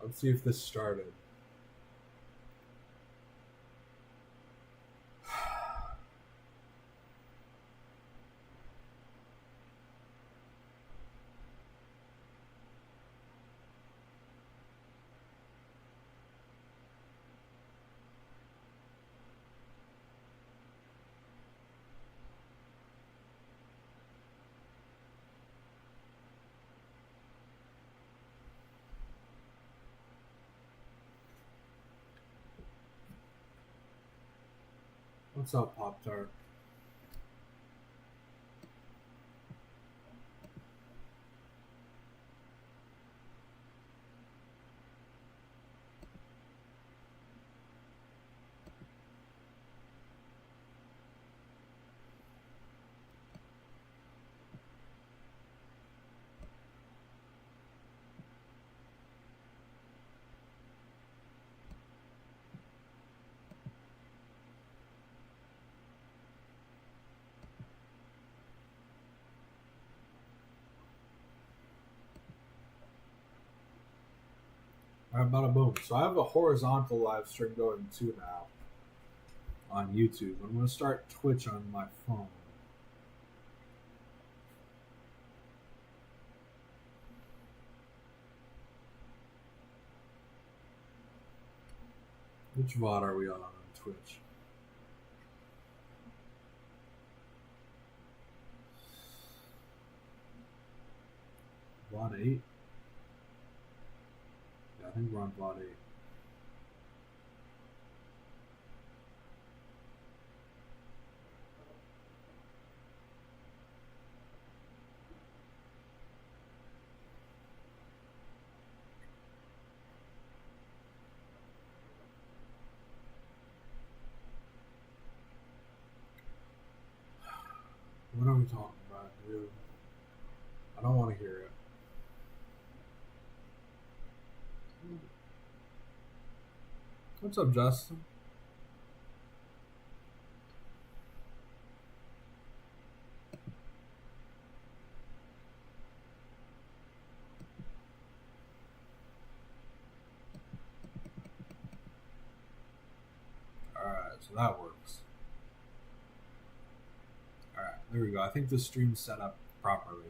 Let's see if this started. What's up, Pop-Tart? All right, bada boom. So I have a horizontal live stream going too now on YouTube. I'm going to start Twitch on my phone. Which VOD are we on Twitch? VOD 8? Yeah, I think we're on VOD 8. What are we talking about, dude? I don't want to hear it. What's up, Justin? Alright, so that works. Alright, there we go. I think the stream's set up properly.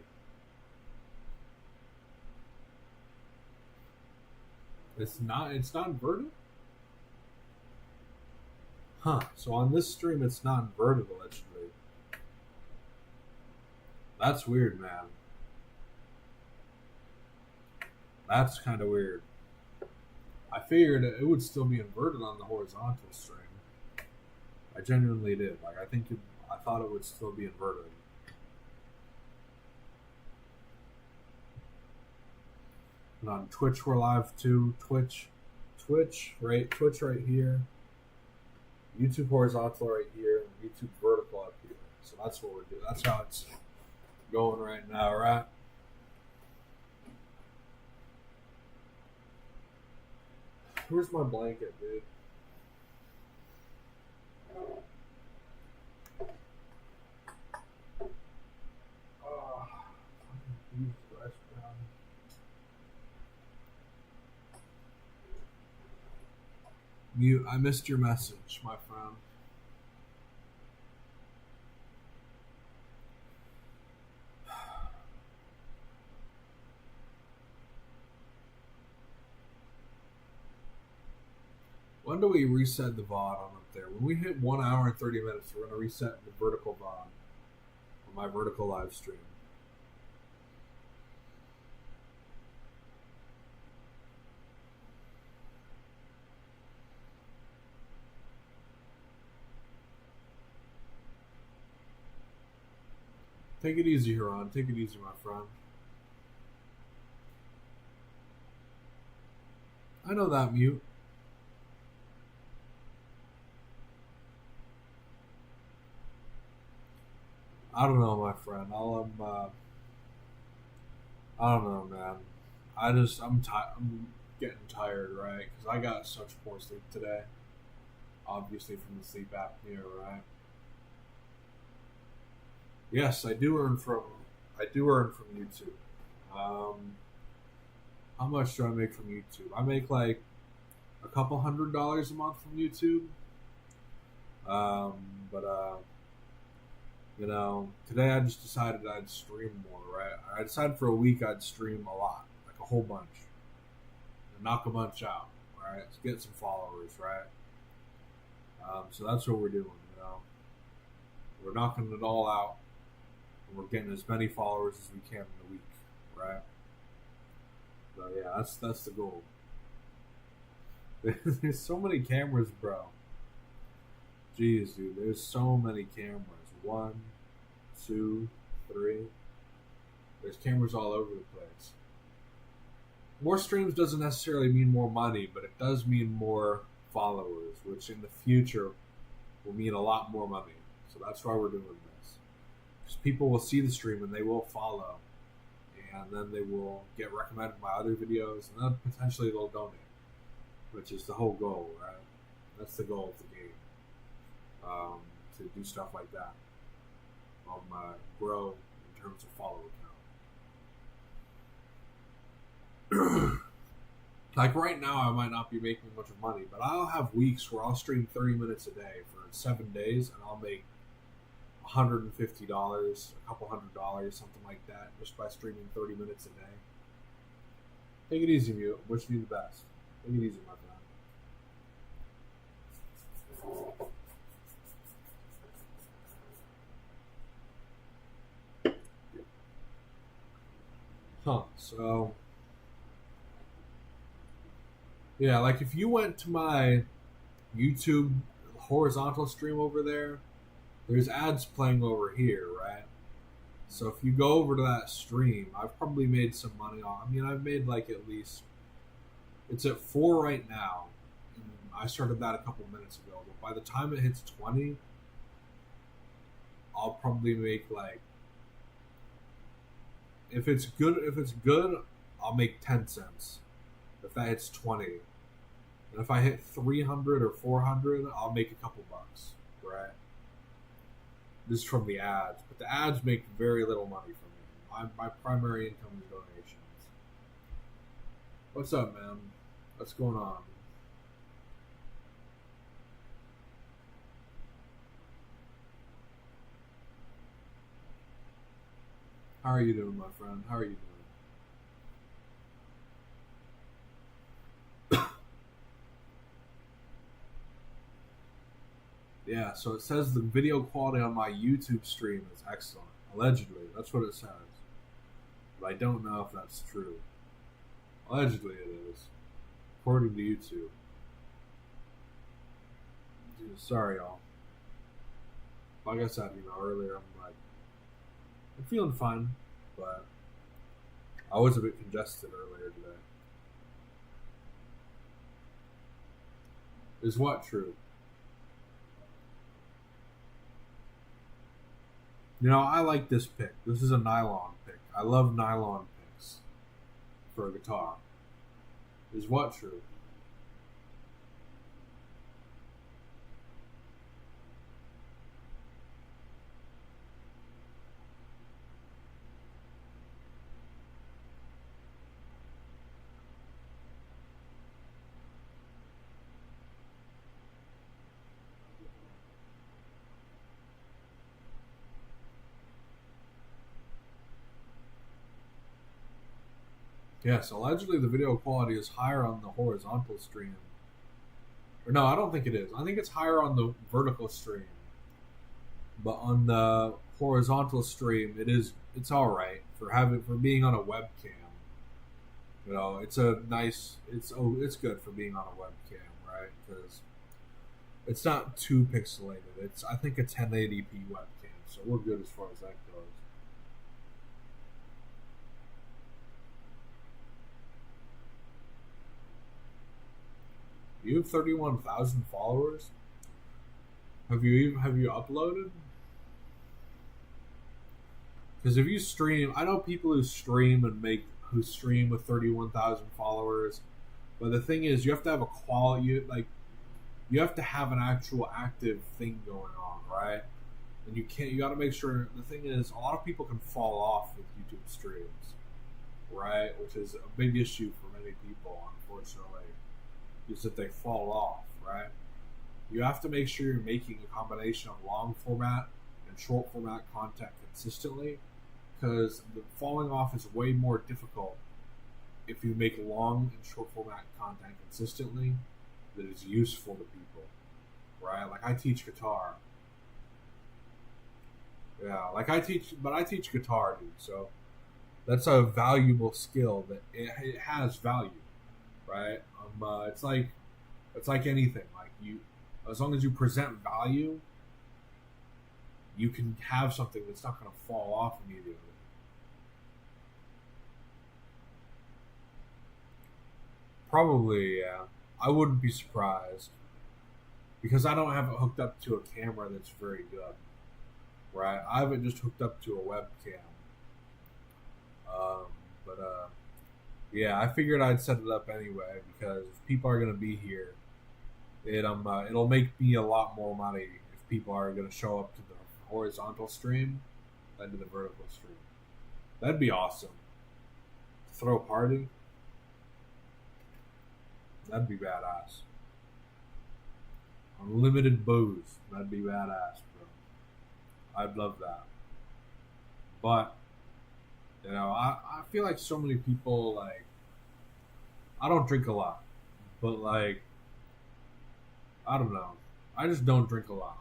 It's not inverted? Huh. So on this stream it's not inverted allegedly. That's weird, man. That's kind of weird. I figured it would still be inverted on the horizontal stream. I genuinely did. Like, I thought it would still be inverted. And on Twitch we're live too. Twitch right here. YouTube horizontal right here, and YouTube vertical up here. So that's what we're doing. That's how it's going right now, right? Where's my blanket, dude? Mute. I missed your message, my friend. When do we reset the VOD on up there? When we hit 1 hour and 30 minutes, we're going to reset the vertical VOD on my vertical live stream. Take it easy, Huron. Take it easy, my friend. I know that, Mute. I don't know, my friend. I don't know, man. I'm getting tired, right? Because I got such poor sleep today. Obviously from the sleep apnea, right? Yes, I do earn from YouTube. How much do I make from YouTube? I make like a couple $100 a month from YouTube. But you know, today I just decided I'd stream more, right? I decided for a week I'd stream a lot, like a whole bunch, and knock a bunch out, right? To get some followers, right? So that's what we're doing, you know. We're knocking it all out, and we're getting as many followers as we can in a week, right? So yeah, that's the goal. There's so many cameras, bro. Jeez, dude, there's so many cameras. 1, 2, 3. There's cameras all over the place. More streams doesn't necessarily mean more money, but it does mean more followers, which in the future will mean a lot more money. So that's why we're doing this. Because people will see the stream and they will follow. And then they will get recommended by other videos, and then potentially they'll donate, which is the whole goal, right? That's the goal of the game. To do stuff like that. Grow in terms of follower count. Like right now, I might not be making much of money, but I'll have weeks where I'll stream 30 minutes a day for 7 days, and I'll make $150, a couple $100, something like that, just by streaming 30 minutes a day. Take it easy, Mute. Wish you the best. Take it easy, my friend. So yeah, like if you went to my YouTube horizontal stream over there, there's ads playing over here, right? So if you go over to that stream, I've probably made some money on. I mean, I've made like at least, it's at 4 right now. And I started that a couple minutes ago, but by the time it hits 20, I'll probably make like, if it's good, I'll make 10 cents. If that hits 20. And if I hit 300 or 400, I'll make a couple bucks, right? This is from the ads. But the ads make very little money for me. My primary income is donations. What's up, man? What's going on? How are you doing, my friend? How are you doing? Yeah, so it says the video quality on my YouTube stream is excellent. Allegedly, that's what it says. But I don't know if that's true. Allegedly it is. According to YouTube. Dude, sorry, y'all. Like I said, earlier, I'm feeling fine, but I was a bit congested earlier today. Is what true? I like this pick. This is a nylon pick. I love nylon picks for a guitar. Is what true? Yes, allegedly the video quality is higher on the horizontal stream. Or no, I don't think it is. I think it's higher on the vertical stream. But on the horizontal stream, it's all right for being on a webcam. It's it's good for being on a webcam, right? Because it's not too pixelated. It's I think a 1080p webcam, so we're good as far as that goes. You have 31,000 followers. Have you uploaded? Because if you stream, I know people who stream with 31,000 followers, but the thing is, you have to have a quality, you have to have an actual active thing going on, right? And you got to make sure. The thing is, a lot of people can fall off with YouTube streams. right? Which is a big issue for many people, unfortunately, is that they fall off, right? You have to make sure you're making a combination of long format and short format content consistently, because the falling off is way more difficult if you make long and short format content consistently that is useful to people, right? Like I teach guitar. Yeah, like I teach guitar, dude. So that's a valuable skill that it has value, right? It's like anything. Like you, as long as you present value, you can have something that's not going to fall off immediately. Probably, yeah. I wouldn't be surprised because I don't have it hooked up to a camera that's very good, right? I have it just hooked up to a webcam. But yeah, I figured I'd set it up anyway because if people are going to be here, it'll make me a lot more money if people are going to show up to the horizontal stream than to the vertical stream. That'd be awesome. Throw a party. That'd be badass. Unlimited booze. That'd be badass, bro. I'd love that. But, you know, I feel like so many people, like, I don't drink a lot. But, like, I don't know. I just don't drink a lot.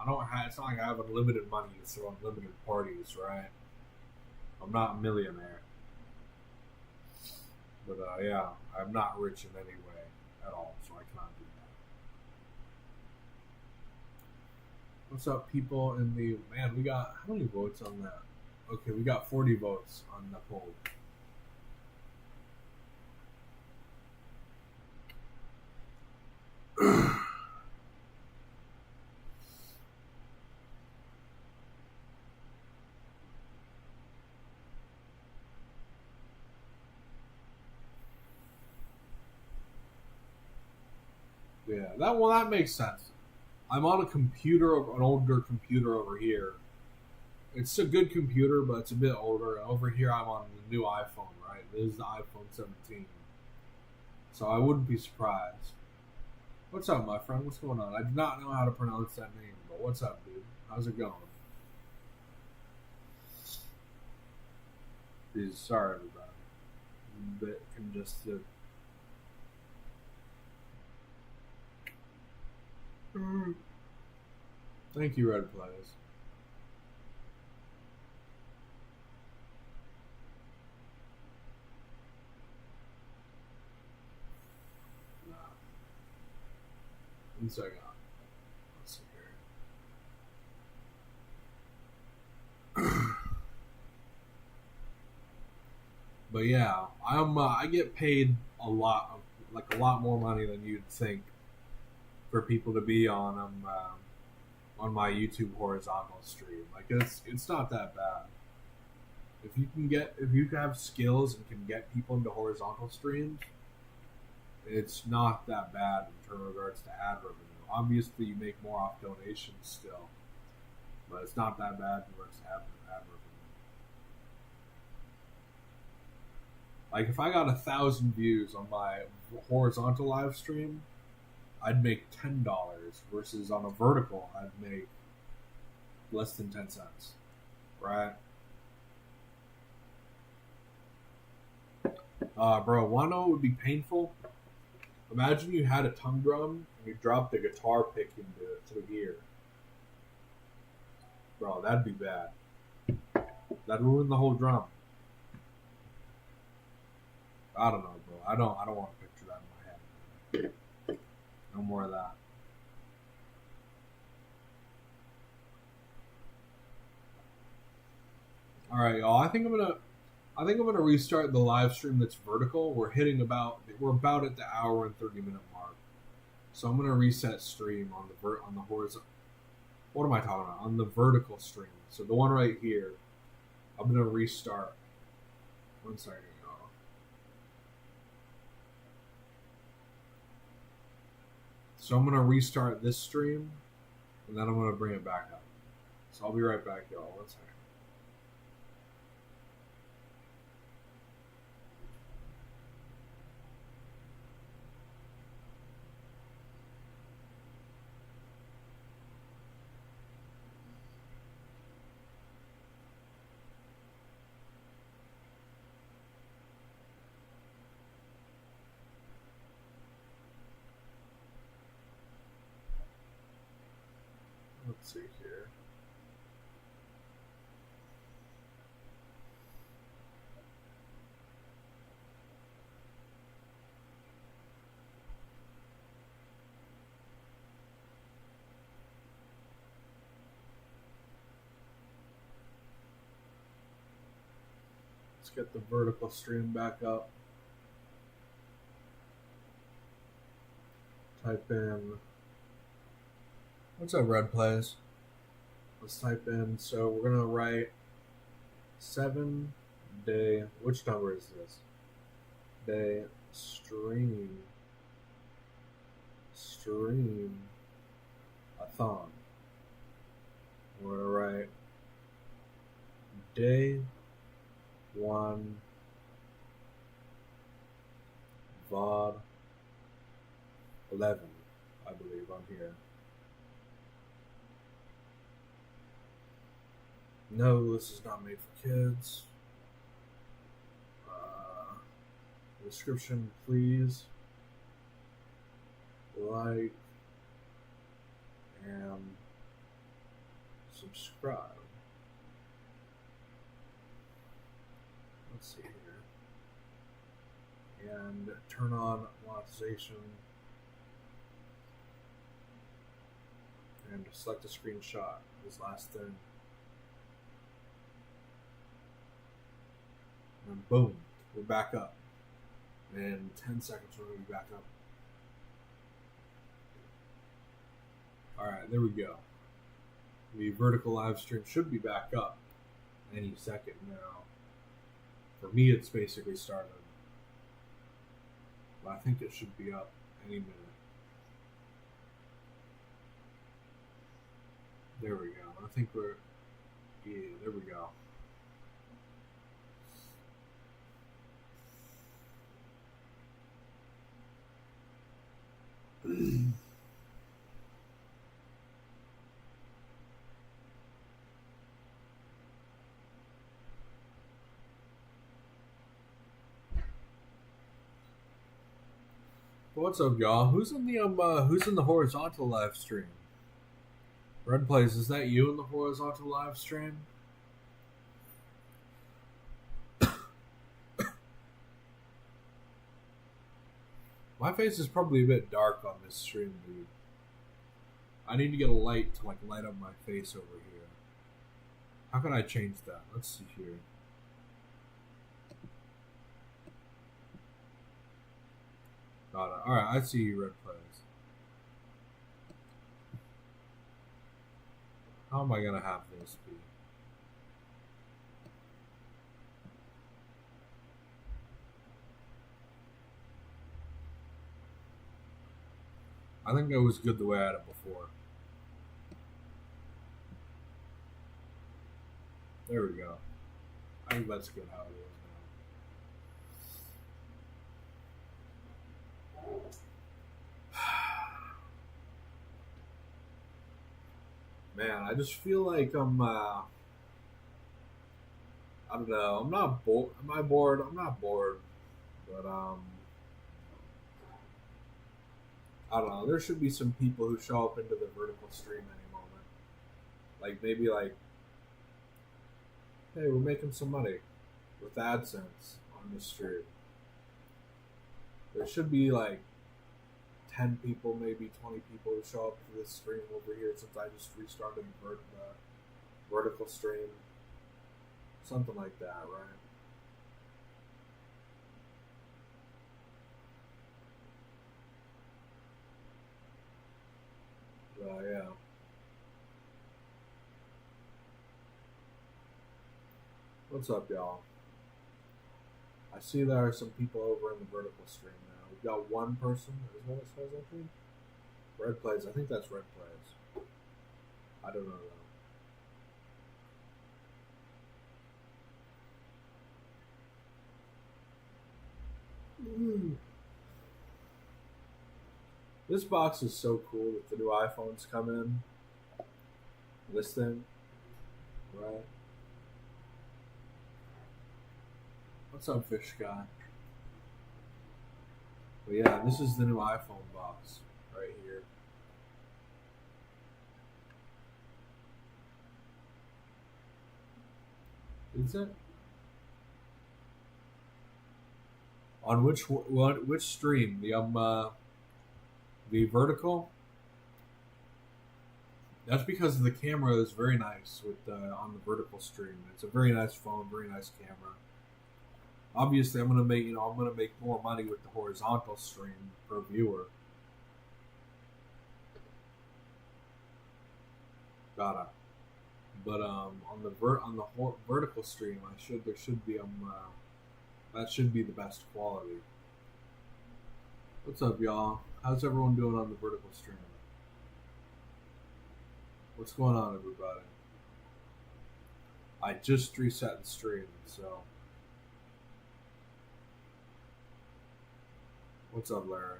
It's not like I have unlimited money to throw unlimited parties, right? I'm not a millionaire. But, yeah, I'm not rich in any way at all, so I can't do that. What's up, people in the... Man, we got... How many votes on that? Okay, we got 40 votes on the poll. Yeah, that makes sense. I'm on a computer, an older computer over here. It's a good computer, but it's a bit older. Over here, I'm on the new iPhone, right? This is the iPhone 17. So I wouldn't be surprised. What's up, my friend? What's going on? I do not know how to pronounce that name, but what's up, dude? How's it going? Sorry, everybody. I'm a bit congested. Thank you, Red Plays. Nah. 1 second. Let's see here. But yeah, I get paid a lot more money than you'd think for people to be on my YouTube horizontal stream. Like it's not that bad. If you have skills and can get people into horizontal streams, it's not that bad in regards to ad revenue. Obviously, you make more off donations still, but it's not that bad in regards to ad revenue. Like if I got 1,000 views on my horizontal live stream, I'd make $10 versus on a vertical, I'd make less than 10 cents, right? Bro, wanna know what would be painful? Imagine you had a tongue drum and you dropped the guitar pick into it through here. Bro, that'd be bad. That'd ruin the whole drum. I don't know, bro. I don't want to picture that in my head. No more of that. All right, y'all. I think I'm gonna restart the live stream that's vertical. We're about at the hour and 30-minute mark. So I'm gonna reset stream on the horizontal. What am I talking about? On the vertical stream. So the one right here. I'm gonna restart. 1 second, y'all. So I'm gonna restart this stream, and then I'm gonna bring it back up. So I'll be right back, y'all. 1 second. Let's see here. Let's get the vertical stream back up. Type in. What's up, Red Plays? Let's type in. So we're gonna write 7-day. Which number is this? Day stream. Streamathon. We're gonna write day 1 VOD 11, I believe on here. No, this is not made for kids. Description, please like and subscribe. Let's see here. And turn on monetization. And select a screenshot. This last thing. And boom, we're back up. In 10 seconds, we're going to be back up. Alright, there we go. The vertical live stream should be back up any second now. For me, it's basically started. But I think it should be up any minute. There we go. I think we're... Yeah, there we go. What's up, y'all? Who's in the horizontal live stream? Red Plays, is that you in the horizontal live stream? My face is probably a bit dark on this stream, dude. I need to get a light to light up my face over here. How can I change that? Let's see here. Got it. Alright, I see you, Red Plays. How am I gonna have this be? I think it was good the way I had it before. There we go. I think that's good how it is now. Man, I just feel like I'm, I don't know, I'm not bored. Am I bored? I'm not bored. But, I don't know. There should be some people who show up into the vertical stream any moment. Like, maybe like, hey, we're making some money with AdSense on this stream. There should be like 10 people, maybe 20 people who show up to this stream over here since I just restarted the vertical stream. Something like that, right? Yeah. What's up, y'all? I see there are some people over in the vertical stream now. We've got one person. Is what it says, I think. Red Plays. I think that's Red Plays. I don't know though. This box is so cool that the new iPhones come in. This thing, right? What's up, Fish Guy? But yeah, this is the new iPhone box right here. Is it? On which stream? The vertical? That's because the camera is very nice with on the vertical stream. It's a very nice phone, very nice camera. Obviously, I'm gonna make more money with the horizontal stream per viewer. Gotta. But on the vertical stream, there should be that should be the best quality. What's up, y'all? How's everyone doing on the vertical stream? What's going on, everybody? I just reset the stream, so. What's up, Larry?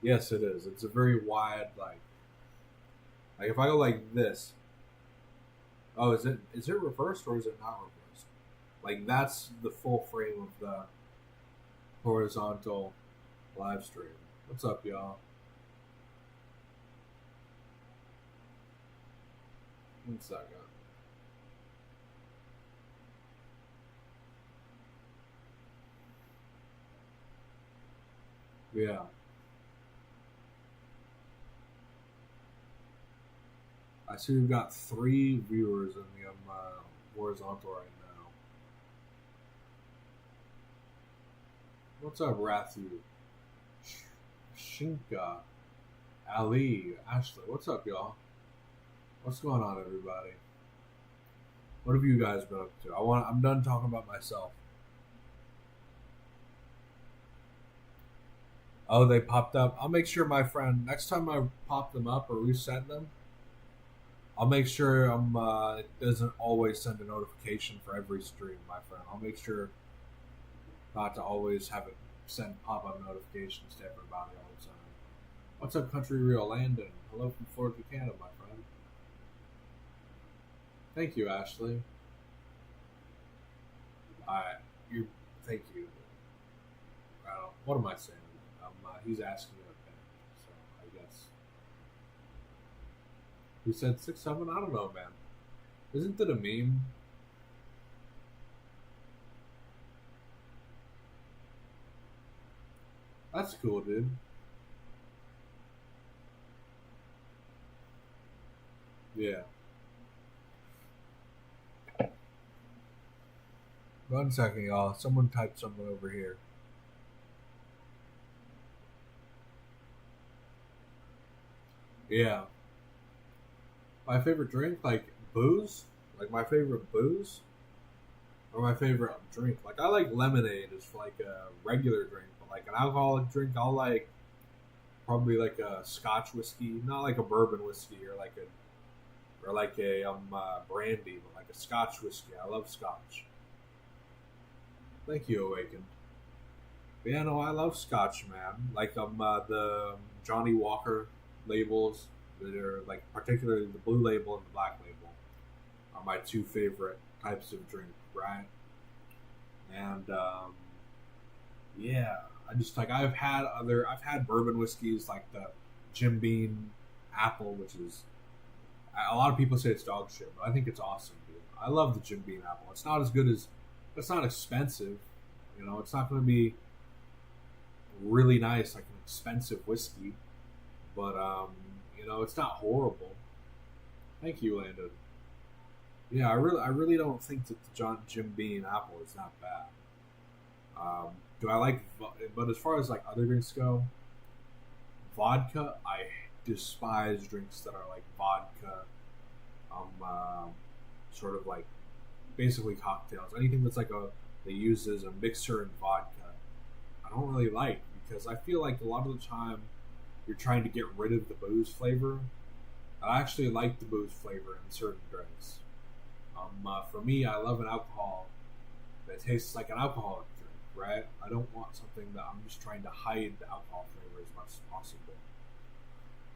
Yes, it is. It's a very wide, like if I go like this. Oh, is it reversed or is it not reversed? Like that's the full frame of the horizontal live stream. What's up, y'all? One second. Yeah. I see we've got 3 viewers in the horizontal right now. What's up, Rathu? Shinka, Ali, Ashley. What's up, y'all? What's going on, everybody? What have you guys been up to? I'm done talking about myself. Oh, they popped up. I'll make sure, my friend, next time I pop them up or reset them, I'll make sure it doesn't always send a notification for every stream, my friend. I'll make sure not to always have it send pop-up notifications to everybody all the time. What's up, Country Real Landon? Hello from Florida, Canada, my friend. Thank you, Ashley. Thank you. What am I saying? He's asking me okay, so I guess. Who said 6'7"? I don't know, man. Isn't that a meme? That's cool, dude. Yeah. 1 second, y'all. Someone typed something over here. Yeah. My favorite drink, like booze, like my favorite booze, or my favorite drink. Like I like lemonade as like a regular drink, but like an alcoholic drink, I'll like probably like a Scotch whiskey, not like a bourbon whiskey or like a brandy, but like a Scotch whiskey. I love Scotch. Thank you, Awakened. But yeah, no, I love Scotch, man. Like the Johnny Walker labels that are like particularly the blue label and the black label are my 2 favorite types of drink, right? And yeah, I just like I've had bourbon whiskeys like the Jim Beam Apple, which is a lot of people say it's dog shit, but I think it's awesome, dude. I love the Jim Beam Apple. It's not as good as, it's not expensive, you know. It's not going to be really nice like an expensive whiskey, but you know, it's not horrible. Thank you, Landon. Yeah, I really don't think that the Jim Beam Apple is that bad. Do I like? But as far as like other drinks go, vodka, I despise drinks that are like vodka, sort of like basically cocktails. Anything that's like they use as a mixer in vodka, I don't really like, because I feel like a lot of the time you're trying to get rid of the booze flavor. I actually like the booze flavor in certain drinks. For me, I love an alcohol that tastes like an alcoholic drink, right? I don't want something that I'm just trying to hide the alcohol flavor as much as possible.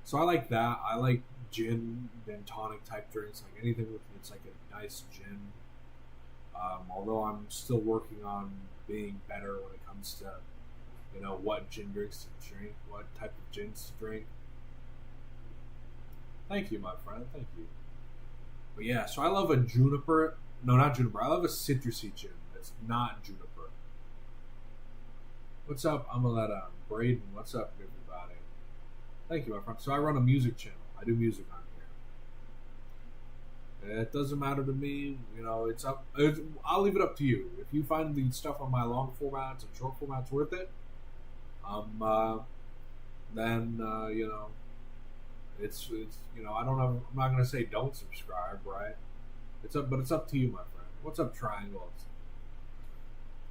So I like that. I like gin and tonic type drinks, like anything with it's like a nice gin. Although I'm still working on being better when it comes to, you know, what gin drinks to drink, what type of gins to drink. Thank you, my friend. Thank you. But yeah, so I love a juniper. No, not juniper. I love a citrusy gin. That's not juniper. What's up? I'm gonna let Braden. What's up, everybody? Thank you, my friend. So I run a music channel. I do music on here. It doesn't matter to me. You know, it's up. I'll leave it up to you. If you find the stuff on my long formats and short formats worth it, then you know, it's you know, I don't know. I'm not gonna say don't subscribe, right? It's up, but it's up to you, my friend. What's up, Triangles?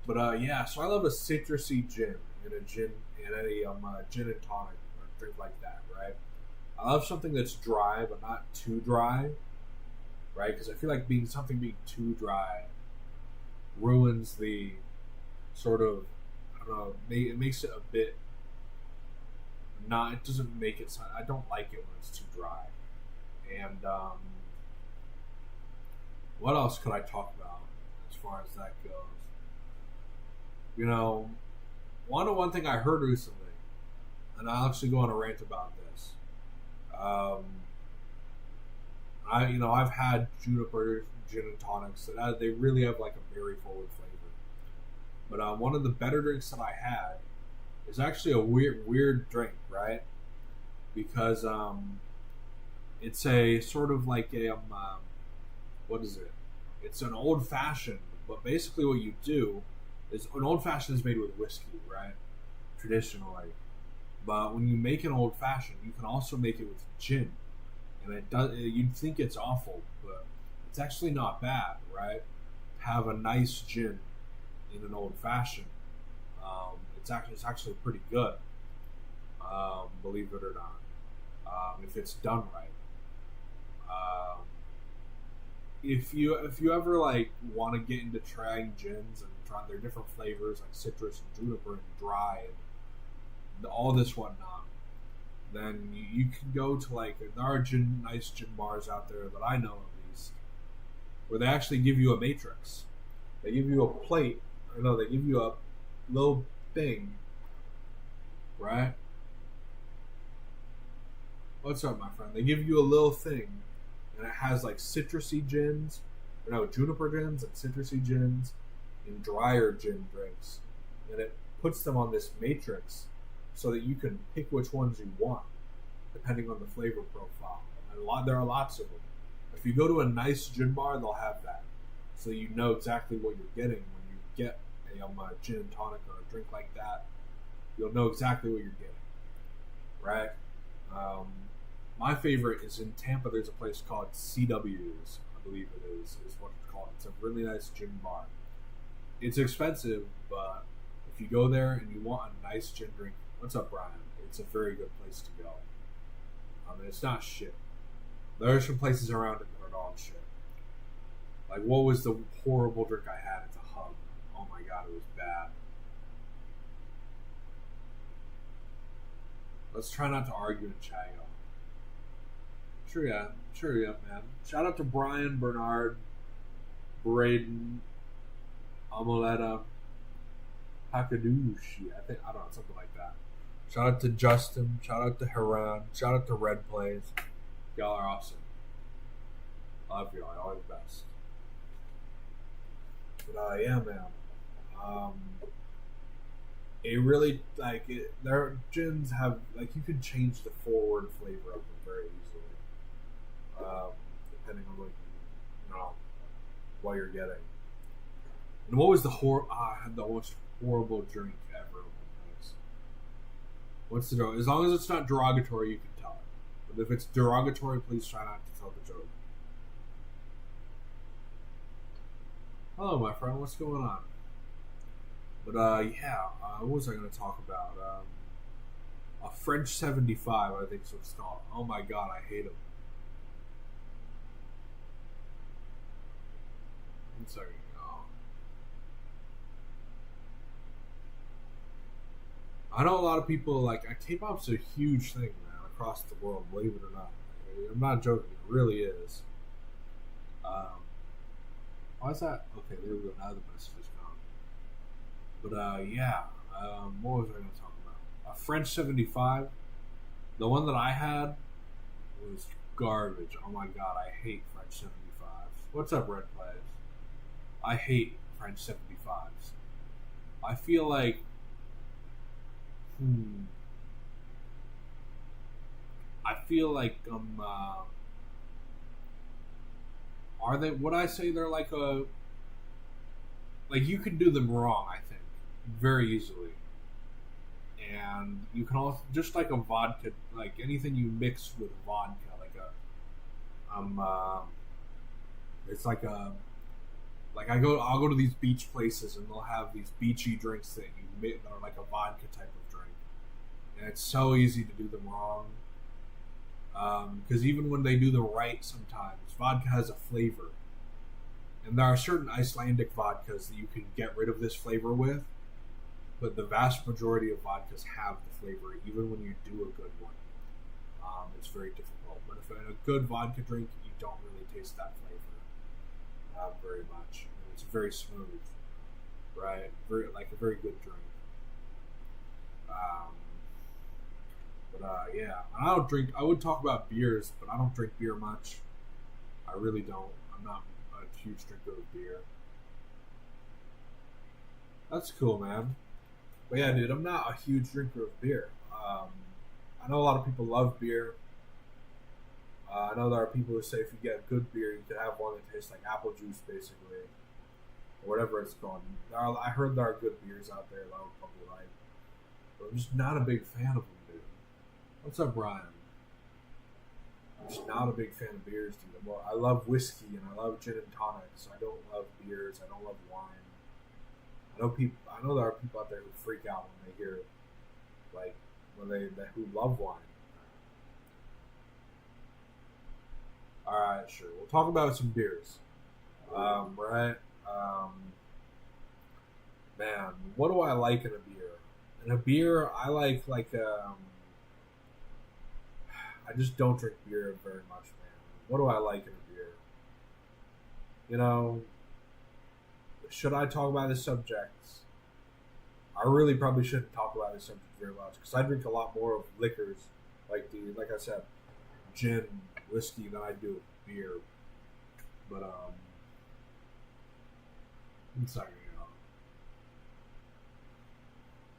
But yeah, so I love a citrusy gin and a gin and a gin and tonic or drink like that, right? I love something that's dry but not too dry, right? Because I feel like something being too dry ruins the sort of, I don't know, it makes it a bit not. It doesn't make it. I don't like it when it's too dry. And what else could I talk about as far as that goes? You know, one thing I heard recently, and I'll actually go on a rant about this. I've had juniper gin and tonics that they really have like a berry forward flavor. But one of the better drinks that I had is actually a weird drink, right? Because it's a sort of like a what is it? It's an old fashioned, but basically what you do is an old fashioned is made with whiskey, right? Traditionally, but when you make an old fashioned, you can also make it with gin, and it does. You'd think it's awful, but it's actually not bad, right? Have a nice gin in an old fashioned. It's actually pretty good, believe it or not, if it's done right. If you ever like want to get into trying gins and trying their different flavors like citrus and juniper and dry and all this whatnot, then you can go to like there are nice gin bars out there that I know at least where they actually give you a matrix. They give you a plate. Or no, they give you a little thing, right? What's up, my friend? They give you a little thing. And it has like citrusy gins, or no, juniper gins and citrusy gins and drier gin drinks. And it puts them on this matrix so that you can pick which ones you want, depending on the flavor profile. And there are lots of them. If you go to a nice gin bar, they'll have that. So you know exactly what you're getting when you get a gin and tonic or a drink like that. You'll know exactly what you're getting, right? My favorite is in Tampa. There's a place called CW's, I believe it is what it's called. It's a really nice gin bar. It's expensive, but if you go there and you want a nice gin drink, what's up, Brian? It's a very good place to go. I mean, it's not shit. There are some places around it that are dog shit. Like, what was the horrible drink I had at the Hub? Oh my god, it was bad. Let's try not to argue in chat, y'all. Sure, yeah, man. Shout out to Brian, Bernard, Braden, Amaleta, Hakadushi. I don't know, something like that. Shout out to Justin. Shout out to Haran. Shout out to Red Plays. Y'all are awesome. Love y'all. Y'all are the best. But yeah, man. It really their gins have like you can change the forward flavor of them very easily. Depending on what you're getting. And what was I had the most horrible drink ever. What's the joke? As long as it's not derogatory, you can tell it. But if it's derogatory, please try not to tell the joke. Hello, my friend. What's going on? But yeah, what was I going to talk about? A French 75, I think is what it's called. Oh my god, I hate him. I'm sorry. Oh. I know a lot of people like K-pop's a huge thing, man, across the world. Believe it or not, I'm not joking. It really is. Why is that? Okay, there we go. Now the message is gone. But yeah, what was I going to talk about? A French 75. The one that I had was garbage. Oh my god, I hate French 75. What's up, Red Flags? I hate French 75s. I feel like, hmm, I feel like are they? Would I say they're like a like you can do them wrong? I think very easily, and you can also just like a vodka, like anything you mix with vodka, like a it's like a like I'll go to these beach places and they'll have these beachy drinks that you make that are like a vodka type of drink, and it's so easy to do them wrong. Because even when they do the right, sometimes vodka has a flavor, and there are certain Icelandic vodkas that you can get rid of this flavor with, but the vast majority of vodkas have the flavor, even when you do a good one. It's very difficult, but if in a good vodka drink, you don't really taste that flavor very much. And it's very smooth, right? Very like a very good drink. Um, yeah, I don't drink. I would talk about beers, but I don't drink beer much. I really don't. I'm not a huge drinker of beer. That's cool, man. But yeah, dude, I'm not a huge drinker of beer. I know a lot of people love beer. I know there are people who say if you get good beer, you can have one that tastes like apple juice, basically, or whatever it's called. I heard there are good beers out there that I would probably like, but I'm just not a big fan of them, dude. What's up, Brian? I'm just not a big fan of beers, dude. Well, I love whiskey and I love gin and tonics. I don't love beers. I don't love wine. I know people. I know there are people out there who freak out when they hear, like, who love wine. All right, sure. We'll talk about some beers. Right. Man, what do I like in a beer? In a beer, I like I just don't drink beer very much, man. What do I like in a beer? You know, should I talk about this subject? I really probably shouldn't talk about this subject very much because I drink a lot more of liquors, like I said, gin, whiskey than I do beer. But it's not gonna go.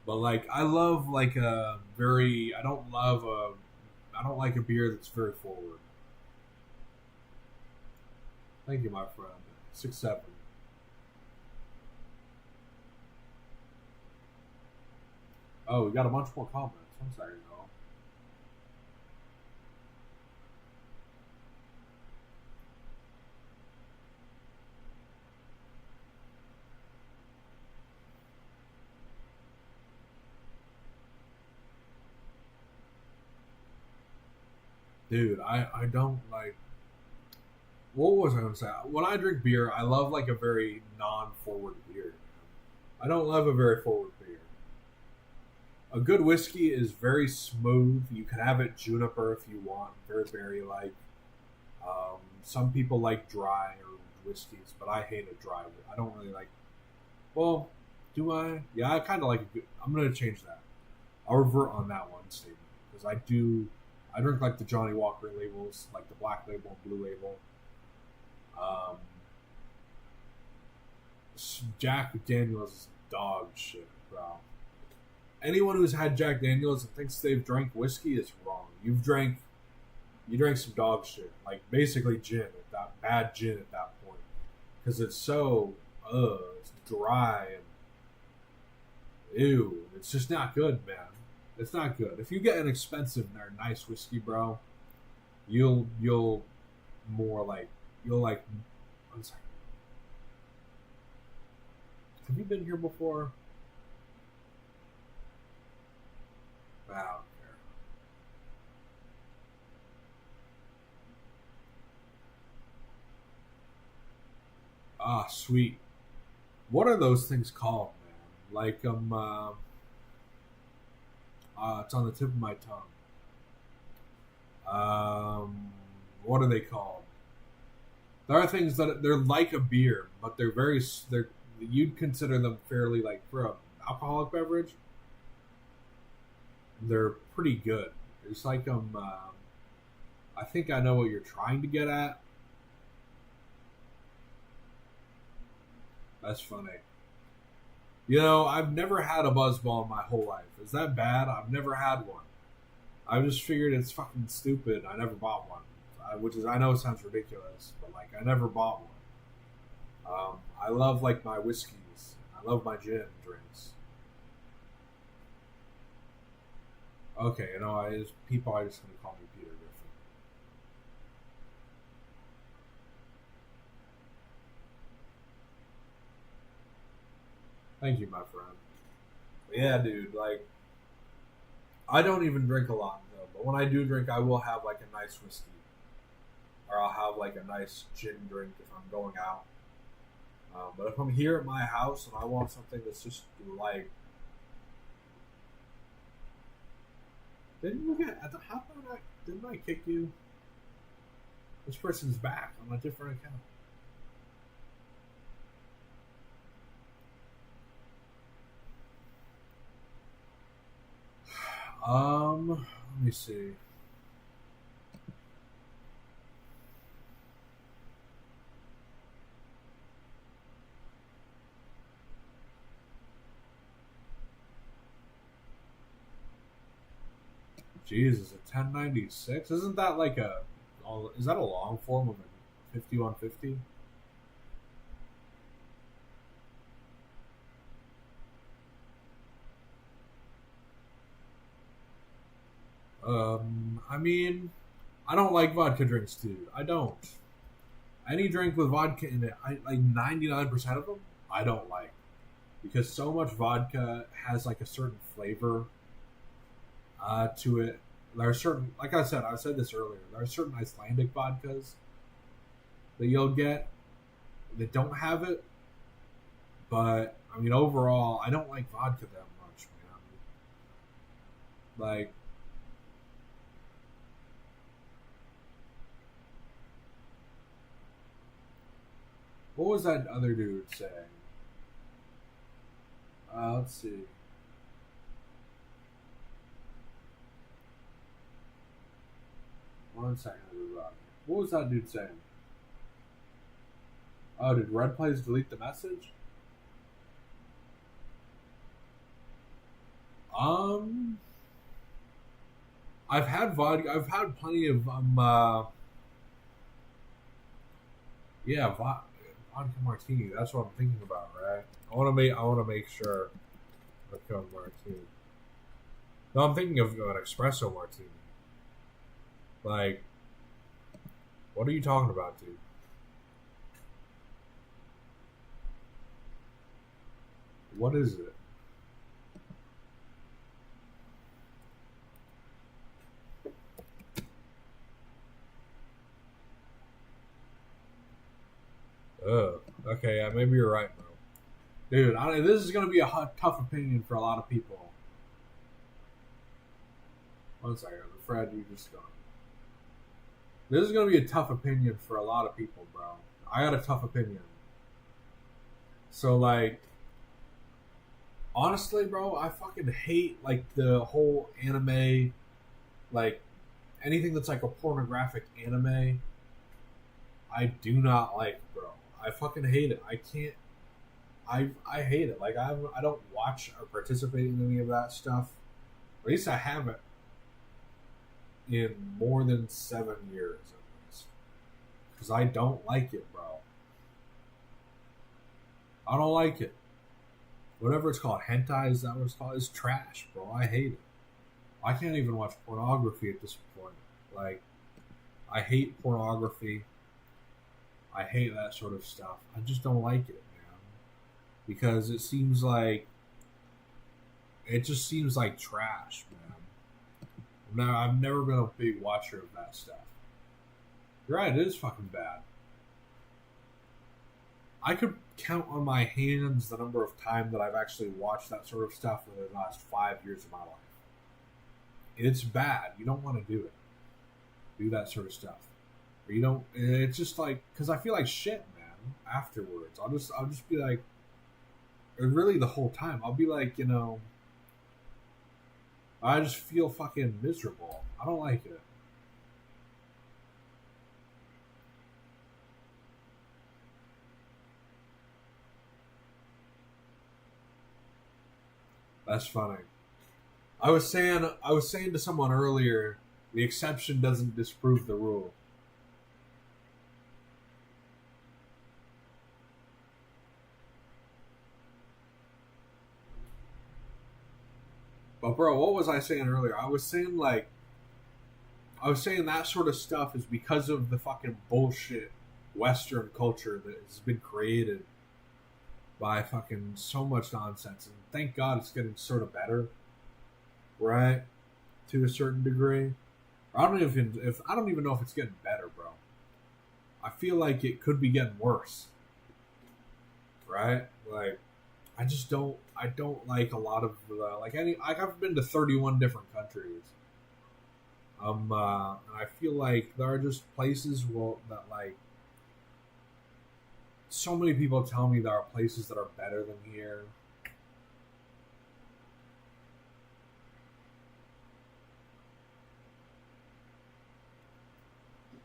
But like, I love like a very. I don't like a beer that's very forward. Thank you, my friend. 6-7. Oh, we got a bunch more comments. I'm sorry, y'all. Dude, I don't like. What was I going to say? When I drink beer, I love like a very non-forward beer. I don't love a very forward beer. A good whiskey is very smooth. You can have it juniper if you want, very berry like. Some people like dry or whiskeys, but I hate a dry. I don't really like. Well, do I? Yeah, I kind of like a good. I'm gonna change that. I'll revert on that one statement because I do. I drink like the Johnny Walker labels, like the black label and blue label. Um, Jack Daniels is dog shit, bro. Anyone who's had Jack Daniels and thinks they've drank whiskey is wrong. You drank some dog shit, like basically gin at that bad gin at that point, because it's so it's dry and ew. It's just not good, man. It's not good. If you get an expensive or nice whiskey, bro, you'll more like you'll like. I'm sorry. Have you been here before? Wow. Ah, sweet. What are those things called, man? Like it's on the tip of my tongue. What are they called? There are things that they're like a beer, but they're you'd consider them fairly like for an alcoholic beverage. They're pretty good. It's like I think I know what you're trying to get at. That's funny. You know, I've never had a buzzball in my whole life. Is that bad? I've never had one. I just figured it's fucking stupid. I never bought one, which is, I know it sounds ridiculous, but like I never bought one. I love like my whiskeys. I love my gin drinks. Okay, you know, people are just gonna call me Peter Griffin. Thank you, my friend. Yeah, dude. Like, I don't even drink a lot though, but when I do drink, I will have like a nice whiskey, or I'll have like a nice gin drink if I'm going out. But if I'm here at my house and I want something that's just like, didn't I kick you? This person's back on a different account. Let me see. Jesus, a 1096? Isn't that like is that a long form of a 5150? I mean, I don't like vodka drinks, dude. I don't. Any drink with vodka in it, I like 99% of them, I don't like. Because so much vodka has like a certain flavor to it. There are certain, like I said this earlier, there are certain Icelandic vodkas that you'll get that don't have it. But, I mean, overall, I don't like vodka that much, man. Like, what was that other dude saying? Let's see. One second, everybody. What was that dude saying? Oh, did Red Plays delete the message? I've had vodka. I've had plenty of vodka martini. That's what I'm thinking about, right? I want to make sure. Vodka martini. No, I'm thinking of an espresso martini. Like, what are you talking about, dude? What is it? Okay, yeah, maybe you're right, bro. Dude, this is going to be a tough opinion for a lot of people. One second, Fred, you just gone. This is going to be a tough opinion for a lot of people, bro. I got a tough opinion. So, like, honestly, bro, I fucking hate, like, the whole anime, like, anything that's, like, a pornographic anime, I do not like, bro. I fucking hate it. I can't, I hate it. Like, I don't watch or participate in any of that stuff. At least I haven't in more than 7 years, at least. Because I don't like it, bro. I don't like it. Whatever it's called, hentai, is that what it's called? It's trash, bro. I hate it. I can't even watch pornography at this point. Like, I hate pornography. I hate that sort of stuff. I just don't like it, man. Because it seems like, it just seems like trash, man. I've never been a big watcher of that stuff. You're right, it is fucking bad. I could count on my hands the number of times that I've actually watched that sort of stuff within the last 5 years of my life. It's bad. You don't want to do it. Do that sort of stuff. Or you don't. It's just like, because I feel like shit, man. Afterwards, I'll just be like, really the whole time. I'll be like, you know, I just feel fucking miserable. I don't like it. That's funny. I was saying to someone earlier, the exception doesn't disprove the rule. But bro, what was I saying earlier? I was saying that sort of stuff is because of the fucking bullshit Western culture that has been created by fucking so much nonsense. And thank God it's getting sort of better, right? To a certain degree. I don't even know if it's getting better, bro. I feel like it could be getting worse, right? Like, I don't like a lot of I've been to 31 different countries. And I feel like there are just places that like so many people tell me there are places that are better than here.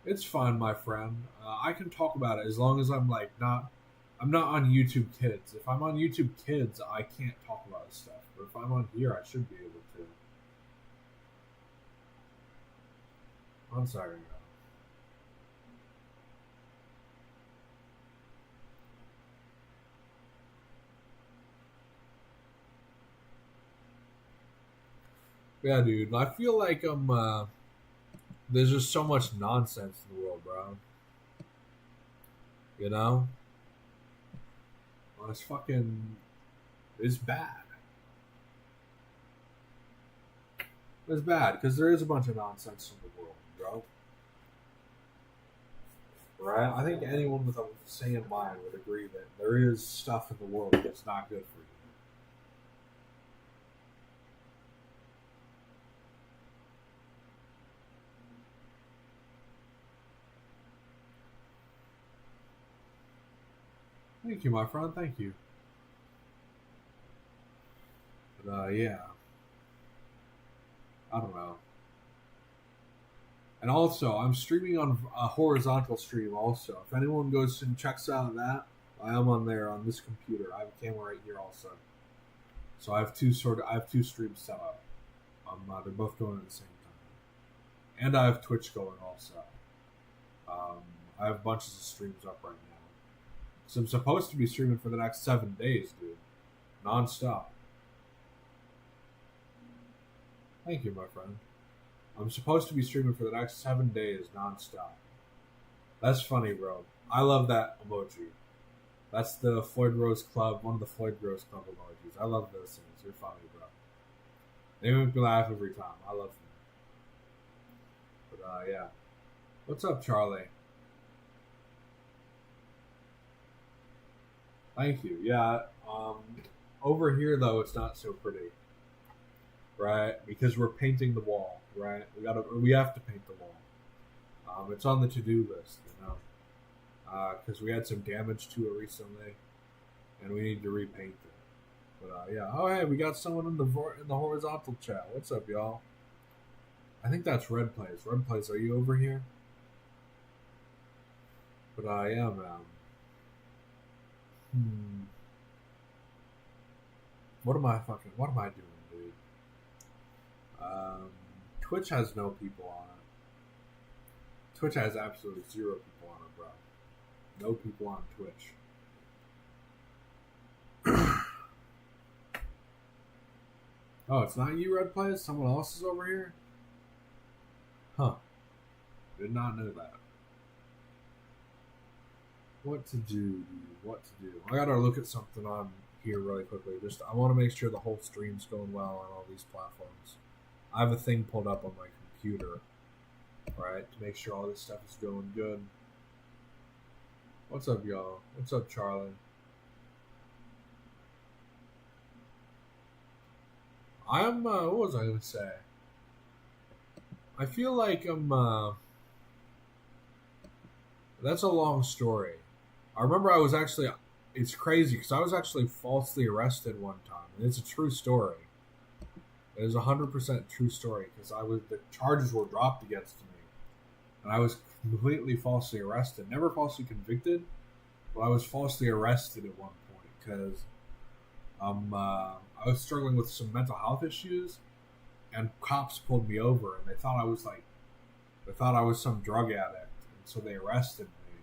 It's fine, my friend. I can talk about it as long as I'm not on YouTube Kids. If I'm on YouTube Kids, I can't talk about this stuff. But if I'm on here, I should be able to. I'm sorry, yeah, dude. I feel like there's just so much nonsense in the world, bro. You know? Well, it's bad. It's bad because there is a bunch of nonsense in the world, bro. Right? I think anyone with a sane mind would agree that there is stuff in the world that's not good for you. Thank you, my friend. Thank you. But yeah, I don't know. And also, I'm streaming on a horizontal stream. Also, if anyone goes and checks out that, I am on there on this computer. I have a camera right here also. So I have two streams set up. They're both going at the same time, and I have Twitch going also. I have bunches of streams up right now. So I'm supposed to be streaming for the next 7 days, dude, non-stop. Thank you, my friend. I'm supposed to be streaming for the next 7 days non-stop. That's funny, bro. I love that emoji. That's the Floyd Rose Club, one of the Floyd Rose Club emojis. I love those things. You're funny, bro. They make me laugh every time. I love them. But, yeah. What's up, Charlie? Thank you. Yeah. Over here, though, it's not so pretty. Right? Because we're painting the wall, right? We have to paint the wall. It's on the to-do list, you know, because we had some damage to it recently, and we need to repaint it. But yeah, oh hey, we got someone in the horizontal chat. What's up, y'all? I think that's Red Plays. Red Plays, are you over here? But yeah, man. What am I doing, dude? Twitch has no people on it. Twitch has absolutely 0 people on it, bro. No people on Twitch. Oh, it's not you, Red Plays? Someone else is over here? Huh. Did not know that. What to do? I gotta look at something on here really quickly. I want to make sure the whole stream's going well on all these platforms. I have a thing pulled up on my computer, right, to make sure all this stuff is going good. What's up, y'all? What's up, Charlie? What was I gonna say? I feel like that's a long story. I remember it's crazy because I was actually falsely arrested one time, and it's a true story. It is 100% true story because the charges were dropped against me, and I was completely falsely arrested. Never falsely convicted, but I was falsely arrested at one point because I was struggling with some mental health issues, and cops pulled me over, and they thought I was some drug addict, and so they arrested me,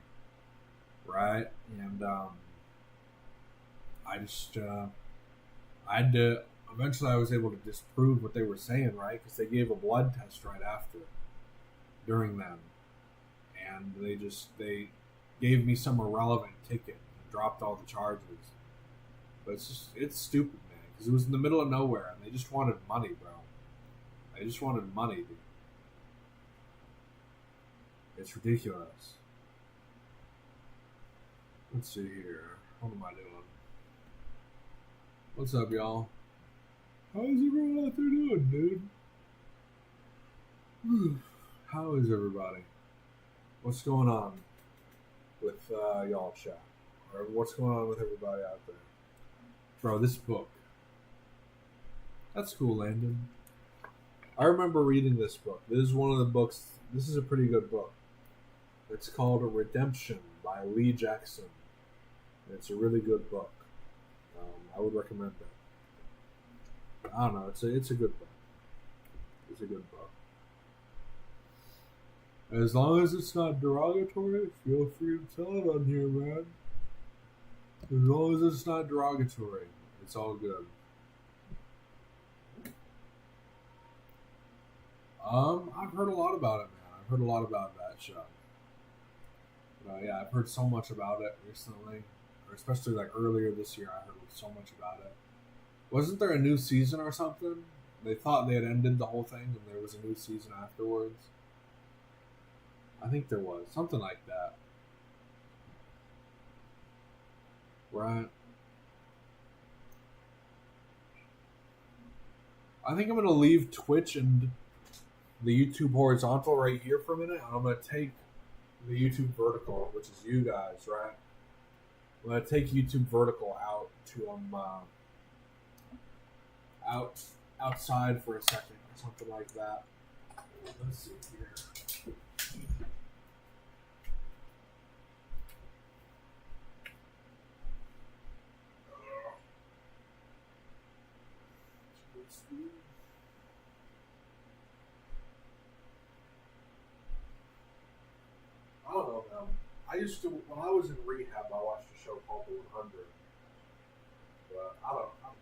right? And I just I had to. Eventually, I was able to disprove what they were saying, right? Because they gave a blood test right after, during them, and they gave me some irrelevant ticket and dropped all the charges. But it's stupid, man, because it was in the middle of nowhere, and they just wanted money, bro. They just wanted money, dude. It's ridiculous. Let's see here. What am I doing? What's up, y'all? How's everyone out there doing, dude? How is everybody? What's going on with y'all chat? Or what's going on with everybody out there? Bro, this book. That's cool, Landon. I remember reading this book. This is one of the books. This is a pretty good book. It's called Redemption by Lee Jackson. It's a really good book. I would recommend it. I don't know. It's a good book. It's a good book. As long as it's not derogatory, feel free to tell it on here, man. As long as it's not derogatory, it's all good. I've heard a lot about it, man. I've heard a lot about that show. Yeah, I've heard so much about it recently, or especially like earlier this year. I heard so much about it. Wasn't there a new season or something? They thought they had ended the whole thing, and there was a new season afterwards. I think there was something like that, right? I think I'm gonna leave Twitch and the YouTube horizontal right here for a minute. I'm gonna take the YouTube vertical, which is you guys, right? I'm gonna take YouTube vertical out to outside for a second or something like that. Let's see here. I don't know, man. I used to, when I was in rehab, I watched a show called The 100. But I don't know, man.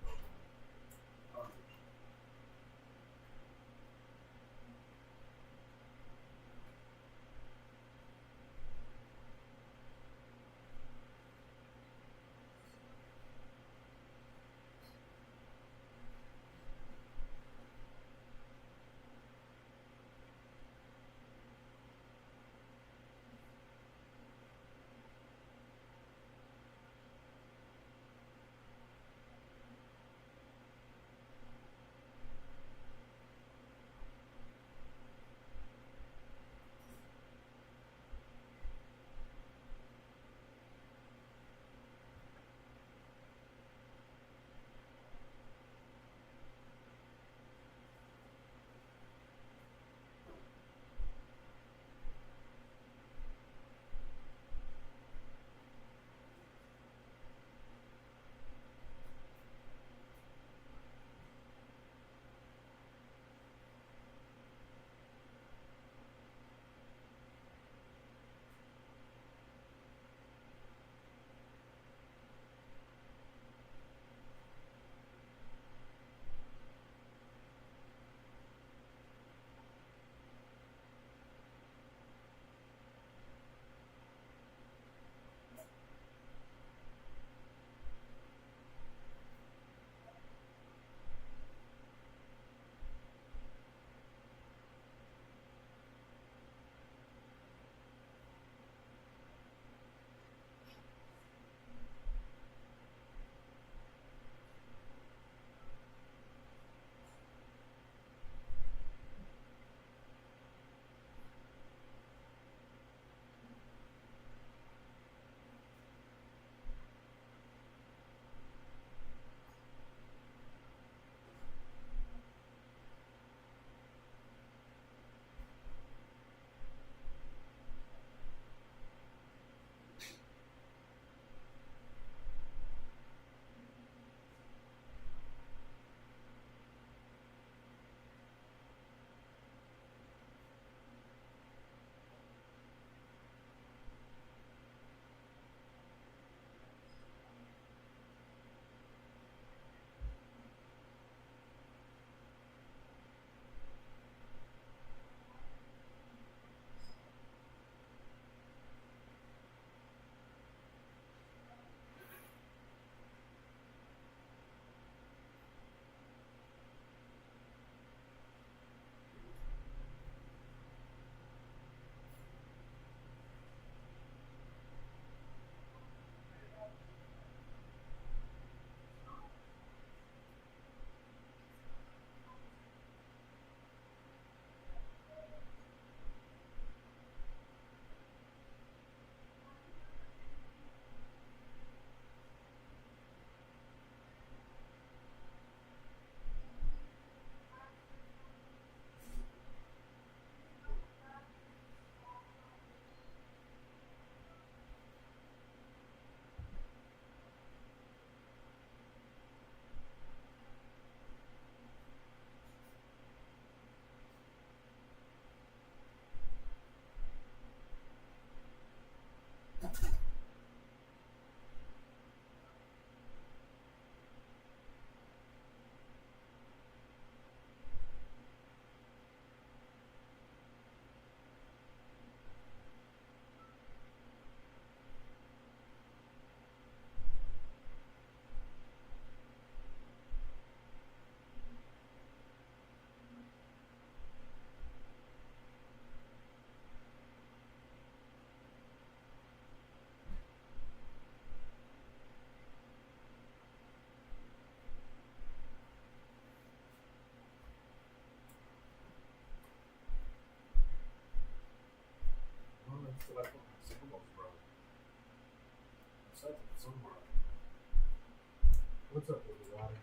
did I put my sandals, bro? I said it somewhere. What's up, everybody?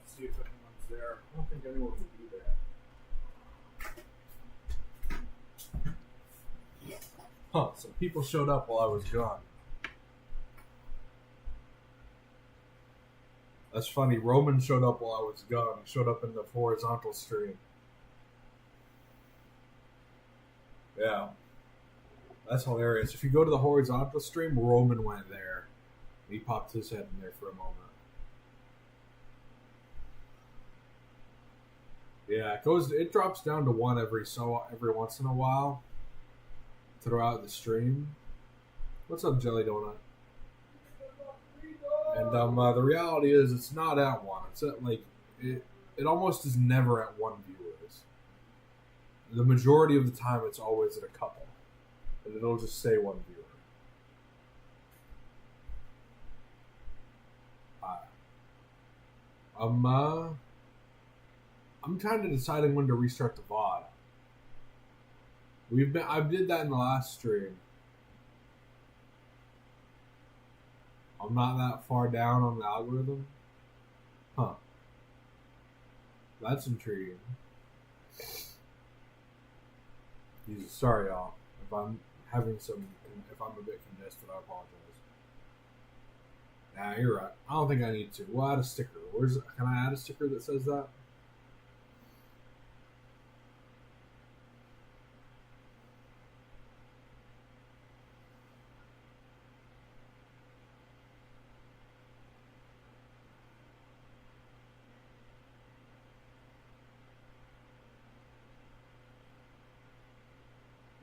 See if anyone's there. I don't think anyone would be there. Huh, some people showed up while I was gone. That's funny. Roman showed up while I was gone. He showed up in the horizontal stream. Yeah. That's hilarious. If you go to the horizontal stream, Roman went there. He popped his head in there for a moment. Yeah, it drops down to 1 every once in a while throughout the stream. What's up, Jelly Donut? And the reality is, it's not at 1. It's at it almost is never at 1 viewers. The majority of the time, it's always at a couple, and it'll just say 1 viewer. I'm kind of deciding when to restart the VOD. I did that in the last stream. I'm not that far down on the algorithm. Huh. That's intriguing. Sorry, y'all. If I'm a bit congested, I apologize. Nah, you're right. I don't think I need to. We'll add a sticker. Can I add a sticker that says that?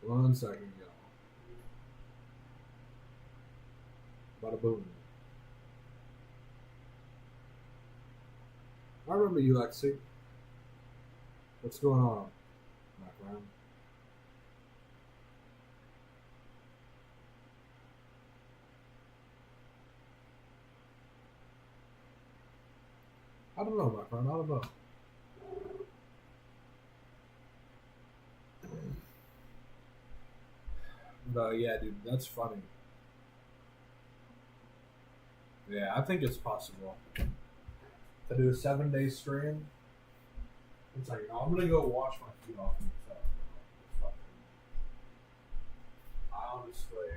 One second, y'all. Bada boom. I remember you, Lexi. What's going on, background? I don't know, my friend. I don't know. But yeah, dude, that's funny. Yeah, I think it's possible to do a 7-day stream. It's like, I'm gonna go wash my feet off and stuff. I honestly,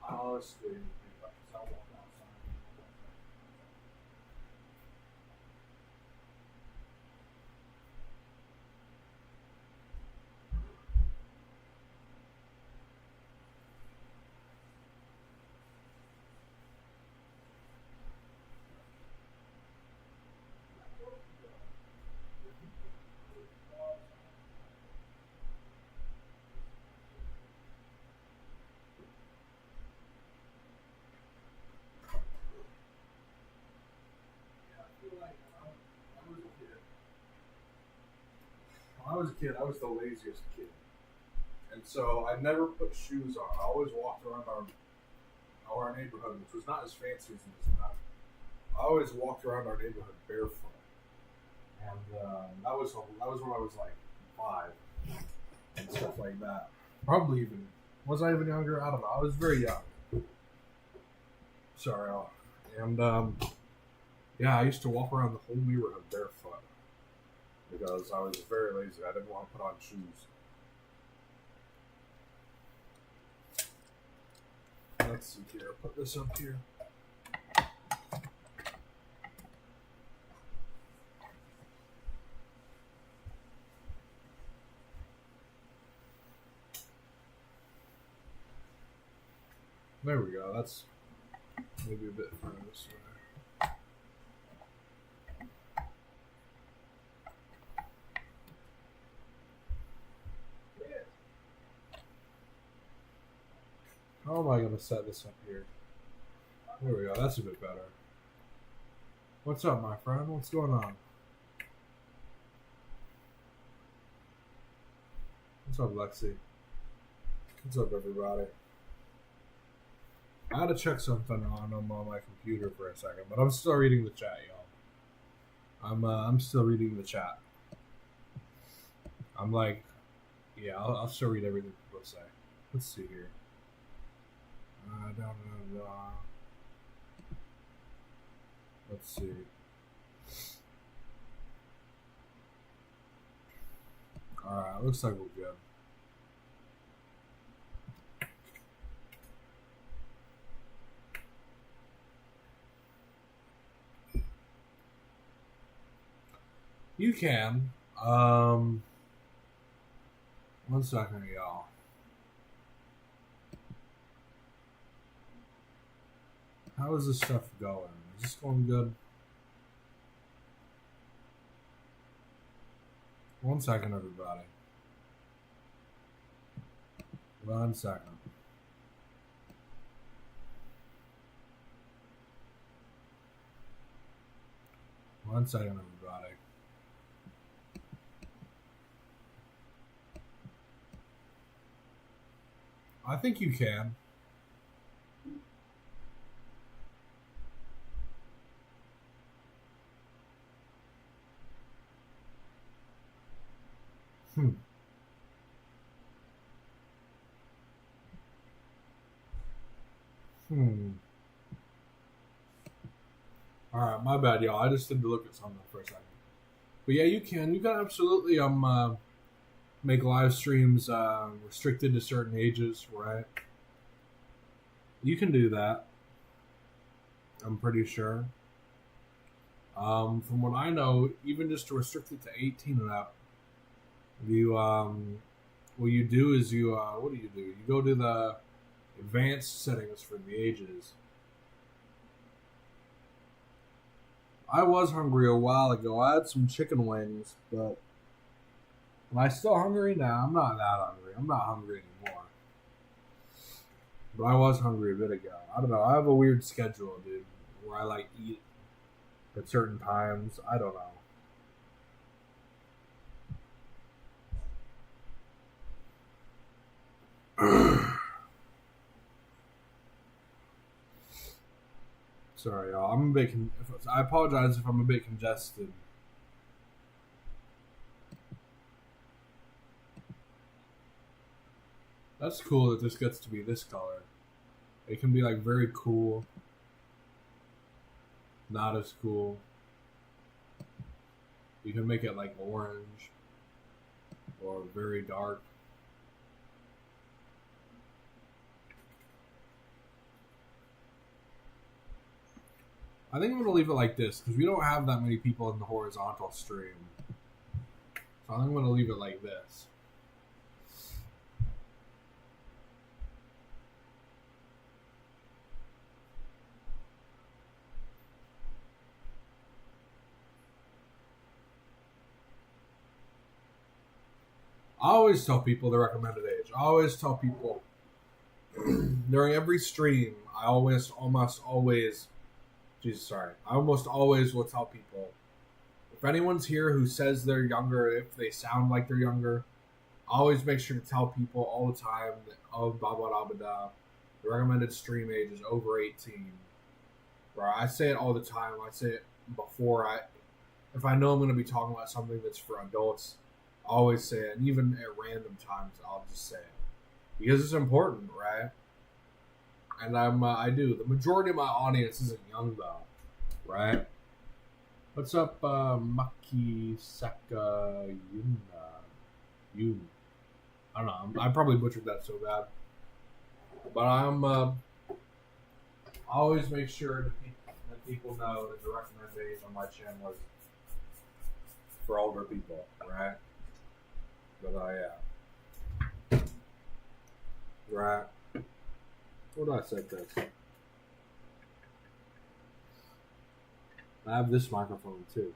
I walk outside. When I was a kid, I was the laziest kid. And so I never put shoes on. I always walked around our neighborhood, which was not as fancy as it is now. I always walked around our neighborhood barefoot. And that was when I was like 5 and stuff like that. Probably even, was I even younger? I don't know. I was very young. Sorry. And yeah, I used to walk around the whole neighborhood barefoot because I was very lazy. I didn't want to put on shoes. Let's see here. I'll put this up here. There we go. That's maybe a bit further this way. How am I going to set this up here? There we go. That's a bit better. What's up, my friend? What's going on? What's up, Lexi? What's up, everybody? I had to check something on my computer for a second, but I'm still reading the chat, y'all. I'm still reading the chat. I'm like, yeah, I'll still read everything people say. Let's see here. Let's see. Alright, looks like we're good. You can. 1 second, y'all. How is this stuff going? Is this going good? 1 second, everybody. 1 second. One second, everybody. I think you can. Alright, my bad, y'all. I just need to look at something for a second. But yeah, you can. You can absolutely make live streams restricted to certain ages, right? You can do that. I'm pretty sure. From what I know, even just to restrict it to 18 and up, you what you do is you what do? You go to the advanced settings for the ages. I was hungry a while ago. I had some chicken wings, but am I still hungry now? I'm not that hungry. I'm not hungry anymore. But I was hungry a bit ago. I don't know. I have a weird schedule, dude, where I like eat at certain times. I don't know. Sorry, y'all. I'm a bit. I apologize if I'm a bit congested. That's cool that this gets to be this color. It can be like very cool, not as cool. You can make it like orange or very dark. I think I'm going to leave it like this because we don't have that many people in the horizontal stream. So I think I'm going to leave it like this. I always tell people the recommended age. I always tell people during every stream, I almost always will tell people, if anyone's here who says they're younger, if they sound like they're younger, I always make sure to tell people all the time that, oh, blah, blah, blah, blah, blah, the recommended stream age is over 18. Right? I say it all the time. I say it if I know I'm going to be talking about something that's for adults, I always say it. And even at random times, I'll just say it. Because it's important, right? And I do. The majority of my audience isn't young, though. Right? What's up, Maki Saka Yuna? I don't know. I probably butchered that so bad. But always make sure that people know that the recommendation on my channel is for older people, right? But right. What do I say this? I have this microphone too.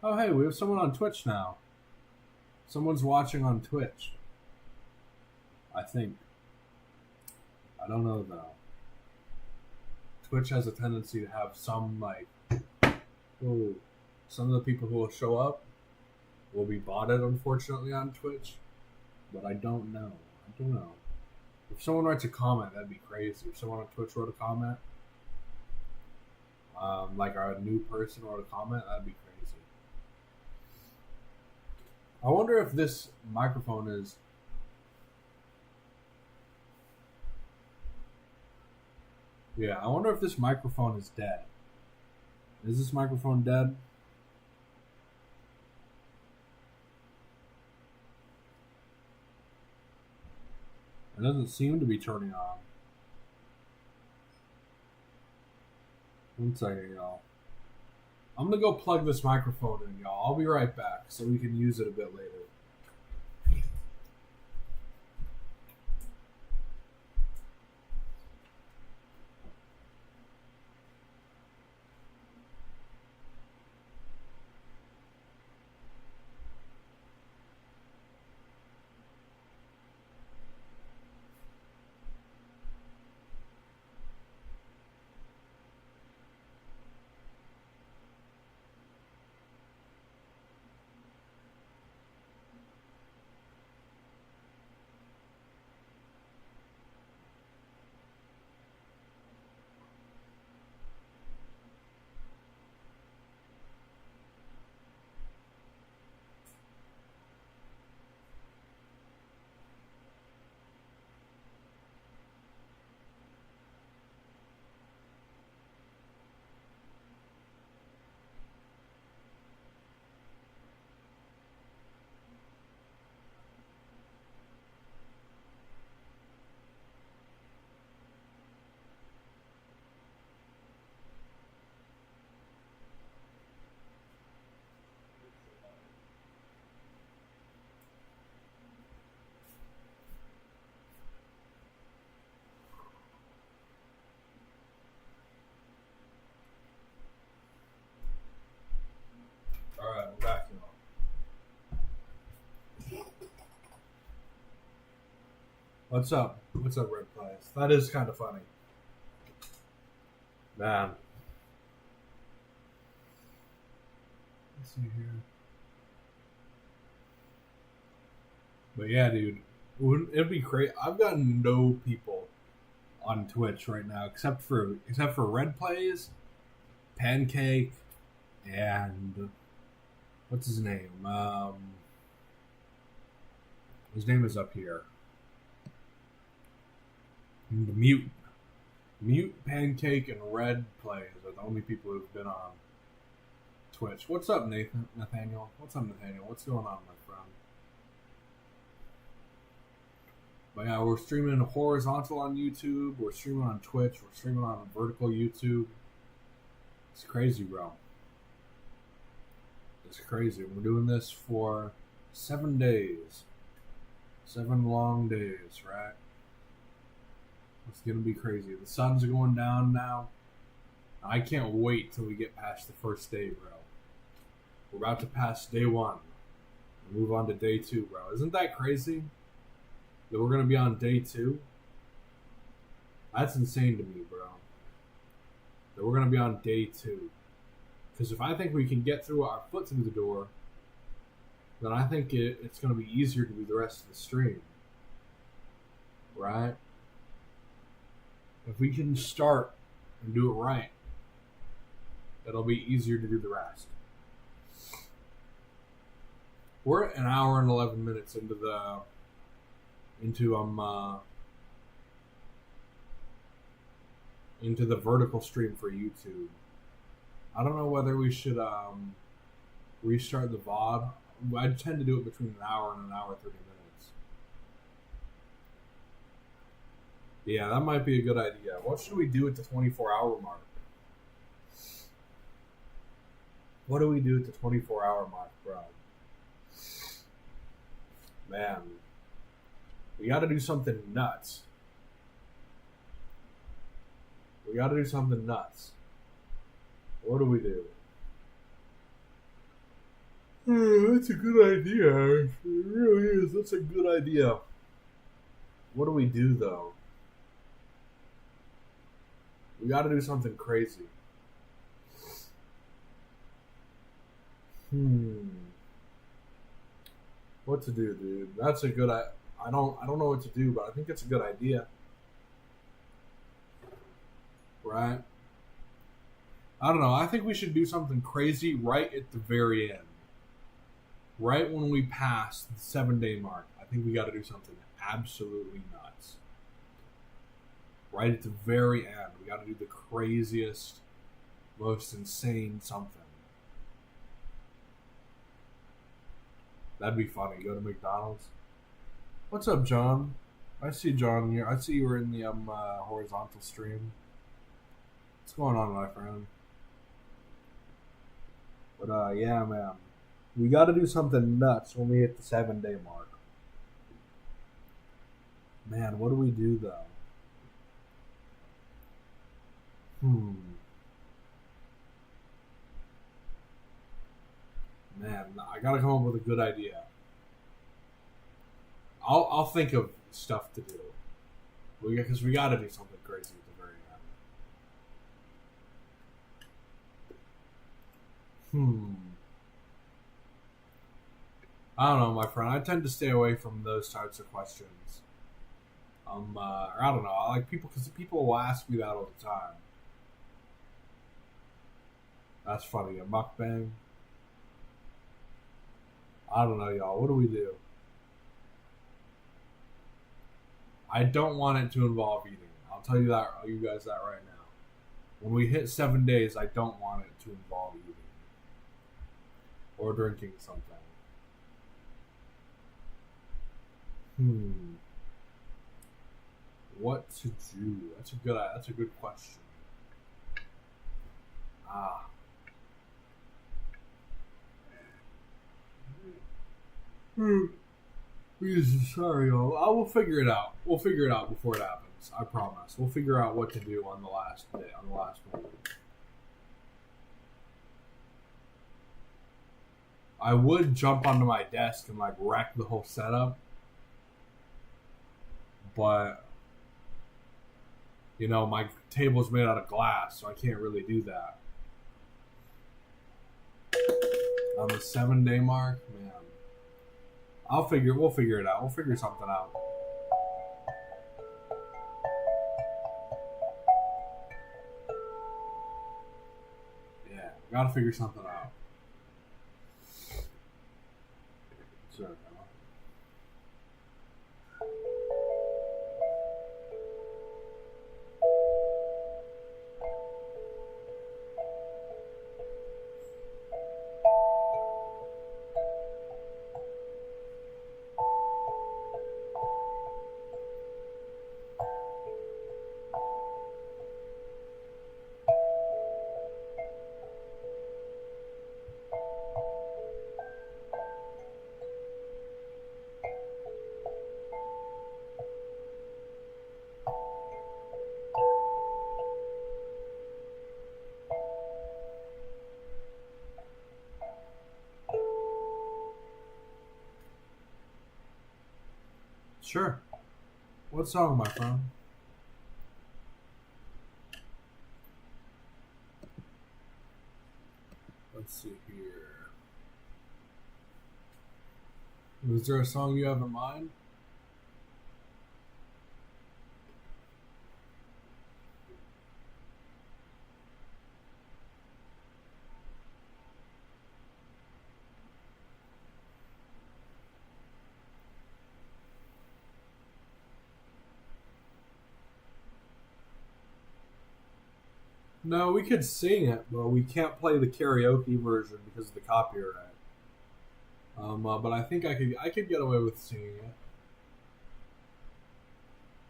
Oh, hey, we have someone on Twitch now. Someone's watching on Twitch. I think. I don't know though. Twitch has a tendency to have some some of the people who will show up will be botted, unfortunately, on Twitch. But I don't know. If someone writes a comment, that'd be crazy. If someone on Twitch wrote a comment, like a new person wrote a comment, that'd be crazy. I wonder if this microphone is... Yeah, I wonder if this microphone is dead. Is this microphone dead? It doesn't seem to be turning on. One second, y'all. I'm gonna go plug this microphone in, y'all. I'll be right back so we can use it a bit later. Alright, we're back now. What's up? What's up, Red Players? That is kind of funny. Man. Let's see here. But yeah, dude. It'd be great. I've got no people on Twitch right now except for Red Plays, Pancake, and what's his name? His name is up here. The Mute, Pancake, and Red Plays are the only people who've been on Twitch. What's up, Nathaniel? What's up, Nathaniel? What's going on, my friend? But yeah, we're streaming horizontal on YouTube. We're streaming on Twitch. We're streaming on vertical YouTube. It's crazy, bro. It's crazy. We're doing this for 7 days. 7 long days, right? It's going to be crazy. The sun's going down now. I can't wait till we get past the first day, bro. We're about to pass day 1. And move on to day 2, bro. Isn't that crazy? That we're going to be on day 2? That's insane to me, bro. That we're going to be on day 2. Because if I think we can get through our foot through the door, then I think it's going to be easier to do the rest of the stream. Right? If we can start and do it right, it'll be easier to do the rest. We're at 1 hour and 11 minutes into the vertical stream for YouTube. I don't know whether we should restart the VOD. I tend to do it between 1 hour and 1 hour 30 minutes. Yeah, that might be a good idea. What should we do at the 24-hour mark? What do we do at the 24-hour mark, bro? Man, we got to do something nuts. We got to do something nuts. What do we do? That's a good idea. It really is. That's a good idea. What do we do, though? We got to do something crazy. What to do, dude? That's a good. I don't know what to do, but I think it's a good idea. Right? I don't know. I think we should do something crazy right at the very end. Right when we pass the 7-day mark, I think we got to do something absolutely nuts. Right at the very end, we got to do the craziest, most insane something. That'd be funny. Go to McDonald's. What's up, John? I see John here. I see you were in the horizontal stream. What's going on, my friend? But yeah, man. We got to do something nuts when we hit the 7-day mark. Man, what do we do, though? Man, I gotta come up with a good idea. I'll think of stuff to do. Because we gotta do something crazy at the very end. I don't know, my friend. I tend to stay away from those types of questions. Or I don't know. I like people because people will ask me that all the time. That's funny. A mukbang. I don't know, y'all. What do we do? I don't want it to involve eating. I'll tell you guys that right now. When we hit 7 days, I don't want it to involve eating or drinking something. What to do? That's a good question. Sorry, y'all. I will figure it out. We'll figure it out before it happens. I promise. We'll figure out what to do on the last day, on the last moment. I would jump onto my desk and wreck the whole setup, but my table's made out of glass, so I can't really do that. On the 7-day mark, man. We'll figure it out. We'll figure something out. Yeah, we gotta figure something out. Sorry. Sure. What song, my friend? Let's see here. Is there a song you have in mind? No, we could sing it, but we can't play the karaoke version because of the copyright. But I think I could get away with singing it.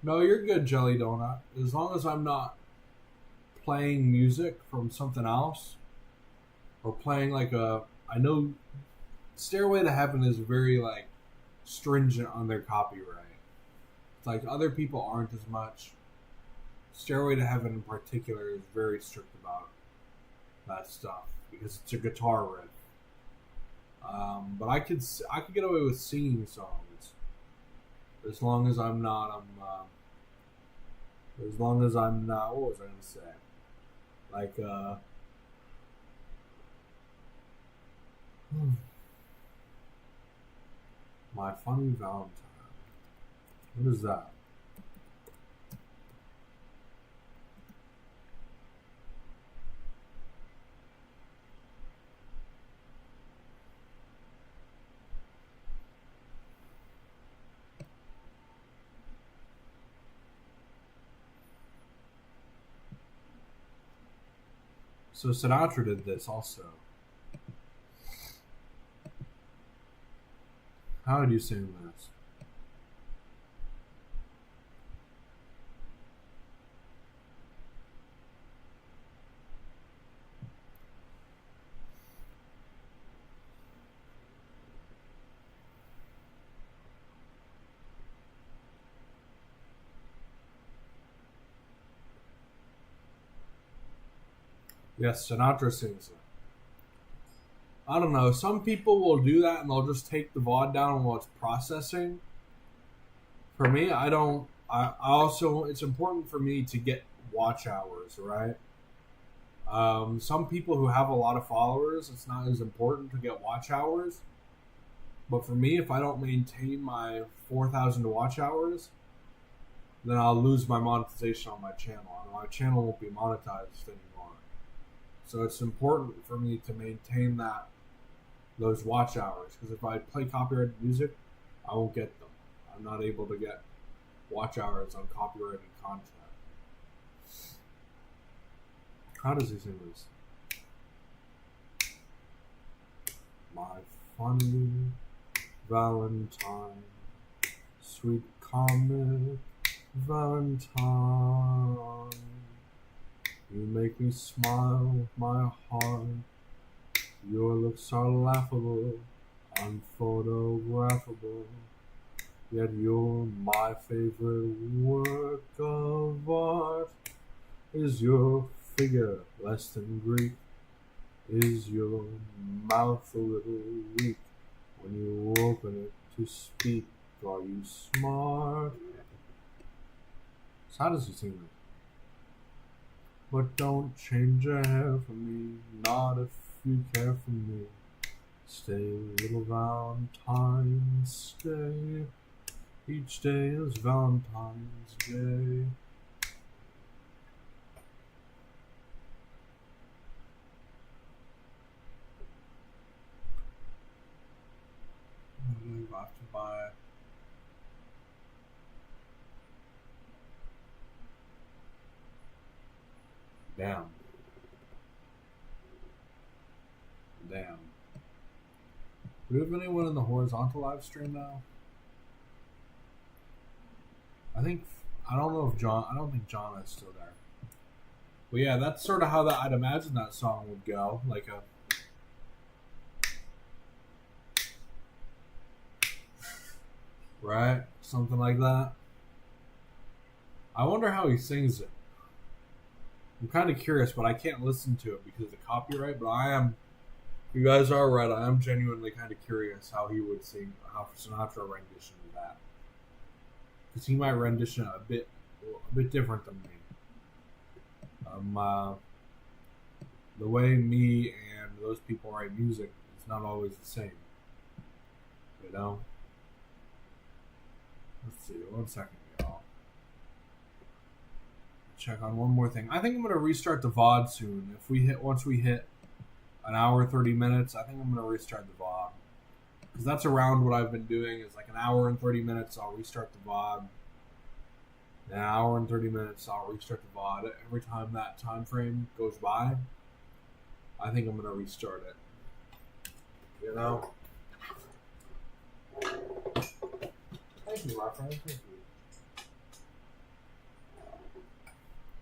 No, you're good, Jelly Donut. As long as I'm not playing music from something else or playing like a. I know Stairway to Heaven is very like stringent on their copyright. It's like other people aren't as much. Stairway to Heaven in particular is very strict about that stuff because it's a guitar riff. But I could get away with singing songs as long as I'm not as long as I'm not, what was I gonna say? Like My Funny Valentine. What is that? So Sinatra did this also. How would you sing this? Yes, Sinatra sings it. I don't know. Some people will do that and they'll just take the VOD down while it's processing. For me, I don't. I also, it's important for me to get watch hours, right? Some people who have a lot of followers, it's not as important to get watch hours. But for me, if I don't maintain my 4,000 watch hours, then I'll lose my monetization on my channel. And my channel won't be monetized anymore. So it's important for me to maintain those watch hours, because if I play copyrighted music, I won't get them. I'm not able to get watch hours on copyrighted content. How does he sing this? My funny Valentine, sweet comic Valentine, you make me smile with my heart. Your looks are laughable, unphotographable, yet you're my favorite work of art. Is your figure less than Greek? Is your mouth a little weak when you open it to speak? Are you smart? So how does he sing that? But don't change your hair for me, not if you care for me. Stay, little Valentine, stay. Each day is Valentine's Day. I have to buy. Damn. Do we have anyone in the horizontal live stream now? I don't think John is still there. But yeah, that's sort of how I'd imagine that song would go. Like a. Right? Something like that. I wonder how he sings it. I'm kind of curious, but I can't listen to it because of the copyright. But I am. You guys are right. I am genuinely kind of curious how he would sing, how Sinatra rendition of that, because he might rendition a bit different than me. The way me and those people write music is not always the same. You know. Let's see. 1 second, y'all. Check on one more thing. I think I'm gonna restart the VOD soon. Once we hit an hour 30 minutes, I think I'm gonna restart the VOD, because that's around what I've been doing. Is like an hour and 30 minutes. I'll restart the VOD. An hour and 30 minutes. I'll restart the VOD. Every time that time frame goes by, I think I'm gonna restart it. You know. Thank you, my friend. Thank you.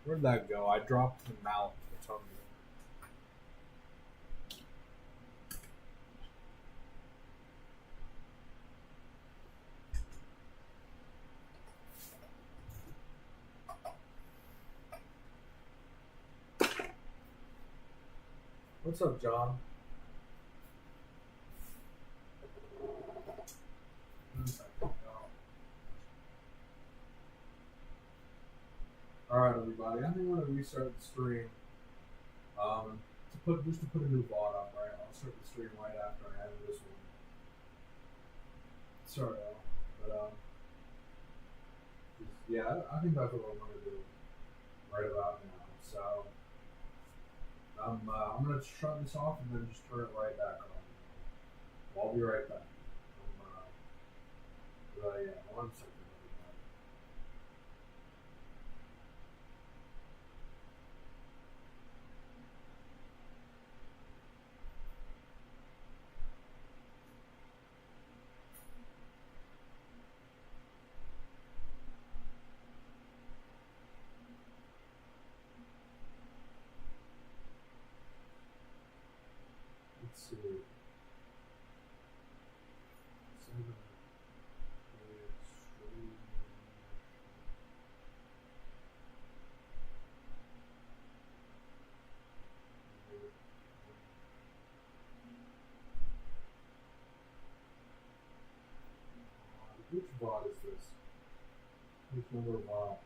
Where'd that go? I dropped the mallet for some reason. What's up, John? Alright, everybody. I think I'm gonna restart the stream. Just to put a new VOD up, right? I'll start the stream right after I have this one. Sorry, but yeah, I think that's what I'm gonna do right about now. So I'm gonna shut this off and then just turn it right back on. I'll be right back. Yeah, 1 second. Let's see. 7, 8, stream. Which VOD is this? Which number VOD?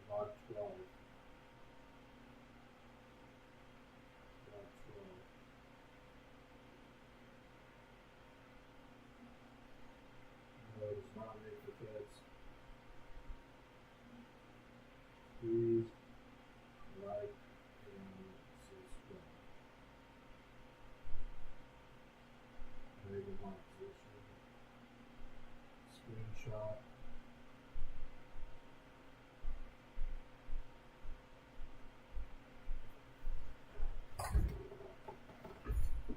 VOD 12. VOD 12. No, it's not made for kids. Please like and subscribe. Enable my position. Screenshot.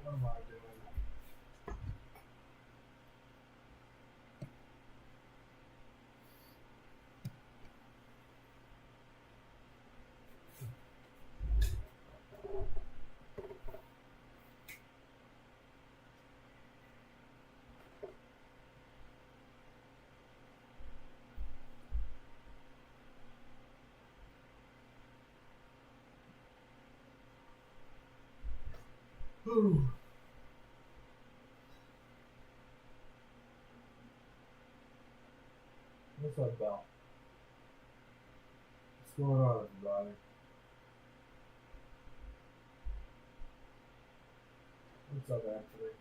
What am I doing? Ooh. What's up, Bell? What's going on, everybody? What's up, Anthony?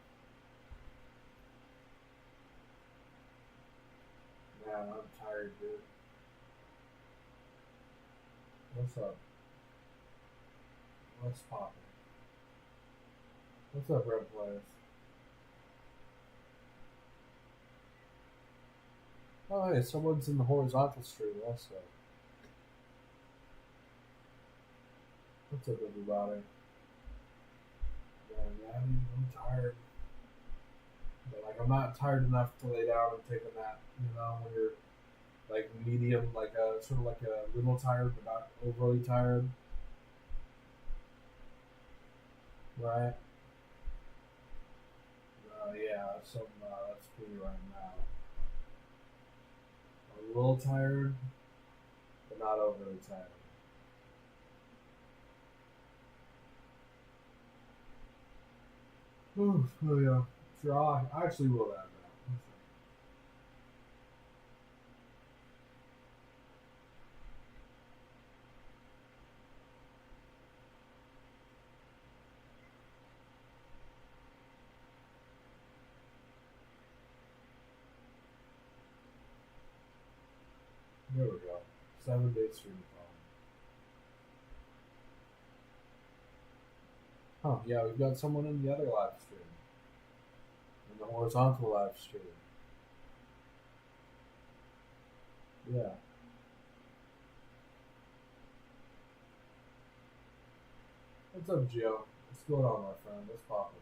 Man, I'm tired, dude. What's up? What's poppin'? What's up, Red Players? Oh, hey, someone's in the horizontal stream also. What's up, everybody? Yeah, I'm tired. But, like, I'm not tired enough to lay down and take a nap, you know, when you're, like, medium, like, sort of like a little tired, but not overly tired. Right? Yeah, that's me right now. A little tired, but not overly tired. Ooh, oh yeah. Sure, I actually will have that. There we go. 7-day Streamathon. Huh, yeah, we've got someone in the other live stream. In the horizontal live stream. Yeah. What's up, Gio? What's going on, my friend? What's poppin'?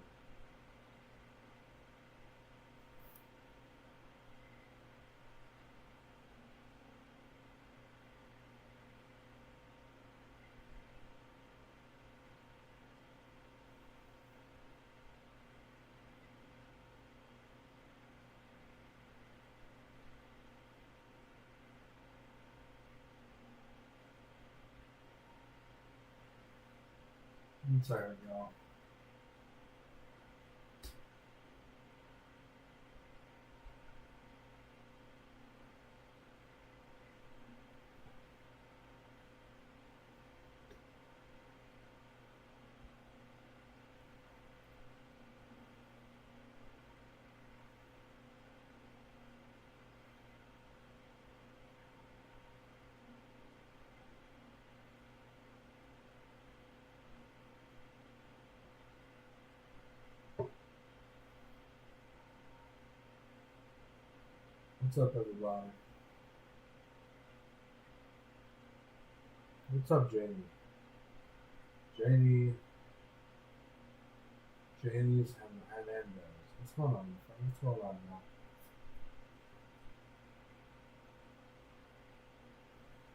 I'm tired, y'all. What's up, everybody? What's up, Janie? Janie's Hernandez. What's going on, my friend? What's going on now?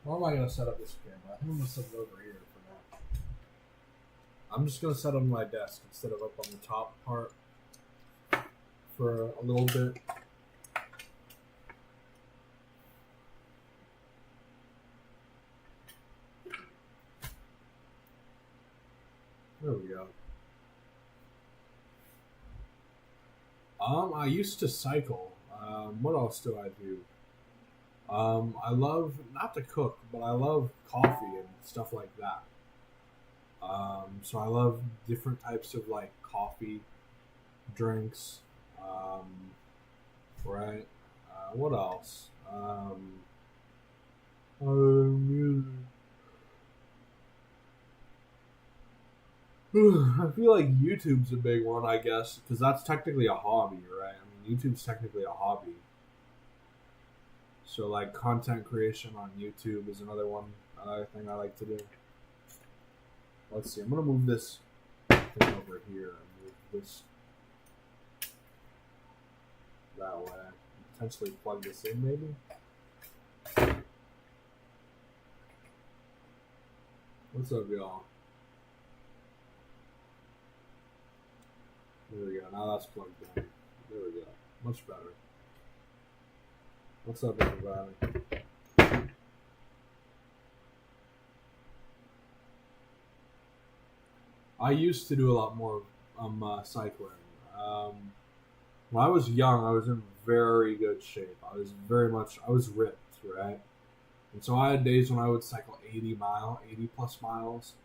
How am I going to set up this camera? I think I'm going to set it over here for now. I'm just going to set it on my desk instead of up on the top part for a little bit. There we go. I used to cycle. What else do I do? I love, not to cook, but I love coffee and stuff like that. So I love different types of like coffee drinks. Right. What else? Music. I feel like YouTube's a big one, I guess, because that's technically a hobby, right? I mean, YouTube's technically a hobby. So, like, content creation on YouTube is another thing I like to do. Let's see. I'm gonna move this thing over here and move this that way. Potentially plug this in, maybe. What's up, y'all? There we go. Now that's plugged in. There we go. Much better. What's up, everybody? I used to do a lot more cycling. When I was young, I was in very good shape. I was ripped, right? And so I had days when I would cycle 80 plus miles.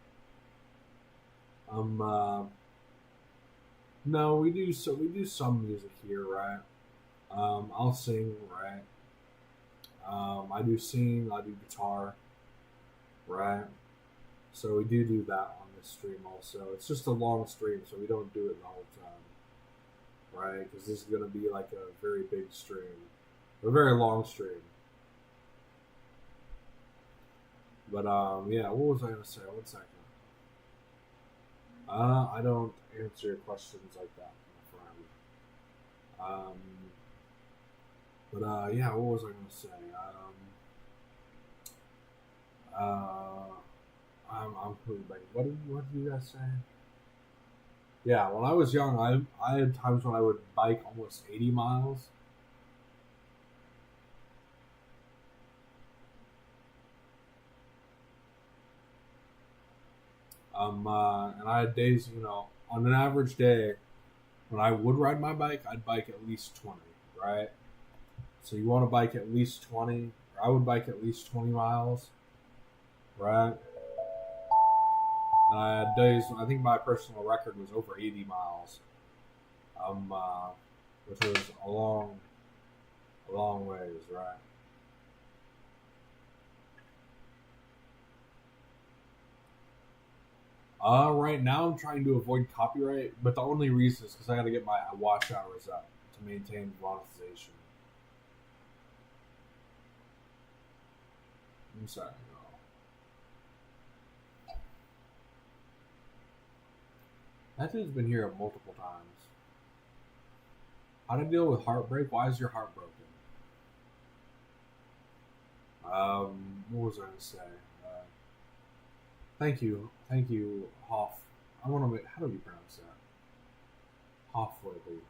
No, we do some music here, right? I'll sing, right? I do sing, I do guitar, right? So we do that on this stream also. It's just a long stream, so we don't do it the whole time, right? Because this is going to be like a very big stream, a very long stream. But yeah, what was I going to say? 1 second. I don't answer your questions like that, my friend. But yeah, what was I going to say? I'm completely blank. What did you guys say? Yeah, when I was young, I had times when I would bike almost 80 miles. And I had days, on an average day, when I would ride my bike, I'd bike at least 20, right? So you want to bike at least 20, or I would bike at least 20 miles, right? And I had days, I think my personal record was over 80 miles, which was a long ways, right? Right now I'm trying to avoid copyright, but the only reason is because I got to get my watch hours up to maintain monetization. I'm sorry, That dude's been here multiple times. How to deal with heartbreak? Why is your heart broken? What was I going to say? Thank you, Hoff. I want to make. How do you pronounce that? Hoffworthy.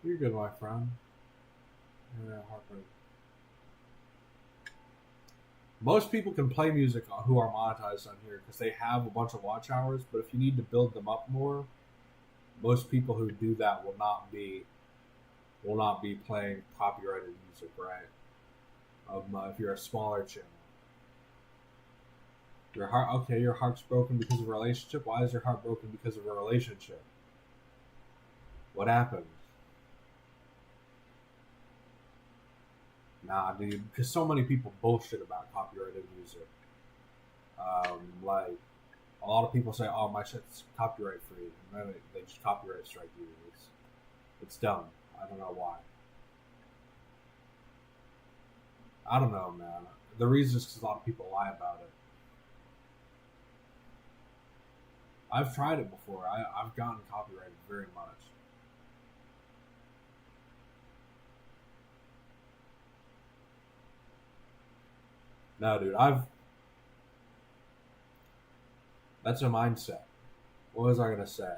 You're good, my friend. Yeah, heartbreak. Most people can play music who are monetized on here because they have a bunch of watch hours. But if you need to build them up more, most people who do that will not be playing copyrighted music, right? If you're a smaller channel, your heart's broken because of a relationship. Why is your heart broken because of a relationship? What happened? Nah, dude, because so many people bullshit about copyrighted music. Like, a lot of people say, "Oh, my shit's copyright free," and then they just copyright strike you. It's dumb. I don't know why. I don't know, man. The reason is because a lot of people lie about it. I've tried it before. I've gotten copyrighted very much. No, dude, that's a mindset. What was I gonna say?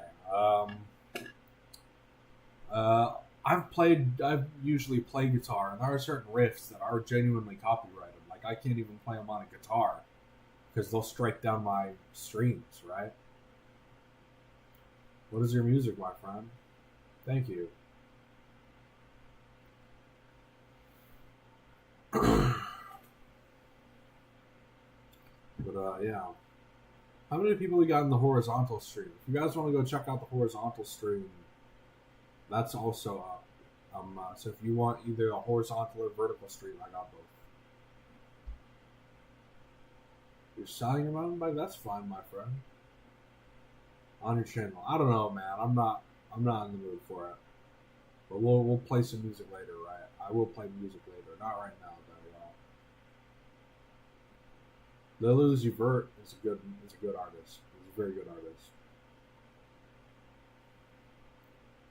I've usually played guitar, and there are certain riffs that are genuinely copyrighted. Like, I can't even play them on a guitar because they'll strike down my streams, right? What is your music, my friend? Thank you. But yeah. How many people we got in the horizontal stream? If you guys want to go check out the horizontal stream, that's also up. So if you want either a horizontal or vertical stream, I got both. You're selling your mountain bike? That's fine, my friend. On your channel. I don't know, man. I'm not in the mood for it. But we'll play some music later, right? I will play music later. Not right now, though, y'all. Lil Uzi Vert is a good artist. He's a very good artist.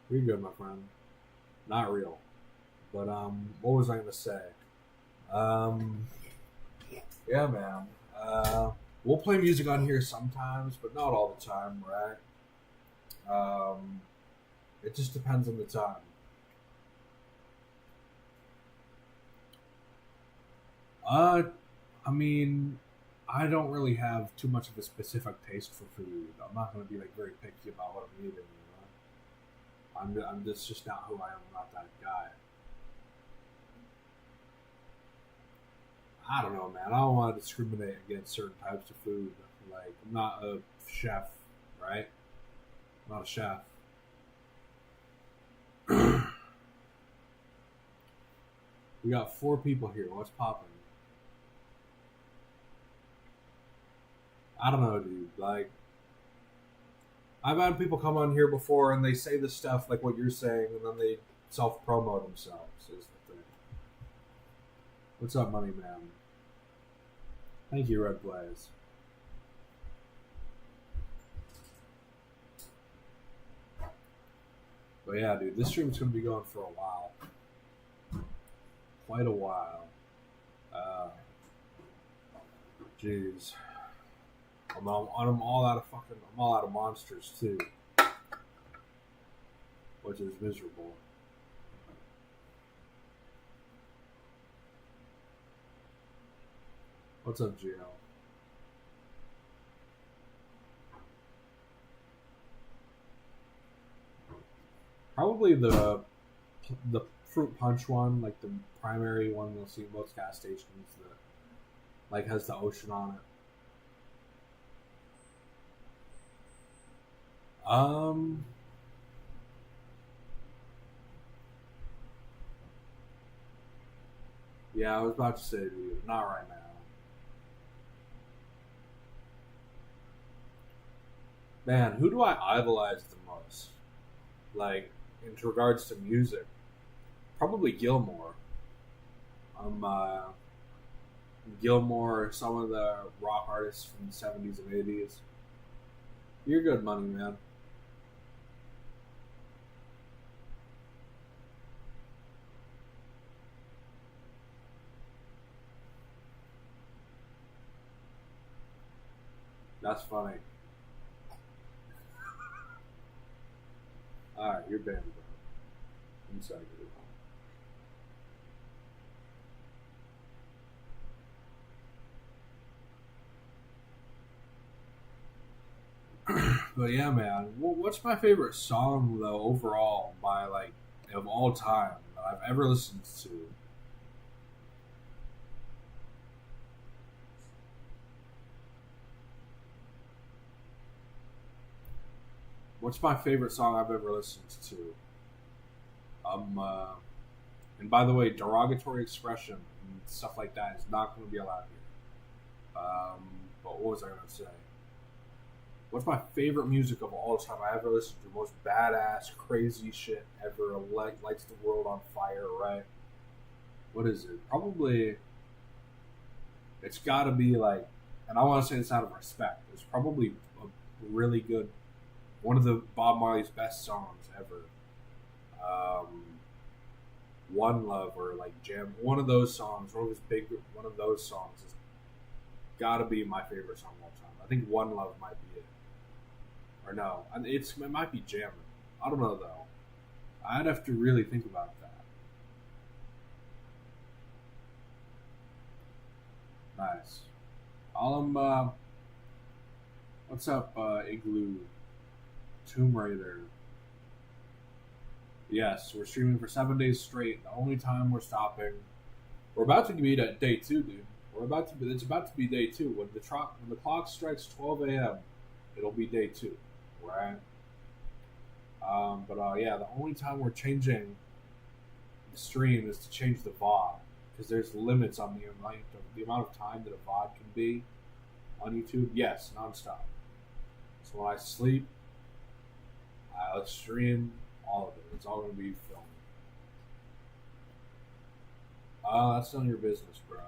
You're good, my friend. Not real. But what was I gonna say? Yeah, man. We'll play music on here sometimes, but not all the time, right? It just depends on the time. I mean, I don't really have too much of a specific taste for food. I'm not going to be like very picky about what I'm eating. You know? That's just not who I am. I'm not that guy. I don't know, man. I don't want to discriminate against certain types of food. Like, I'm not a chef, right? I'm not a chef. We got 4 people here. What's popping? I don't know, dude. Like, I've had people come on here before and they say this stuff like what you're saying, and then they self-promo themselves. Is the thing. What's up, Money Man? Thank you, Red Blaze. But yeah, dude, this stream's gonna be going for a while. Quite a while. Jeez. I'm all out of monsters too, which is miserable. What's up, Gio? Probably the fruit punch one, like the primary one you'll see in most gas stations that like has the ocean on it. Yeah, I was about to say to you, not right now. Man, who do I idolize the most? Like, in regards to music, probably Gilmore. Gilmore, some of the rock artists from the 70s and 80s. You're good money, man. That's funny. Alright, you're banned, bro. I'm sorry. But yeah, man. What's my favorite song though overall by like of all time that I've ever listened to? What's my favorite song I've ever listened to? Um, uh, and by the way, derogatory expression and stuff like that is not going to be allowed here. But what was I going to say? What's my favorite music of all time I ever listened to? Most badass, crazy shit ever. Lights the world on fire, right? What is it? Probably. It's got to be like, and I want to say this out of respect. It's probably a really good, one of the Bob Marley's best songs ever. Um, One Love or like Jam. One of those songs, one of those songs has got to be my favorite song of all time. I think One Love might be it. Or no, it might be Jammin'. I don't know though. I'd have to really think about that. Nice. What's up, Igloo? Tomb Raider. Yes, we're streaming for 7 days straight. The only time we're stopping. We're about to be at day two, dude. It's about to be day two. When the clock strikes 12 a.m., it'll be day two, right? But yeah, the only time we're changing the stream is to change the VOD because there's limits on the amount of time that a VOD can be on YouTube. Yes, nonstop. So when I sleep, I'll stream all of it. It's all going to be filmed. That's none of your business, bro.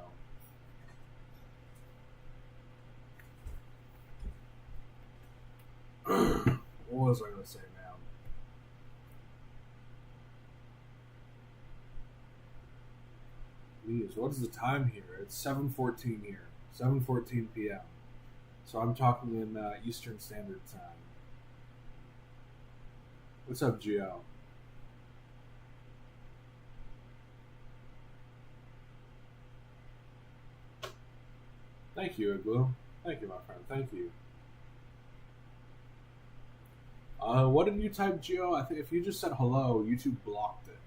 What was I going to say, man? Please, what is the time here? It's 7:14 here. 7:14 p.m. So I'm talking in Eastern Standard Time. What's up, Gio? Thank you, Igloo. Thank you, my friend. Thank you. What did you type, Gio? I think if you just said hello, YouTube blocked it.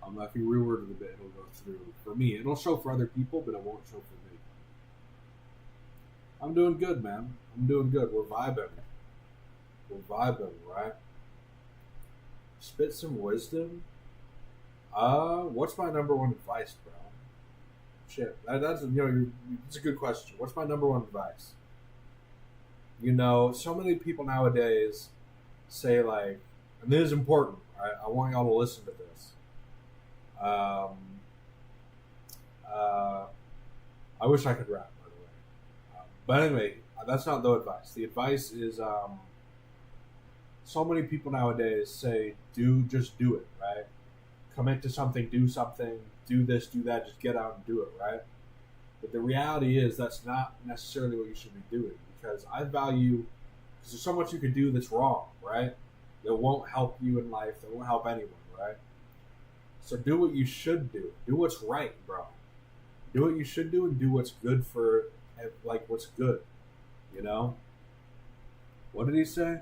If you reworded a bit, it'll go through. For me, it'll show for other people, but it won't show for me. I'm doing good, man. I'm doing good. We're vibing. We're vibing, right? Spit some wisdom. What's my number one advice, bro? Shit, that's it's a good question. What's my number one advice? So many people nowadays say like, and this is important. Right? I want y'all to listen to this. I wish I could rap, by the way. But anyway, that's not the advice. The advice is so many people nowadays say, just do it, right? Commit to something, do something, do this, do that, just get out and do it, right? But the reality is that's not necessarily what you should be doing because because there's so much you could do that's wrong, right? That won't help you in life, that won't help anyone, right? So do what you should do. Do what's right, bro. Do what you should do and do what's good for, like, what's good, you know? What did he say?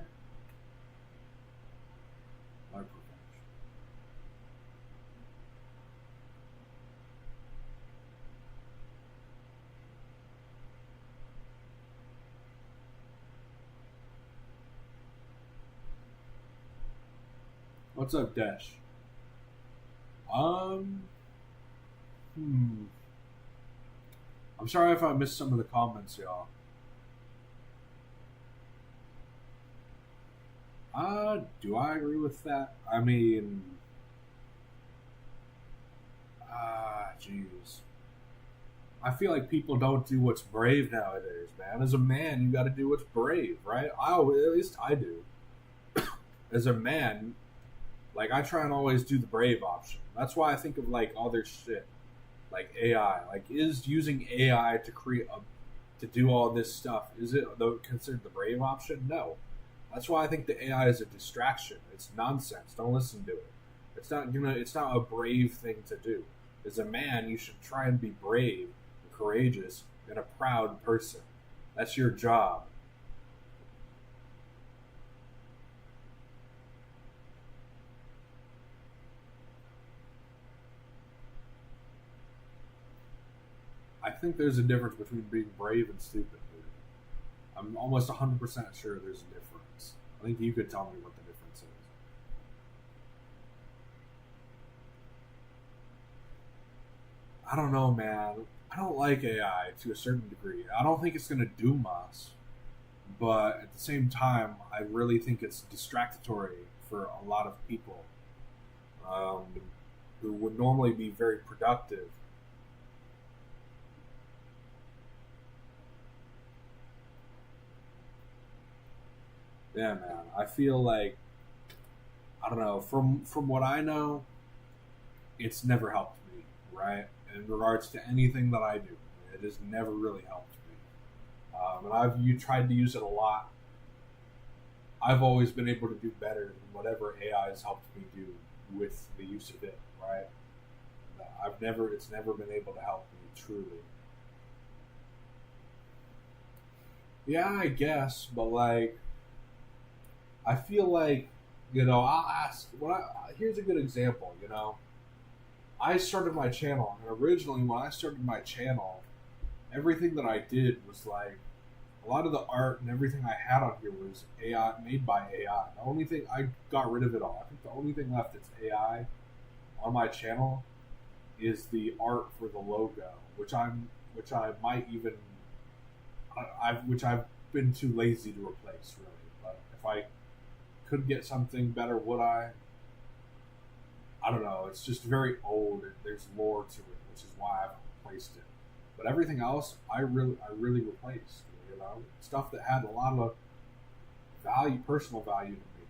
What's up, Dash? Um, I'm sorry if I missed some of the comments, y'all. Do I agree with that? I mean, jeez. I feel like people don't do what's brave nowadays, man. As a man, you got to do what's brave, right? At least I do. As a man, like I try and always do the brave option. That's why I think of like other shit, like AI. Like, is using AI to to do all this stuff, is it considered the brave option? No. That's why I think the AI is a distraction. It's nonsense. Don't listen to it. It's not a brave thing to do. As a man, you should try and be brave and courageous and a proud person. That's your job. I think there's a difference between being brave and stupid. I'm almost 100% sure there's a difference. I think you could tell me what the difference is. I don't know, man. I don't like AI to a certain degree. I don't think it's going to doom us, but at the same time, I really think it's distractory for a lot of people um, who would normally be very productive. Yeah, man. I feel like, I don't know, from what I know, it's never helped me, right? In regards to anything that I do, it has never really helped me. And you tried to use it a lot. I've always been able to do better than whatever AI has helped me do with the use of it, right? It's never been able to help me truly. Yeah, I guess, but like, I feel like, I'll ask. Here's a good example. I started my channel, and originally when I started my channel, everything that I did was like a lot of the art and everything I had on here was AI made by AI. The only thing I got rid of it all. I think the only thing left that's AI on my channel is the art for the logo, which I might even which I've been too lazy to replace really. But if I could get something better, would I? I don't know. It's just very old, and there's lore to it, which is why I haven't replaced it. But everything else, I really replaced. Stuff that had a lot of value, personal value to me.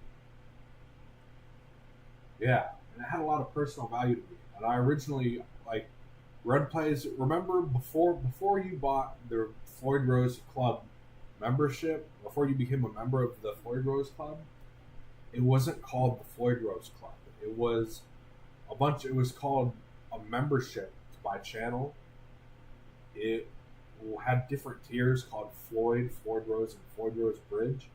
Yeah, and it had a lot of personal value to me. And I originally like Red Plays. Remember before you bought the Floyd Rose Club membership, before you became a member of the Floyd Rose Club, it wasn't called the Floyd Rose Club. It was It was called a membership to my channel. It had different tiers called Floyd Rose, and Floyd Rose Bridge,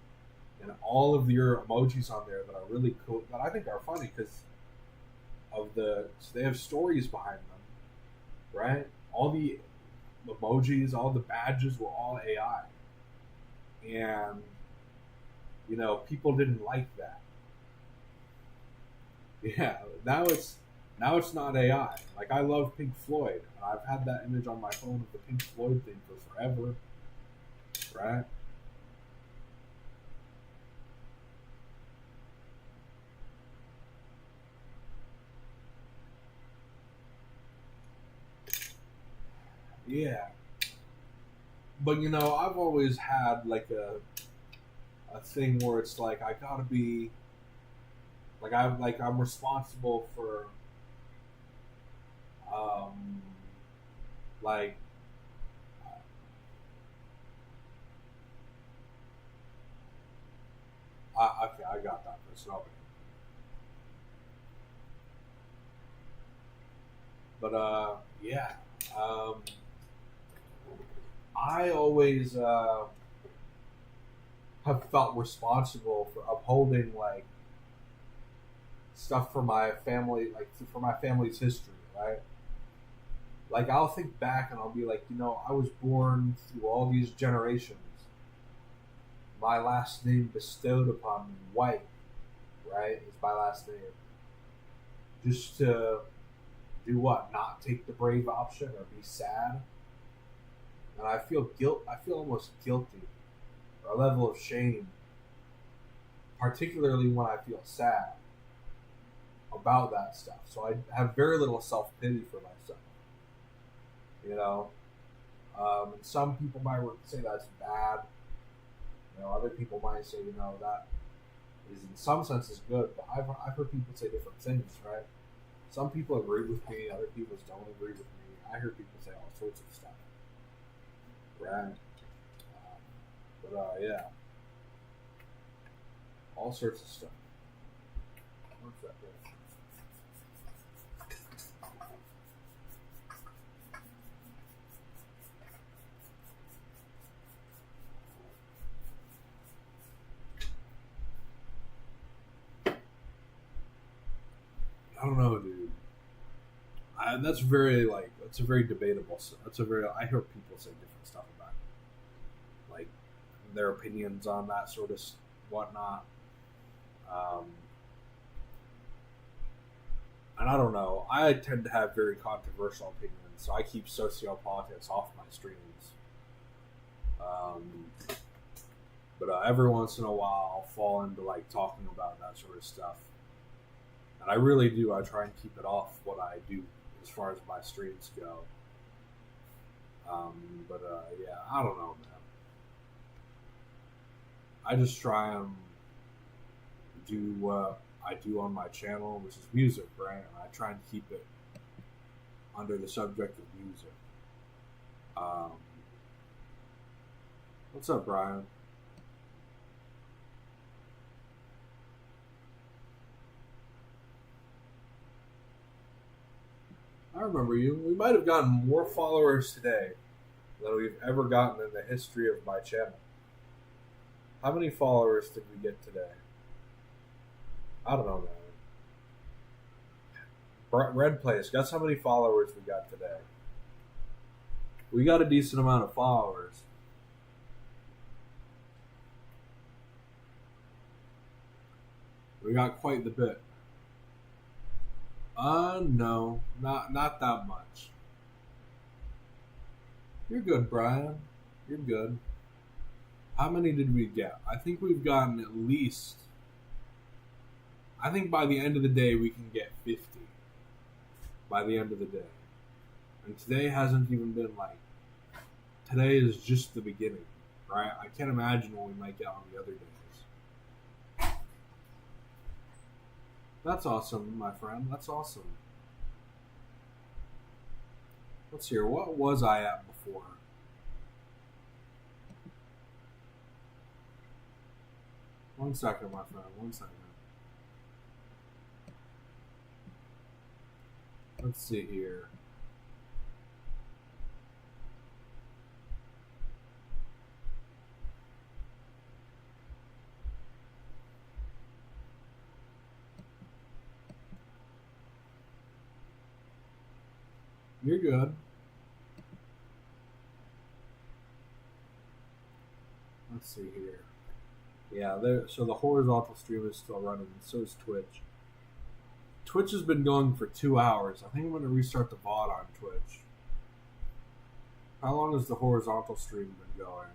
and all of your emojis on there that are really cool, that I think are funny because so they have stories behind them, right? All the emojis, all the badges were all AI, and people didn't like that. Yeah, now it's not AI. Like, I love Pink Floyd, and I've had that image on my phone of the Pink Floyd thing for forever, right? Yeah, but I've always had like a thing where it's like I gotta be I'm responsible for um like okay, I got that person over. But yeah, um, I always have felt responsible for upholding like stuff for my family, like for my family's history, right? Like, I'll think back and I'll be like, I was born through all these generations. My last name bestowed upon me, White, right? Is my last name. Just to do what? Not take the brave option or be sad? And I feel guilt. I feel almost guilty, or a level of shame, particularly when I feel sad about that stuff. So I have very little self pity for myself. You know, And some people might say that's bad. Other people might say, that is in some senses good. But I've heard people say different things, right? Some people agree with me, other people don't agree with me. I heard people say all sorts of stuff, right? Yeah, all sorts of stuff. What's that here? I don't know, dude. That's a very debatable. I hear people say different stuff about it, like their opinions on that sort of whatnot. And I don't know. I tend to have very controversial opinions, so I keep sociopolitics off my streams. But every once in a while, I'll fall into like talking about that sort of stuff. And I really do. I try and keep it off what I do as far as my streams go. Yeah, I don't know, man. I just try and do what I do on my channel, which is music, right? And I try and keep it under the subject of music. What's up, Brian? I remember you. We might have gotten more followers today than we've ever gotten in the history of my channel. How many followers did we get today? I don't know, man. Red Place, guess how many followers we got today? We got a decent amount of followers. We got quite the bit. No, not that much. You're good, Brian. You're good. How many did we get? I think we've gotten at least... I think by the end of the day we can get 50. By the end of the day. And today hasn't even been like... Today is just the beginning, right? I can't imagine what we might get on the other days. That's awesome, my friend. That's awesome. Let's see here. What was I at before? One second, my friend. 1 second. Let's see here. You're good. Let's see here. Yeah, so the horizontal stream is still running, and so is Twitch. Twitch has been going for 2 hours. I think I'm going to restart the VOD on Twitch. How long has the horizontal stream been going?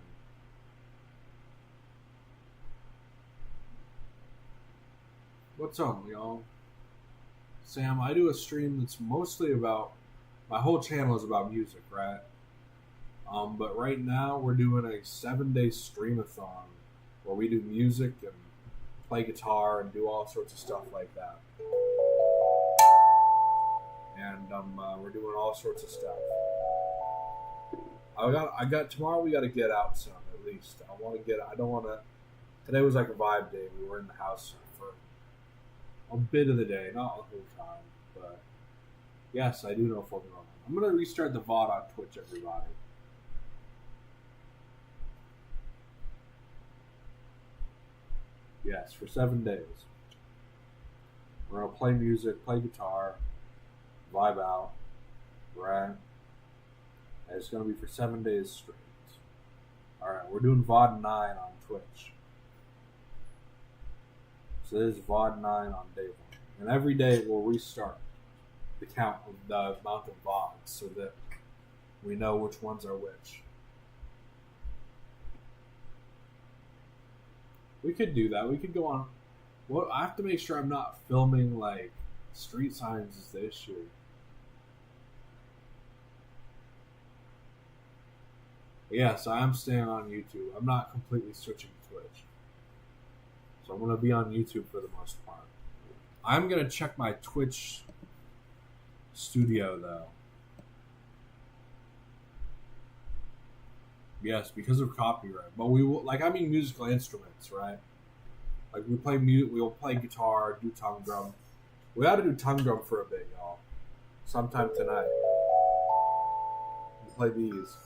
What's up, y'all? Sam, I do a stream that's mostly about... My whole channel is about music, right? But right now we're doing a 7-day Streamathon where we do music and play guitar and do all sorts of stuff like that. And we're doing all sorts of stuff. I got tomorrow. We got to get out some at least. I don't want to. Today was like a vibe day. We were in the house for a bit of the day, not the whole time, but yes, I do know Pokemon. I'm gonna restart the VOD on Twitch, everybody. Yes, for 7 days. We're gonna play music, play guitar, vibe out, right? And it's gonna be for 7 days straight. Alright, we're doing VOD 9 on Twitch. So this is VOD 9 on day 1. And every day we'll restart the count of the amount of VODs so that we know which ones are which. We could do that. We could go on. Well, I have to make sure I'm not filming like street signs is the issue. Yes, I am staying on YouTube. I'm not completely switching to Twitch. So I'm going to be on YouTube for the most part. I'm going to check my Twitch studio, though. Yes, because of copyright. But we will, like, I mean musical instruments, right? Like, we play mute, we'll play guitar, do tongue drum. We ought to do tongue drum for a bit, y'all. Sometime tonight. We'll play these.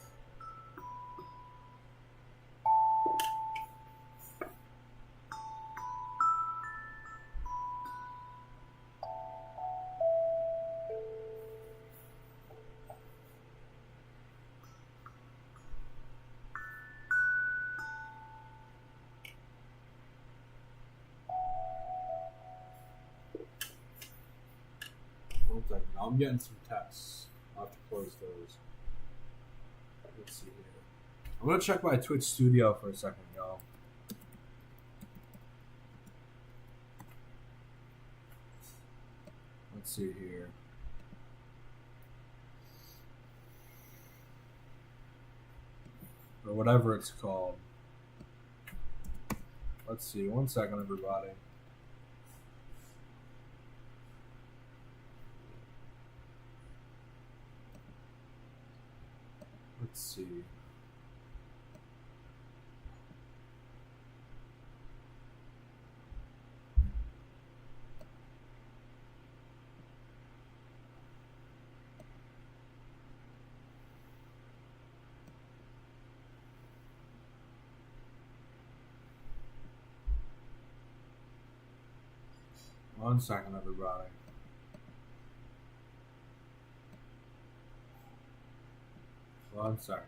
One second. I'm getting some tests. I'll have to close those. Let's see here. I'm going to check my Twitch studio for a second, y'all. Let's see here. Or whatever it's called. Let's see. One second, everybody. Let's see. One second, everybody. One second.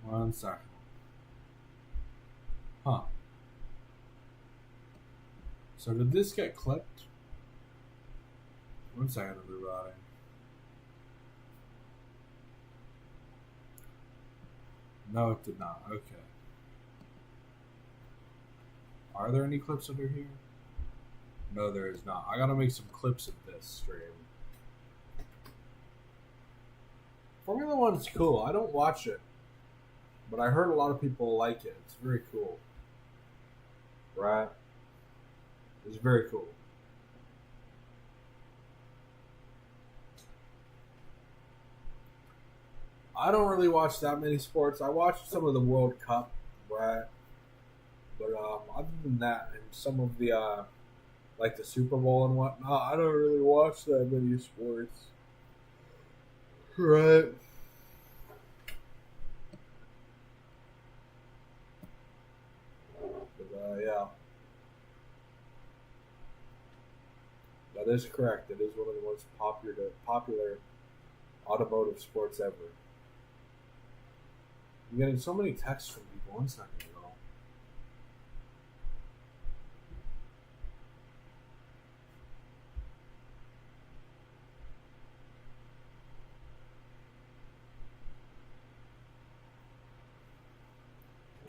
One second. Huh. So did this get clipped? One second, everybody. No, it did not. Okay. Are there any clips under here? No, there is not. I gotta make some clips of this stream. Formula One's cool. I don't watch it, but I heard a lot of people like it. It's very cool. Right? It's very cool. I don't really watch that many sports. I watch some of the World Cup, right? But other than that, and some of the like the Super Bowl and whatnot, I don't really watch that many sports. Right. But, yeah. That is correct. It is one of the most popular automotive sports ever. I'm getting so many texts from people. One second ago.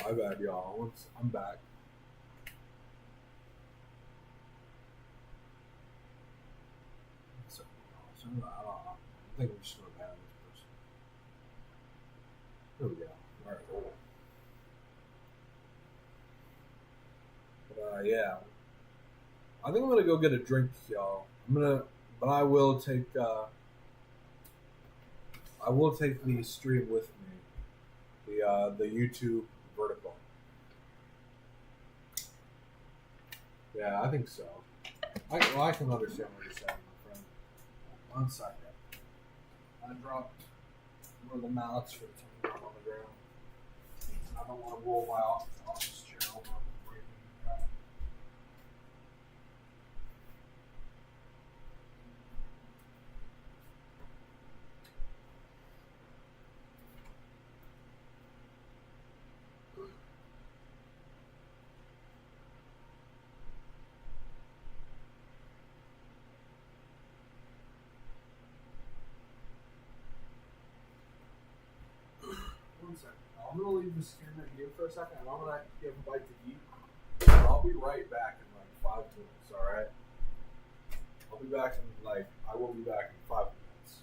My bad, y'all. I'm back. So, I think I'm just going to ban this person. There we go. All right. But yeah, I think I'm gonna go get a drink, y'all. But I will take the stream with me, the YouTube vertical. Yeah, I think so. I can understand what you're saying, my friend. 1 second. I dropped one of the mallets for the time on the ground. I don't want to roll my office chair over and break it. I'm going to leave this camera here for a second, and I'm going to give a bite to eat. I'll be right back in like 5 minutes, alright? I'll be back in I will be back in 5 minutes.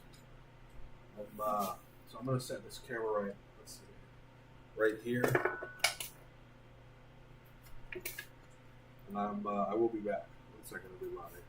So I'm gonna set this camera right. Let's see, right here, and I will be back. 1 second, everybody.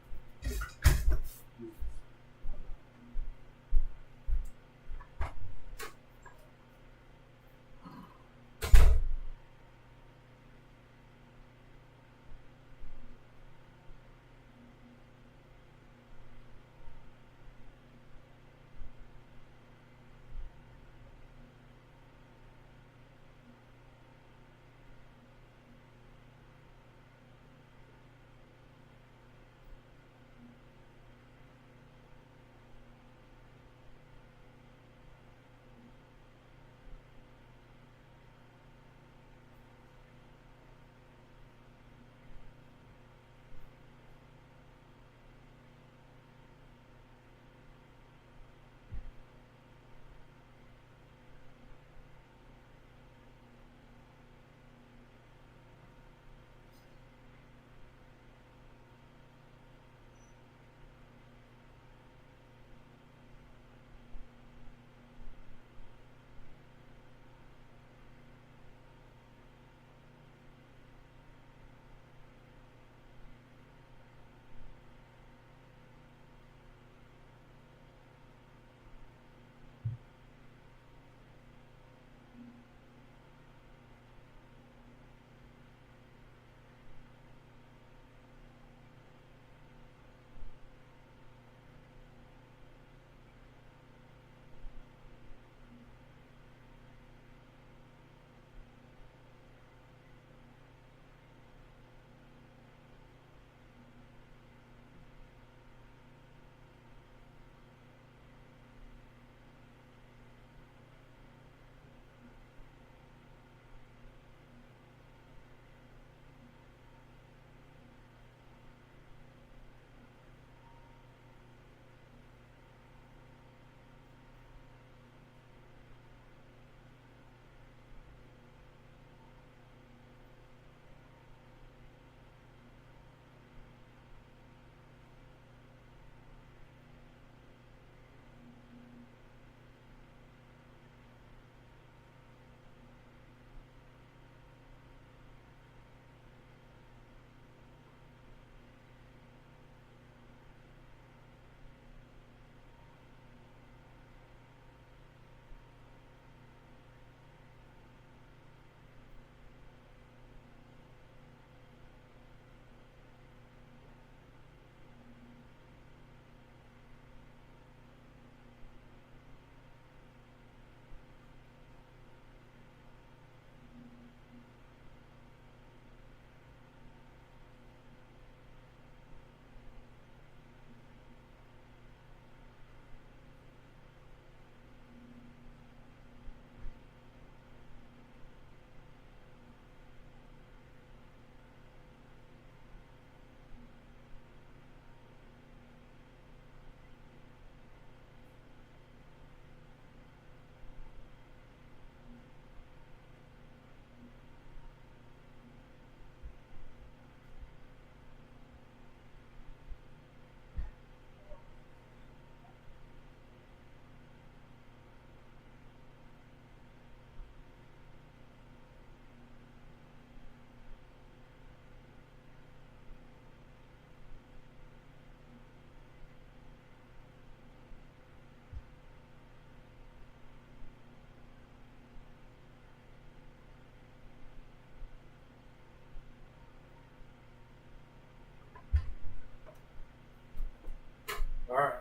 All right,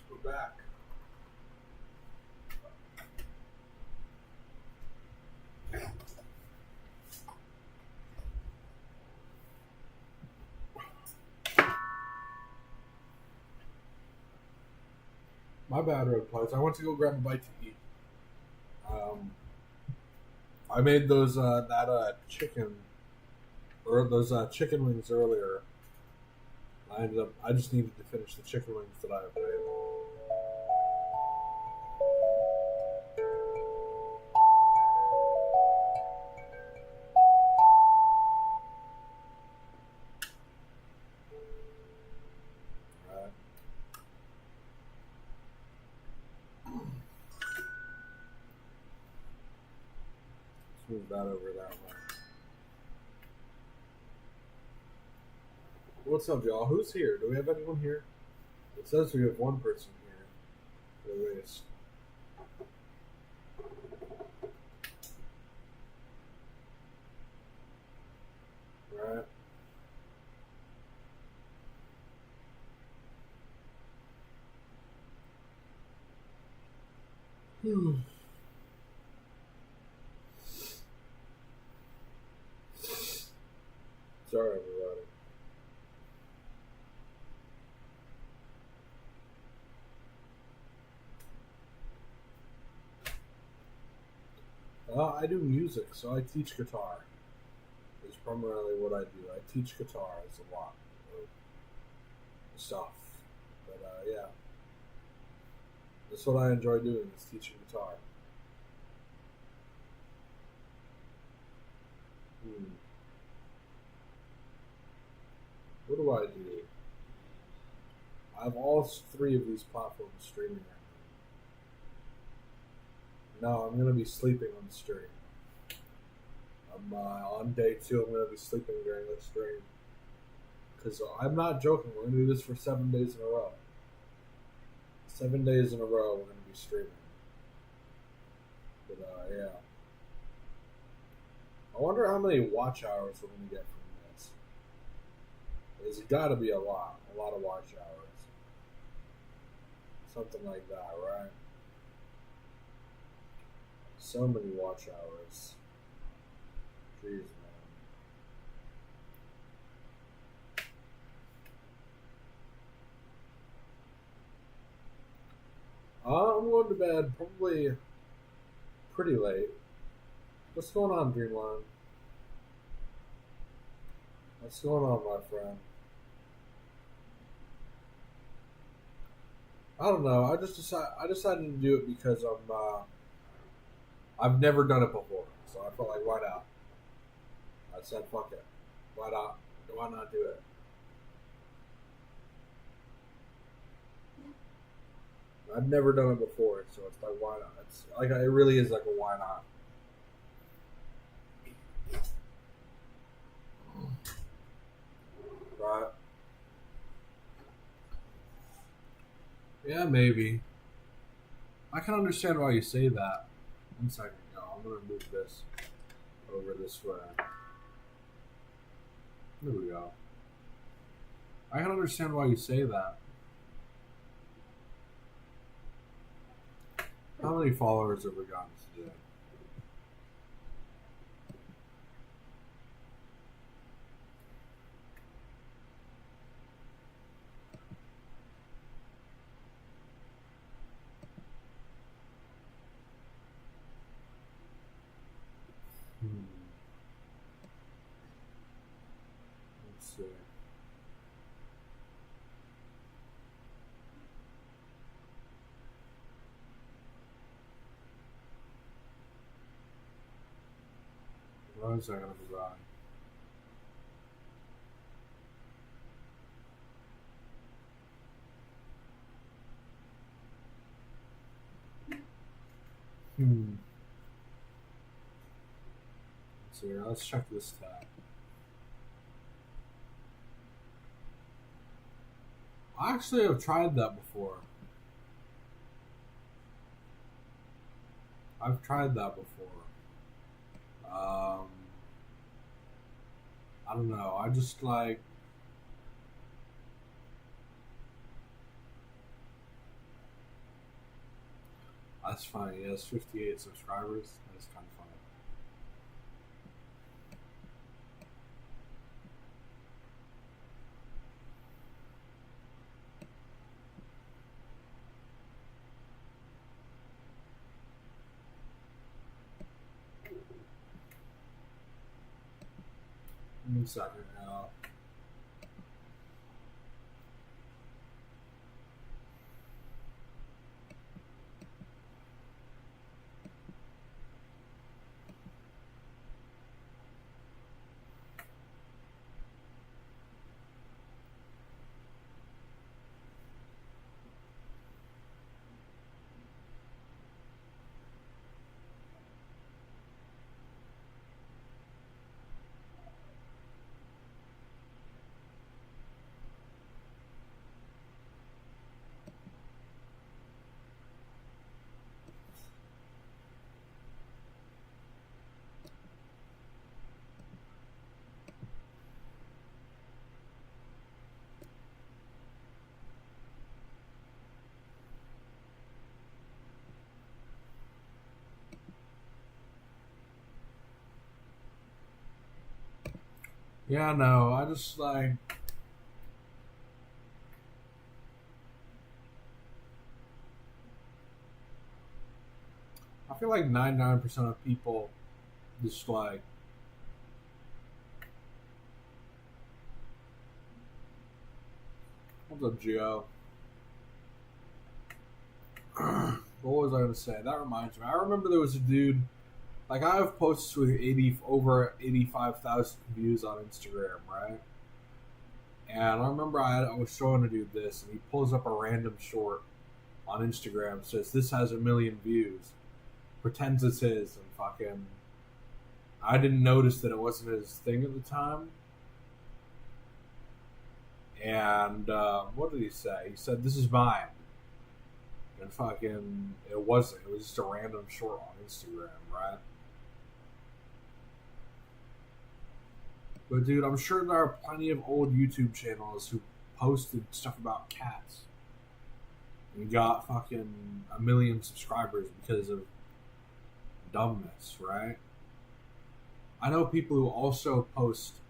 we're back. My bad, Red Pipes. I went to go grab a bite to eat. I made those chicken or those chicken wings earlier. I just needed to finish the chicken wings that I have made. Alright. move that over that way. What's up, y'all? Who's here? Do we have anyone here? It says we have one person here. At least. Right. Sorry, everybody. I do music, so I teach guitar. Is primarily what I do. I teach guitar. It's a lot of stuff, but yeah, that's what I enjoy doing. Is teaching guitar. What do I do? I have all three of these platforms streaming right now. No, I'm gonna be sleeping on the stream. I'm on day 2. I'm gonna be sleeping during the stream because I'm not joking. We're gonna do this for 7 days in a row. 7 days in a row, we're gonna be streaming. But yeah, I wonder how many watch hours we're gonna get from this. There's got to be a lot of watch hours, something like that, right? So many watch hours. Jeez, man. I'm going to bed probably pretty late. What's going on, Dreamline? What's going on, my friend? I don't know. I decided to do it because I've never done it before, so I felt like why not? I said fuck it. Why not? Why not do it? I've never done it before, so it's like why not? It's like it really is like a why not. Right? Yeah, maybe. I can understand why you say that. 1 second, y'all. I'm gonna move this over this way. There we go. I can understand why you say that. How many followers have we gotten today? Let's see. One second, I'll be back. Let's see. Let's check this tab. I actually have tried that before. I've tried that before. I don't know. I just like. That's funny. He has 58 subscribers. That's kind of funny. One second now. Yeah, no, I just like. I feel like 99% of people just like. What's up, Gio? What was I going to say? That reminds me. I remember there was a dude. Like, I have posts with over 85,000 views on Instagram, right? And I remember I was showing a dude this, and he pulls up a random short on Instagram, says, "This has 1,000,000 views," pretends it's his, and fucking. I didn't notice that it wasn't his thing at the time. And what did he say? He said, "This is mine." And fucking, it wasn't. It was just a random short on Instagram, right? But dude, I'm sure there are plenty of old YouTube channels who posted stuff about cats and got fucking 1,000,000 subscribers because of dumbness, right? I know people who also post.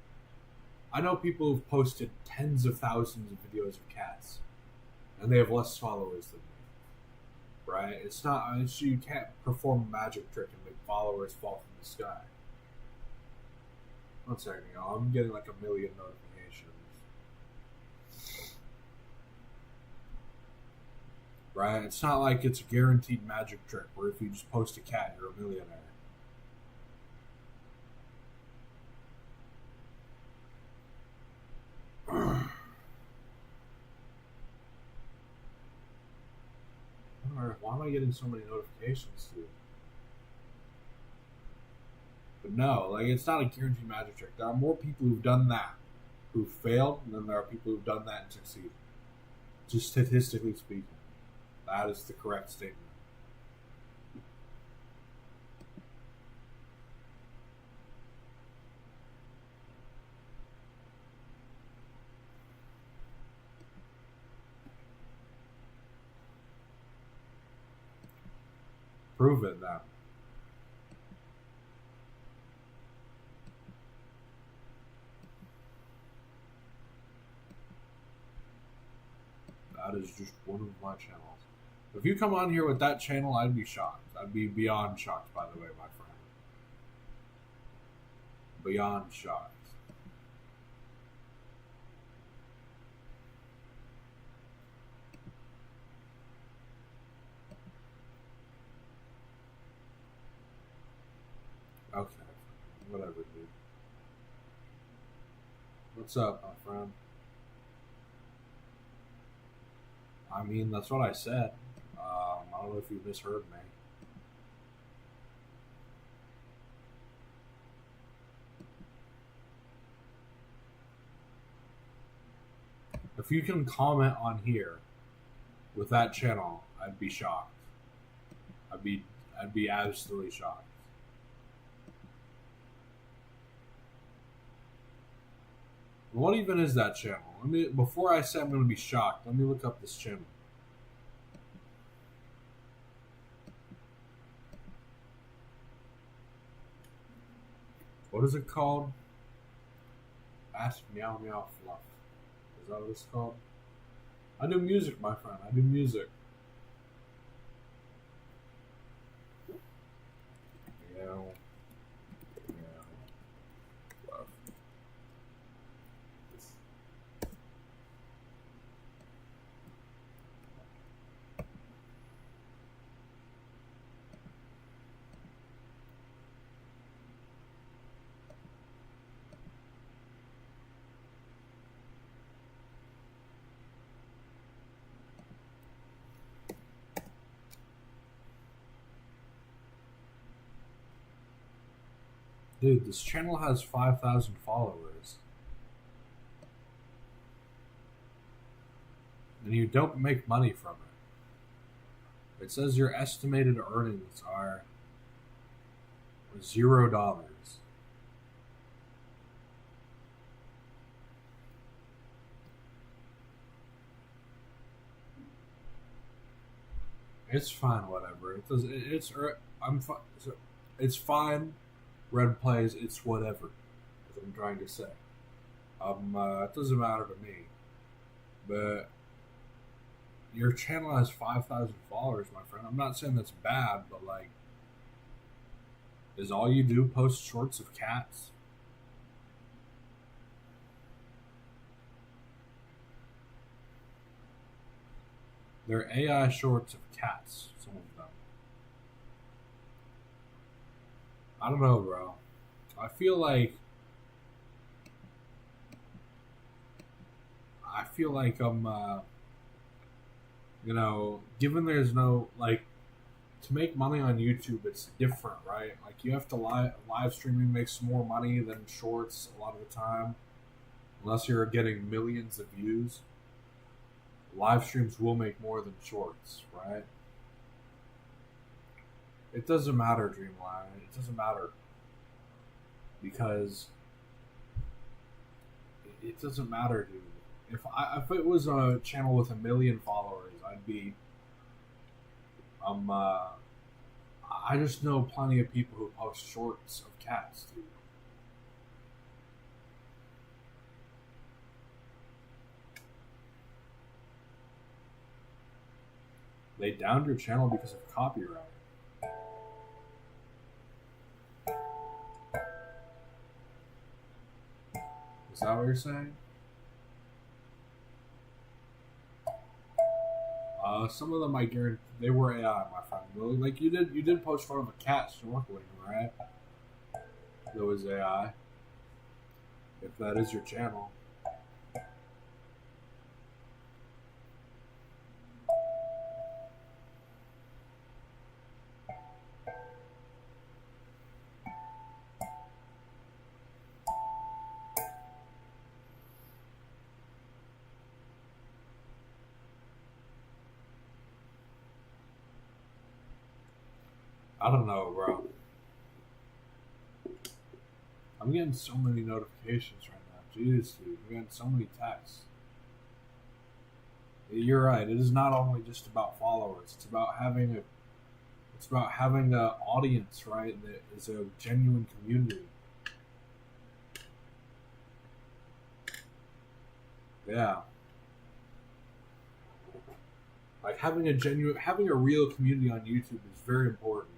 I know people who've posted tens of thousands of videos of cats, and they have less followers than me. Right? It's not. You can't perform a magic trick and make followers fall from the sky. One second, y'all. I'm getting like 1,000,000 notifications. Right? It's not like it's a guaranteed magic trick where if you just post a cat, you're a millionaire. Why am I getting so many notifications, dude? But no, like, it's not a guaranteed magic trick. There are more people who've done that who've failed than there are people who've done that and succeeded. Just statistically speaking, that is the correct statement. Prove it then. That is just one of my channels. If you come on here with that channel, I'd be shocked. I'd be beyond shocked, by the way, my friend. Beyond shocked. Okay. Whatever, dude. What's up, my friend? I mean, that's what I said. I don't know if you misheard me. If you can comment on here with that channel, I'd be shocked. I'd be absolutely shocked. What even is that channel? Before I say I'm going to be shocked, let me look up this channel. What is it called? Ask Meow Meow Fluff. Is that what it's called? I do music, my friend. I do music. Meow. Dude, this channel has 5,000 followers. And you don't make money from it. It says your estimated earnings are $0. It's fine, whatever. It's fine. Red plays, it's whatever. That's what I'm trying to say. It doesn't matter to me. But your channel has 5,000 followers, my friend. I'm not saying that's bad, but like, is all you do post shorts of cats? They're AI shorts of cats, some of them. I don't know, bro. I feel like given there's no like to make money on YouTube, it's different, right? Like you have to live streaming makes more money than shorts a lot of the time, unless you're getting millions of views. Live streams will make more than shorts, right? It doesn't matter, Dreamline. It doesn't matter because it doesn't matter, dude. If it was a channel with 1 million followers, I'd be I just know plenty of people who post shorts of cats, dude. They downed your channel because of copyright. Is that what you're saying? Some of them I guarantee they were AI, my friend. Like you did post front of a cat snorkeling, right? That was AI. If that is your channel. I don't know, bro. I'm getting so many notifications right now. Jeez, dude. I'm getting so many texts. You're right. It is not only just about followers. It's about having an audience, right? That is a genuine community. Yeah. Like having a real community on YouTube is very important,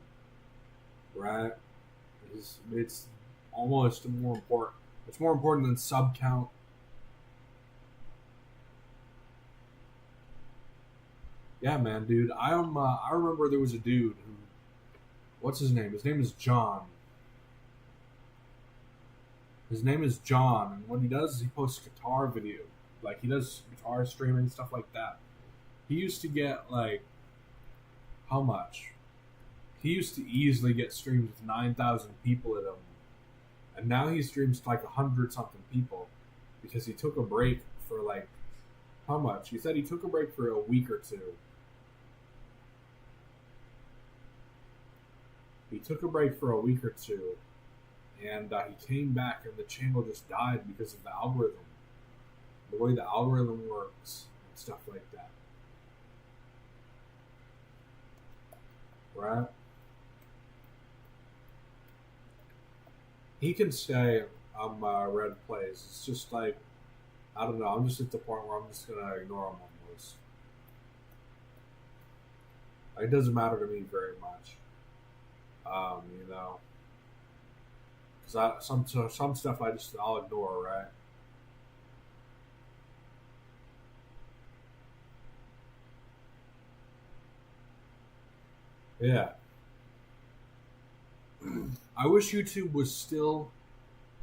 right? It's almost more important. It's more important than sub count. Yeah, man, dude. I remember there was a dude who, what's his name? His name is John. His name is John, and what he does is he posts guitar video, like he does guitar streaming stuff like that. He used to get like how much? He used to easily get streams with 9,000 people at him, and now he streams to like 100 something people because he took a break for like how much? He said he took a break for a week or two. He took a break for a week or two, and he came back, and the channel just died because of the algorithm, the way the algorithm works, and stuff like that. Right? He can say I'm red plays. It's just like I don't know. I'm just at the point where I'm just gonna ignore him almost. Like, it doesn't matter to me very much. You know, because some stuff I'll ignore, right? Yeah. I wish YouTube was still.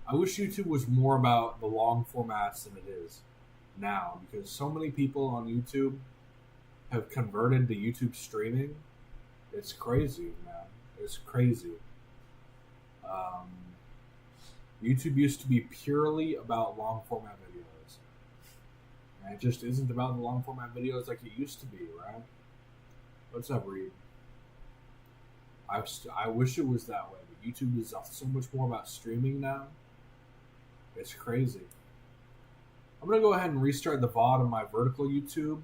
I wish YouTube was more about the long formats than it is now, because so many people on YouTube have converted to YouTube streaming. It's crazy, man. It's crazy. Um, YouTube used to be purely about long format videos, and it just isn't about the long format videos like it used to be, right? What's up, Reed? I wish it was that way, but YouTube is so much more about streaming now. It's crazy. I'm gonna go ahead and restart the VOD on my vertical YouTube,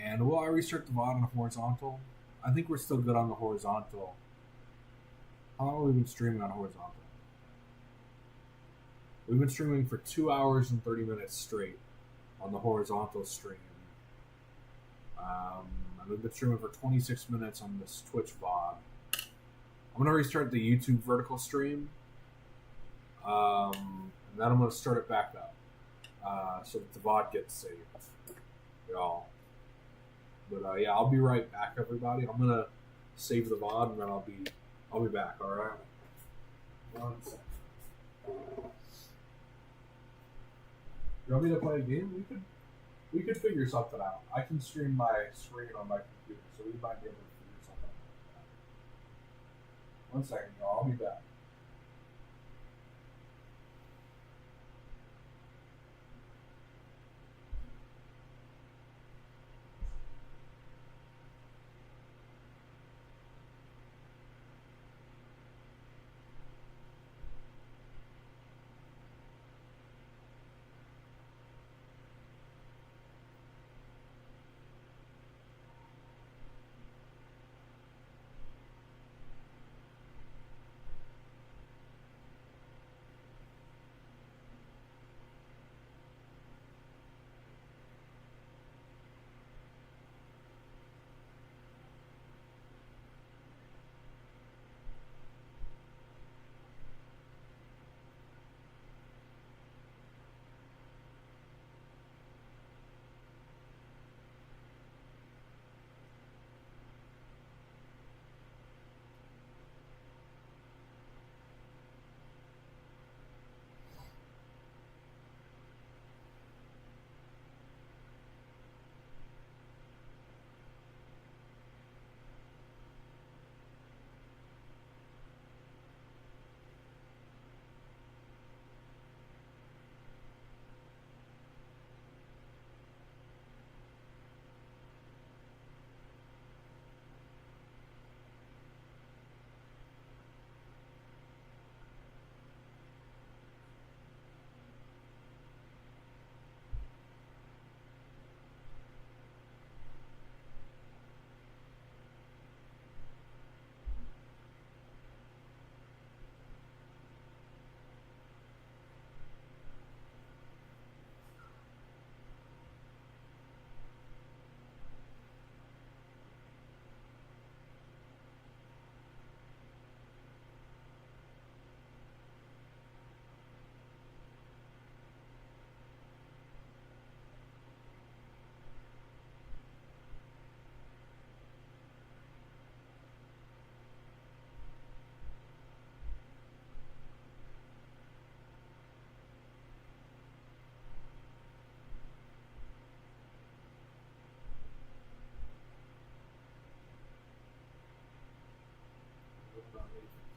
and will I restart the VOD on the horizontal? I think we're still good on the horizontal. How long have we been streaming on horizontal? We've been streaming for 2 hours and 30 minutes straight on the horizontal stream. And we've been streaming for 26 minutes on this Twitch VOD. I'm going to restart the YouTube vertical stream. And then I'm going to start it back up. So that the VOD gets saved. Y'all. But yeah, I'll be right back, everybody. I'm going to save the VOD and then I'll be back, alright? 1 second. You want me to play a game? We could figure something out. I can stream my screen on my computer, so we might be able to figure something out. 1 second, y'all. I'll be back.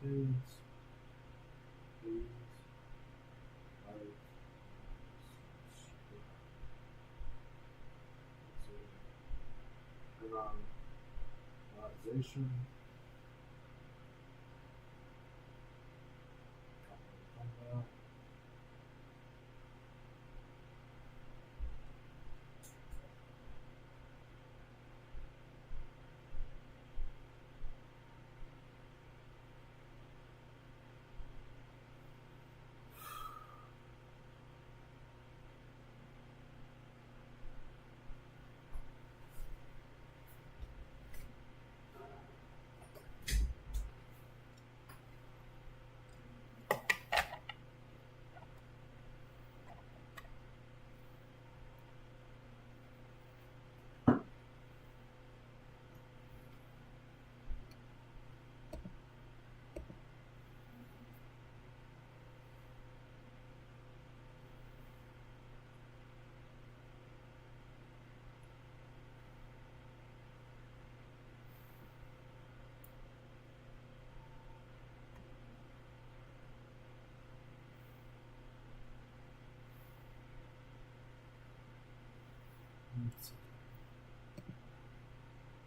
Please, like, turn on monetization.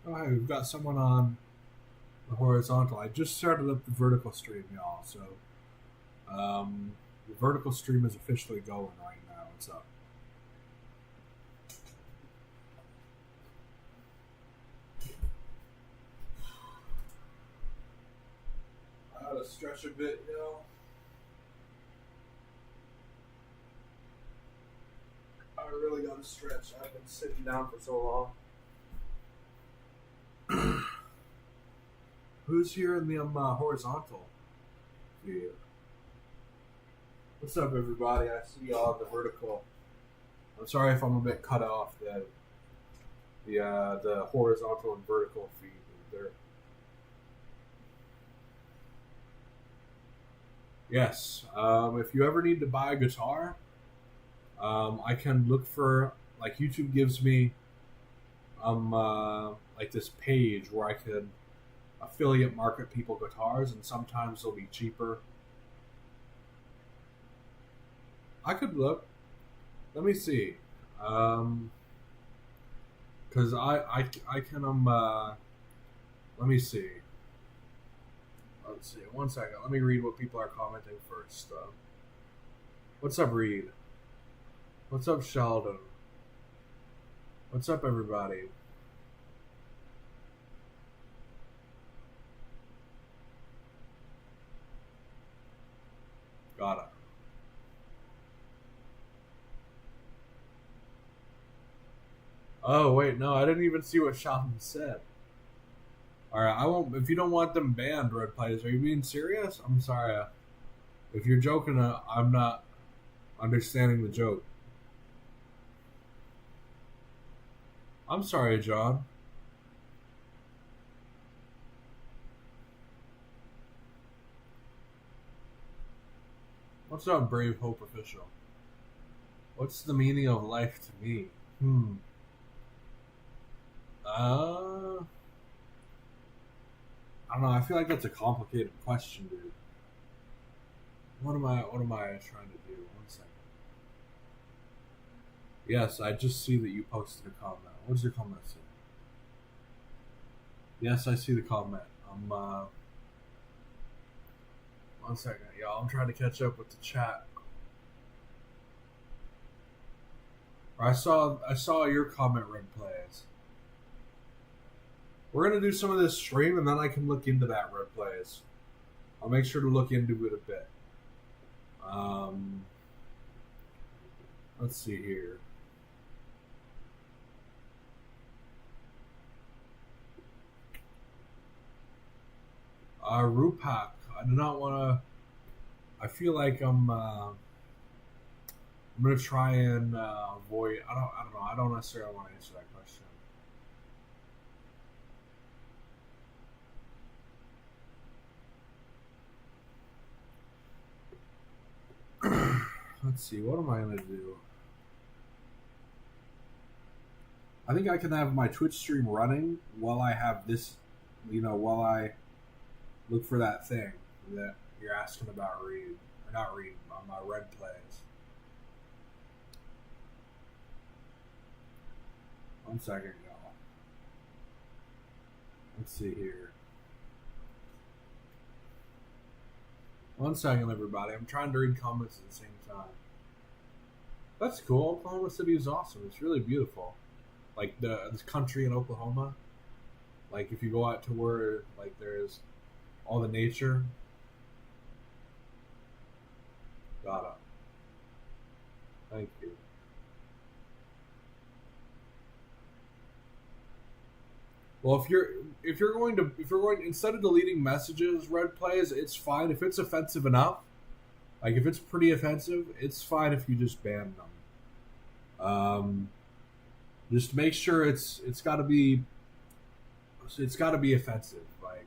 Oh, hey, we've got someone on the horizontal. I just started up the vertical stream, y'all. So, the vertical stream is officially going right now. What's up? I had to stretch a bit, y'all. good stretch. I've been sitting down for so long. Who's here in the horizontal view? What's up, everybody? I see y'all in the vertical. I'm sorry if I'm a bit cut off. The horizontal and vertical feed there. Yes. If you ever need to buy a guitar, I can look for, like, YouTube gives me like this page where I can affiliate market people guitars, and sometimes they'll be cheaper. I could look. Let me see. Because I can let me see. Let's see. 1 second. Let me read what people are commenting first. What's up, Reed? What's up, Sheldon? What's up, everybody? Got it. Oh, wait, no, I didn't even see what Sheldon said. Alright, I won't. If you don't want them banned, Red Players, are you being serious? I'm sorry. If you're joking, I'm not understanding the joke. I'm sorry, John. What's up, Brave Hope Official? What's the meaning of life to me? I don't know. I feel like that's a complicated question, dude. What am I trying to do? 1 second. Yes, I just see that you posted a comment. What does your comment say? Yes, I see the comment. 1 second, y'all. I'm trying to catch up with the chat. I saw your comment, Red Plays. We're gonna do some of this stream, and then I can look into that, Red Plays. I'll make sure to look into it a bit. Let's see here. Rupak, I do not want to. I feel like I'm gonna try and avoid. I don't know. I don't necessarily want to answer that question. Let's see. What am I gonna do? I think I can have my Twitch stream running while I have this. While I look for that thing that you're asking about. Not reading on my Red Plays. 1 second, y'all. Let's see here. 1 second, everybody. I'm trying to read comments at the same time. That's cool. Oklahoma City is awesome. It's really beautiful. Like this country in Oklahoma. Like if you go out to where like there's all the nature. Got it. Thank you. Well, if you're going instead of deleting messages, Red Plays, it's fine if it's offensive enough. Like if it's pretty offensive, it's fine if you just ban them. Just make sure it's got to be offensive, like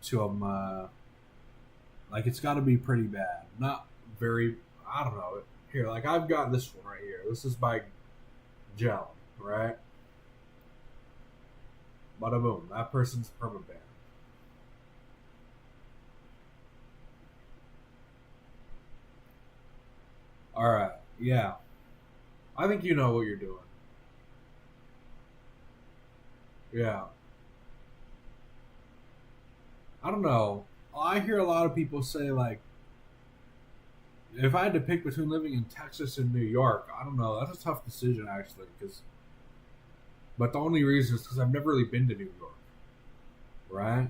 to them. Like it's got to be pretty bad, not very. I don't know. Here, like I've got this one right here. This is by Gel, right? Bada boom. That person's permaban. Alright, yeah. I think you know what you're doing. Yeah. I don't know. I hear a lot of people say, like, if I had to pick between living in Texas and New York, I don't know. That's a tough decision, actually, but the only reason is because I've never really been to New York. Right?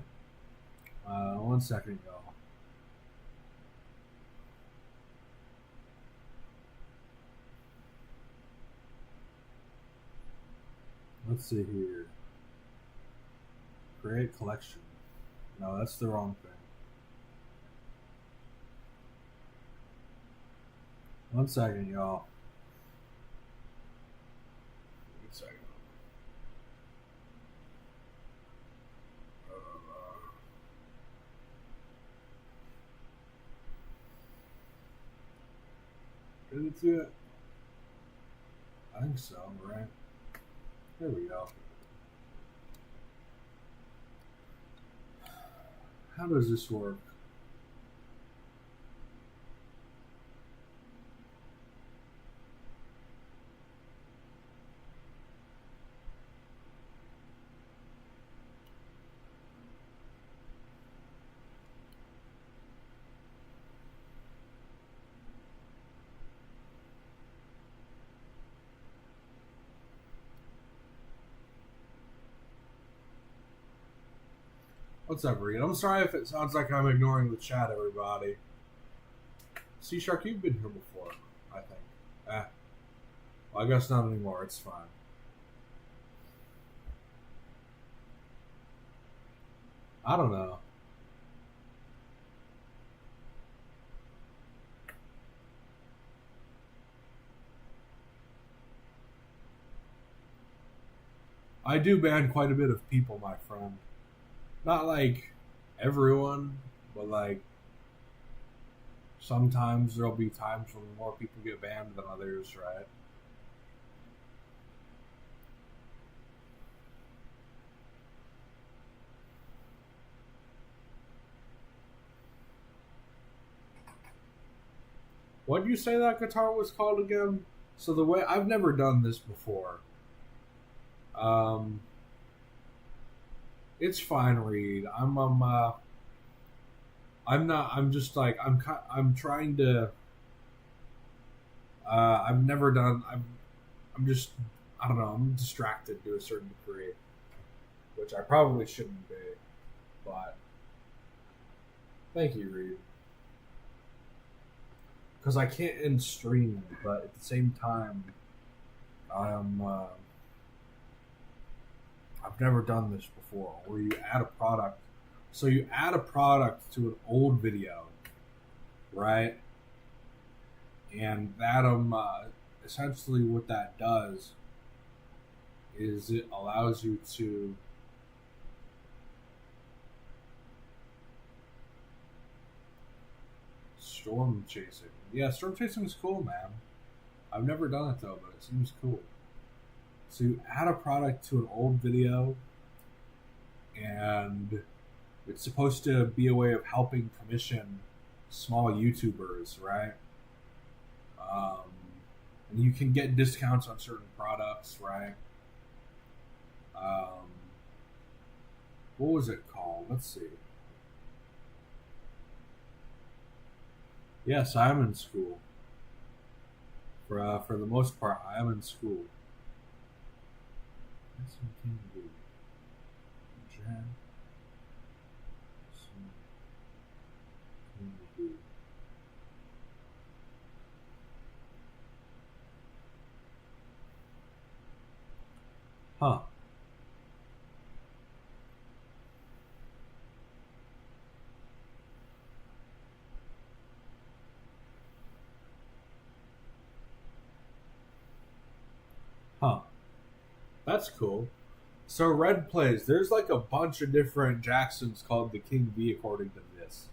1 second, y'all. Let's see here. Create collection. No, that's the wrong thing. One second, y'all. One second. Did it see it? I think so, right? There we go. How does this work? What's up, Reed? I'm sorry if it sounds like I'm ignoring the chat, everybody. Sea Shark, you've been here before, I think. Well, I guess not anymore. It's fine. I don't know. I do ban quite a bit of people, my friend. Not like everyone, but like sometimes there'll be times when more people get banned than others, right? What did you say that guitar was called again? So the way I've never done this before. It's fine, Reed. I'm not. I'm just like I'm trying to. I've never done. I'm just. I don't know. I'm distracted to a certain degree, which I probably shouldn't be. But thank you, Reed. Because I can't end stream, but at the same time, I'm. I've never done this before, where you add a product. So you add a product to an old video, right? And that essentially what that does is it allows you to storm chasing. Yeah, storm chasing is cool, man. I've never done it though, but it seems cool. So you add a product to an old video, and it's supposed to be a way of helping commission small YouTubers, right? And you can get discounts on certain products, right? What was it called? Let's see. Yes, I'm in school. For the most part, I am in school. Huh. Huh. That's cool. So Red plays. There's like a bunch of different Jacksons called the King V according to this.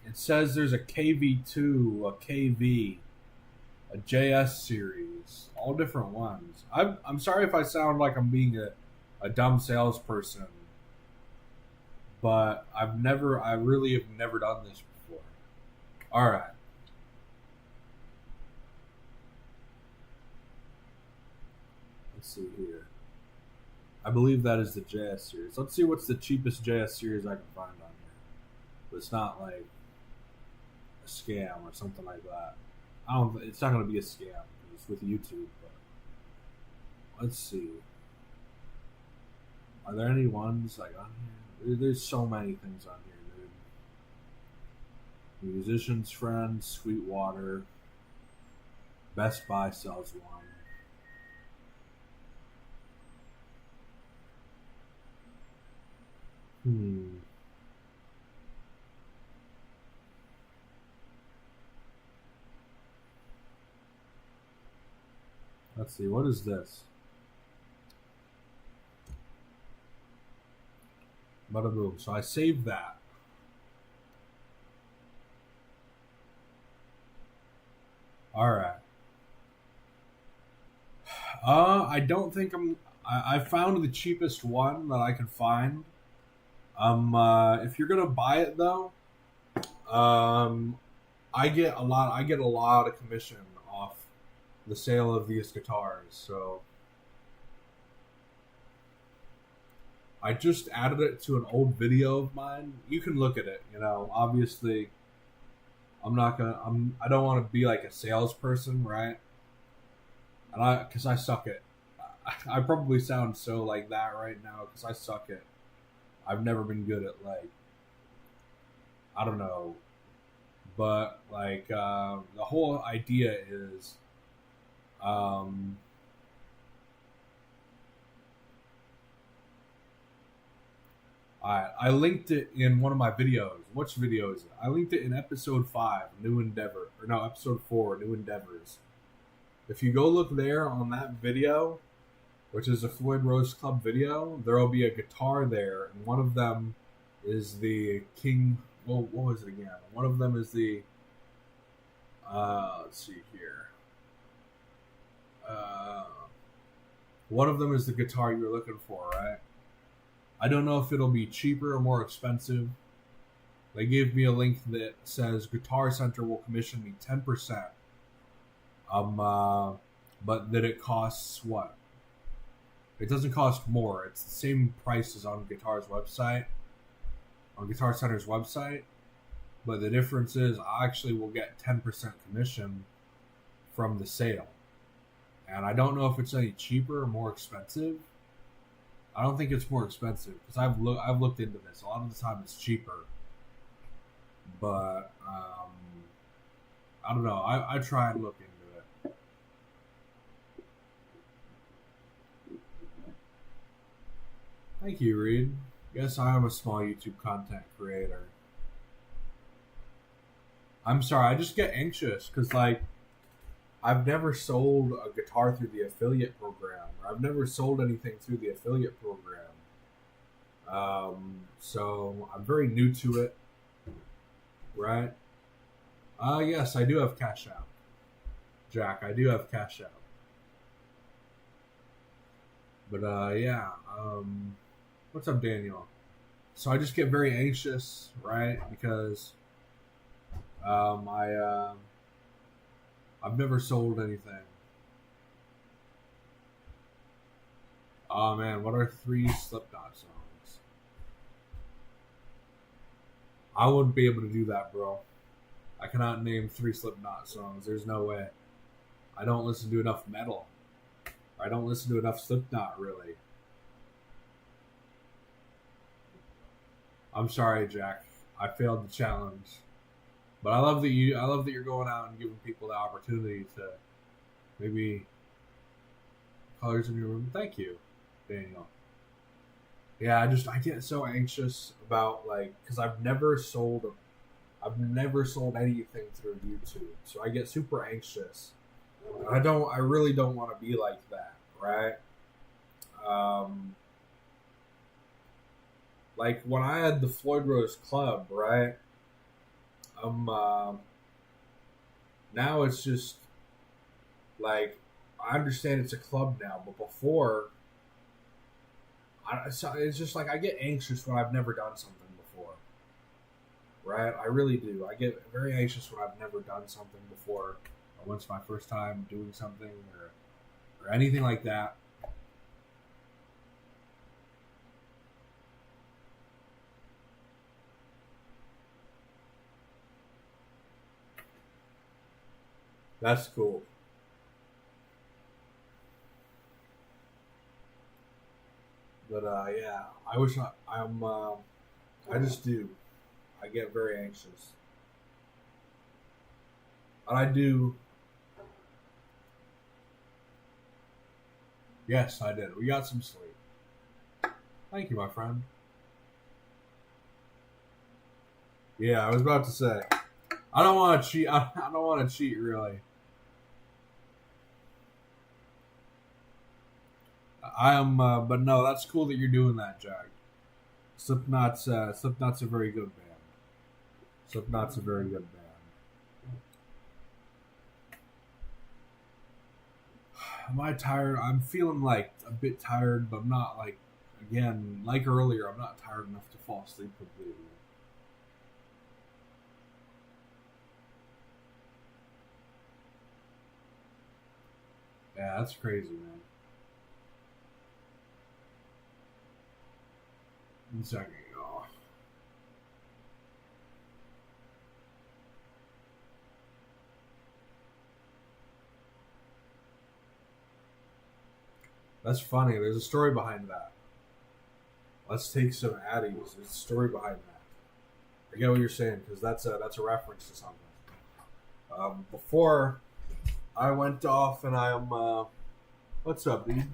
It says there's a KV2, a KV, a JS series, all different ones. I'm sorry if I sound like I'm being a dumb salesperson, but I really have never done this before. All right. Let's see here. I believe that is the JS series. Let's see what's the cheapest JS series I can find on here. But it's not like a scam or something like that. It's not going to be a scam. It's with YouTube. But let's see. Are there any ones like on here? There's so many things on here, dude. Musician's Friend, Sweetwater. Best Buy sells one. Let's see, what is this? Bada boom. So I saved that. Alright. I don't think I found the cheapest one that I could find. If you're gonna buy it though, I get a lot of commission off the sale of these guitars, so I just added it to an old video of mine. You can look at it, you know. Obviously, I don't want to be like a salesperson, right? And because I suck at, I probably sound so like that right now because I suck at. I've never been good at like, I don't know, but like the whole idea is, I linked it in one of my videos. Which video is it? I linked it in episode 5, New Endeavor, or no, episode 4, New Endeavors. If you go look there on that video, which is a Floyd Rose Club video, there will be a guitar there, and one of them is the King. Well, what was it again? One of them is the. Let's see here. One of them is the guitar you're looking for, right? I don't know if it'll be cheaper or more expensive. They gave me a link that says Guitar Center will commission me 10%. But that it costs what? It doesn't cost more. It's the same price as on Guitar Center's website. But the difference is I actually will get 10% commission from the sale. And I don't know if it's any cheaper or more expensive. I don't think it's more expensive because I've looked into this. A lot of the time it's cheaper. But I don't know. I try and look into it. Thank you, Reed. Yes, I am a small YouTube content creator. I'm sorry, I just get anxious because, like, I've never sold a guitar through the affiliate program, or I've never sold anything through the affiliate program. So I'm very new to it, right? Yes, I do have Cash App. Jack, I do have Cash App. But, yeah. What's up, Daniel? So I just get very anxious, right? Because I've never sold anything. Oh man, what are 3 Slipknot songs? I wouldn't be able to do that, bro. I cannot name 3 Slipknot songs. There's no way. I don't listen to enough metal. I don't listen to enough Slipknot, really. I'm sorry, Jack. I failed the challenge. But I love that you're going out and giving people the opportunity to maybe colors in your room. Thank you, Daniel. Yeah, I get so anxious about, like, because I've never sold anything through YouTube, so I get super anxious. I really don't want to be like that, right? Like when I had the Floyd Rose Club, right? Now it's just like I understand it's a club now, but before, it's just like I get anxious when I've never done something before, right? I really do. I get very anxious when I've never done something before, or when it's my first time doing something, or anything like that. That's cool. But yeah, I wish I just do. I get very anxious, and I do. Yes, I did. We got some sleep. Thank you, my friend. Yeah, I was about to say. I don't want to cheat. I don't want to cheat, really. I am, but no, that's cool that you're doing that, Jag. Slipknot's a very good band. Slipknot's a very good band. Am I tired? I'm feeling like a bit tired, but I'm not like, again, like earlier, I'm not tired enough to fall asleep completely. Yeah, that's crazy, man. 1 second, y'all. That's funny. There's a story behind that. Let's take some Addies. There's a story behind that. I get what you're saying because that's a reference to something. Before I went off and I'm what's up, dude?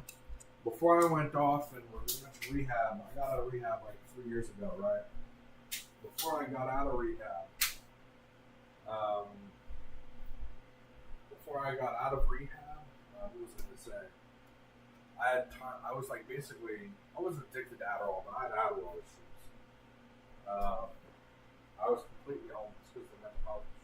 Before I went off and went to rehab, I got out of rehab like 3 years ago, right? Before I got out of rehab, um, before I got out of rehab, what was I gonna say? I was like basically, I wasn't addicted to Adderall, but I had Adderall issues. Uh, I was completely homeless because of the mental health issues.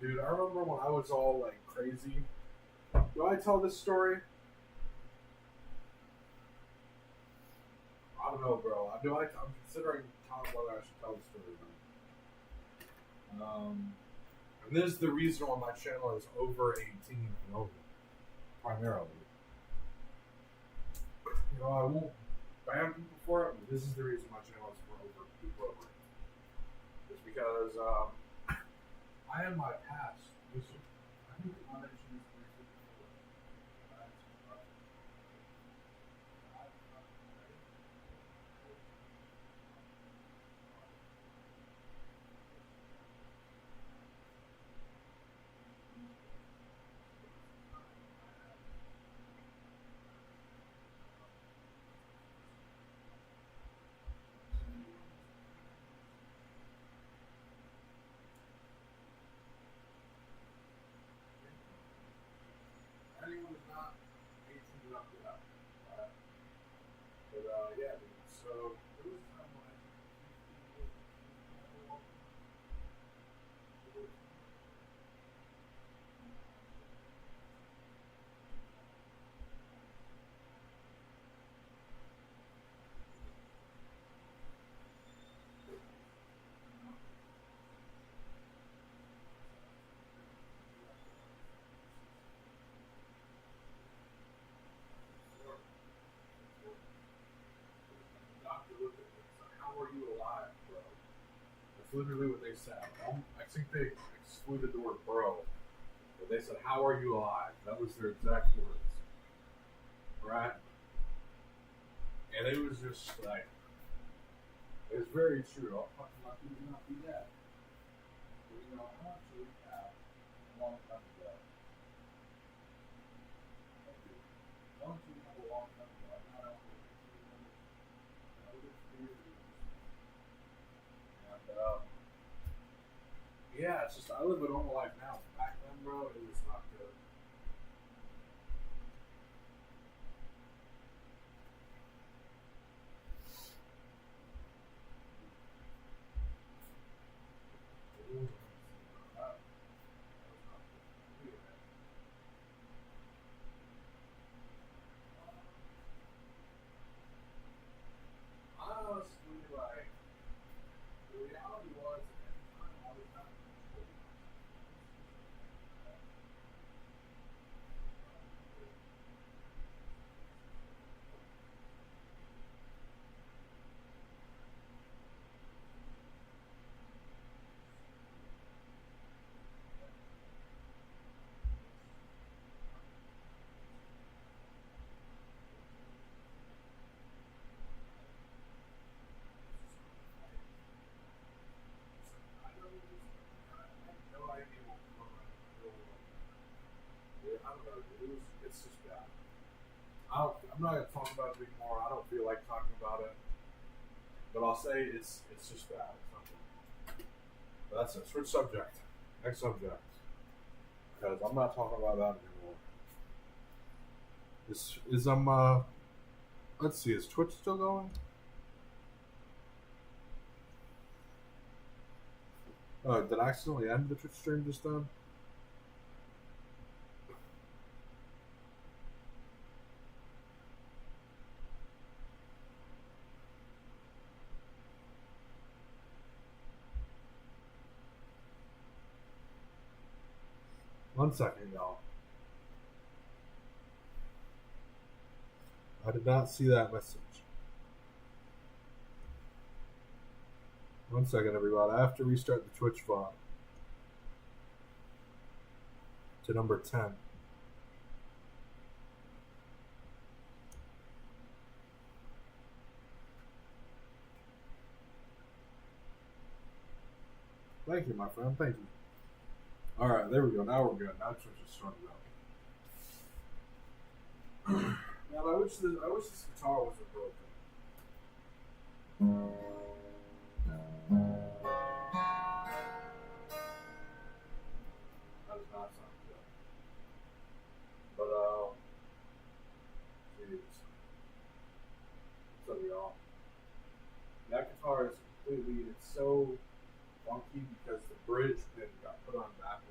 Dude, I remember when I was all like crazy. Do I tell this story? I don't know, bro. I'm considering whether I should tell the story. And this is the reason why my channel is over 18 and over, primarily. You know, I won't ban people for it, but this is the reason my channel is for over people over 18. It's because I had my past. I think I mentioned this briefly before. Anyone who's not 18 and up to that. But yeah, dude. So there was a time when the doctor looked at me and said, "How are you alive, bro?" That's literally what they said. I think they excluded the word "bro," but they said, "How are you alive?" That was their exact words, right? And it was just like, it was very true. I'll fucking lucky to not be dead. But you know, I actually have a long time ago. I want to have a long time ago. I'm not out there. And yeah, it's just I live a normal life now. Back then, bro, it was not good. Honestly, like, the reality was, at the time, I was not controlling myself. I have no idea what was going on in the real world. I don't know, dude. It's just bad. I'm not gonna talk about it anymore. I don't feel like talking about it. But I'll say it's just bad. It's not good. But that's it. Switch subject. Next subject. Because I'm not talking about that anymore. Let's see, is Twitch still going? Oh, did I accidentally end the Twitch stream just then? One second, y'all. I did not see that message. One second, everybody. I have to restart the Twitch VOD to number 10. Thank you, my friend. Thank you. All right, there we go. Now we're good. Now Twitch is started up. Man, I wish this guitar wasn't broken. That does not sound good. But jeez. What's up, y'all? That guitar is it's so funky because the bridge pin got put on backwards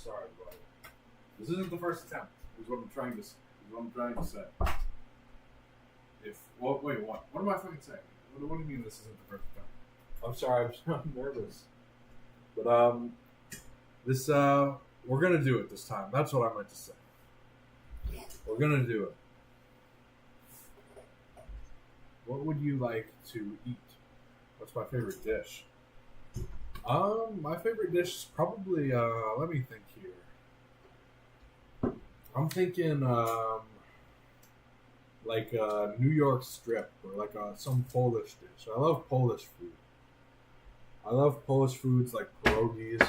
sorry, but this isn't the first attempt. Is what I'm trying to. Is what I'm trying to say. Wait, what? What am I fucking saying? What do you mean this isn't the first attempt? I'm sorry, I'm nervous. But this we're gonna do it this time. That's what I meant to say. We're gonna do it. What would you like to eat? What's my favorite dish? My favorite dish is probably let me think here. I'm thinking like a New York strip or like some Polish dish. I love Polish food. I love Polish foods like pierogies,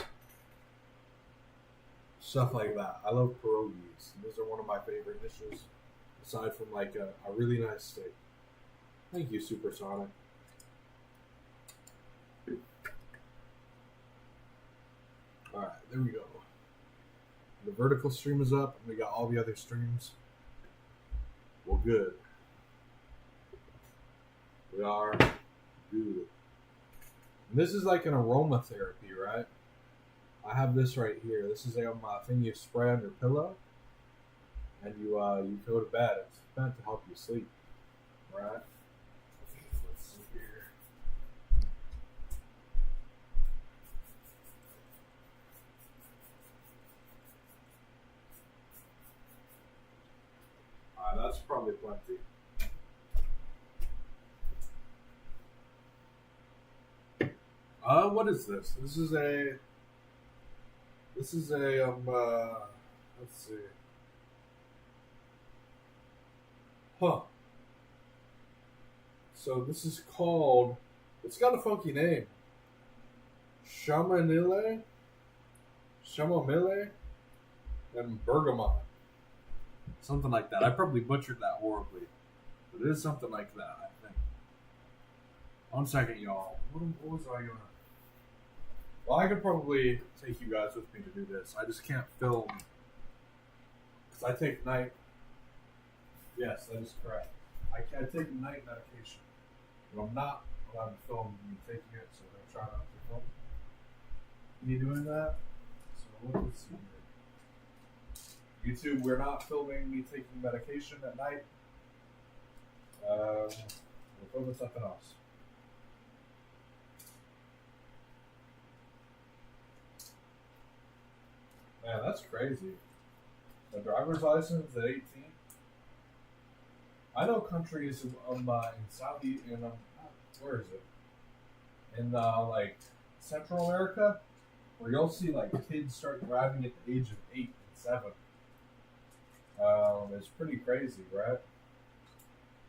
stuff like that. I love pierogies. Those are one of my favorite dishes, aside from like a really nice steak. Thank you, Supersonic. Alright, there we go. The vertical stream is up, and we got all the other streams. Well, good. We are good. And this is like an aromatherapy, right? I have this right here. This is a thing you spray on your pillow, and you go to bed. It's meant to help you sleep, right? Let's see here. That's probably plenty. What is this? This is a let's see. Huh. So this is called, it's got a funky name. Chamomile and bergamot. Something like that. I probably butchered that horribly. But it is something like that, I think. 1 second, y'all. What was I gonna... Well, I could probably take you guys with me to do this. I just can't film. Because I take night... Yes, that is correct. I take night medication. But I'm not allowed to film me taking it, so I'm going to try not to film. Me doing that? So let's see here. YouTube, we're not filming me taking medication at night. We're filming something else. Man, that's crazy. The driver's license at 18. I know countries in Saudi where is it? In like Central America, where you'll see like kids start driving at the age of 8 and 7. It's pretty crazy, right?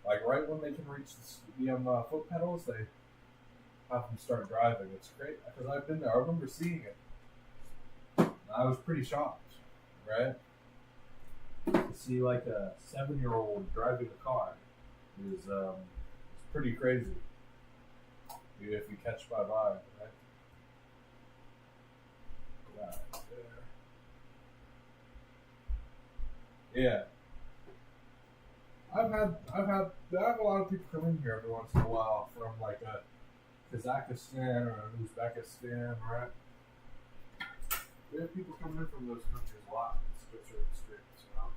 Like right when they can reach the foot pedals, they have them start driving. It's great because I've been there. I remember seeing it. I was pretty shocked, right? To see like a 7-year-old driving a car is it's pretty crazy. If you catch my vibe, right? Right there. Yeah. I have a lot of people come in here every once in a while from like a Kazakhstan or Uzbekistan, right? We have people coming in from those countries a lot. It's a good experience, you know?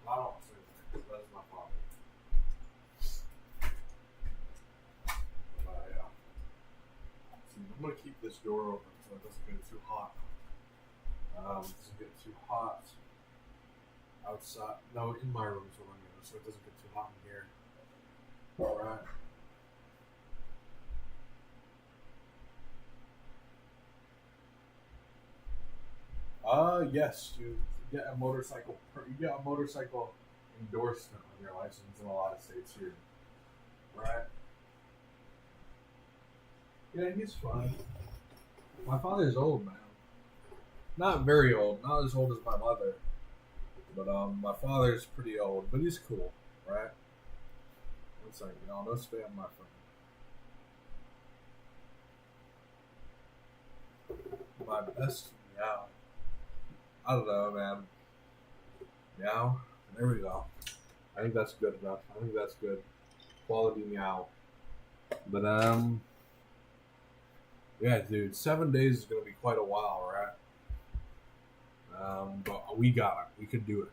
I don't say that. That's my father. But, yeah. See, I'm going to keep this door open so it doesn't get too hot. Doesn't get too hot outside. No, in my room is what I'm doing, so it doesn't get too hot in here. Alright. Yes, you get a motorcycle. You get a motorcycle endorsement on your license in a lot of states here. Right? Yeah, he's fine. My father's old, man. Not very old. Not as old as my mother. But my father's pretty old. But he's cool, right? One second, y'all. No spam my phone. My best meow. I don't know, man. Meow. There we go. I think that's good enough. I think that's good. Quality meow. But yeah, dude. 7 days is gonna be quite a while, right? But we got it. We could do it.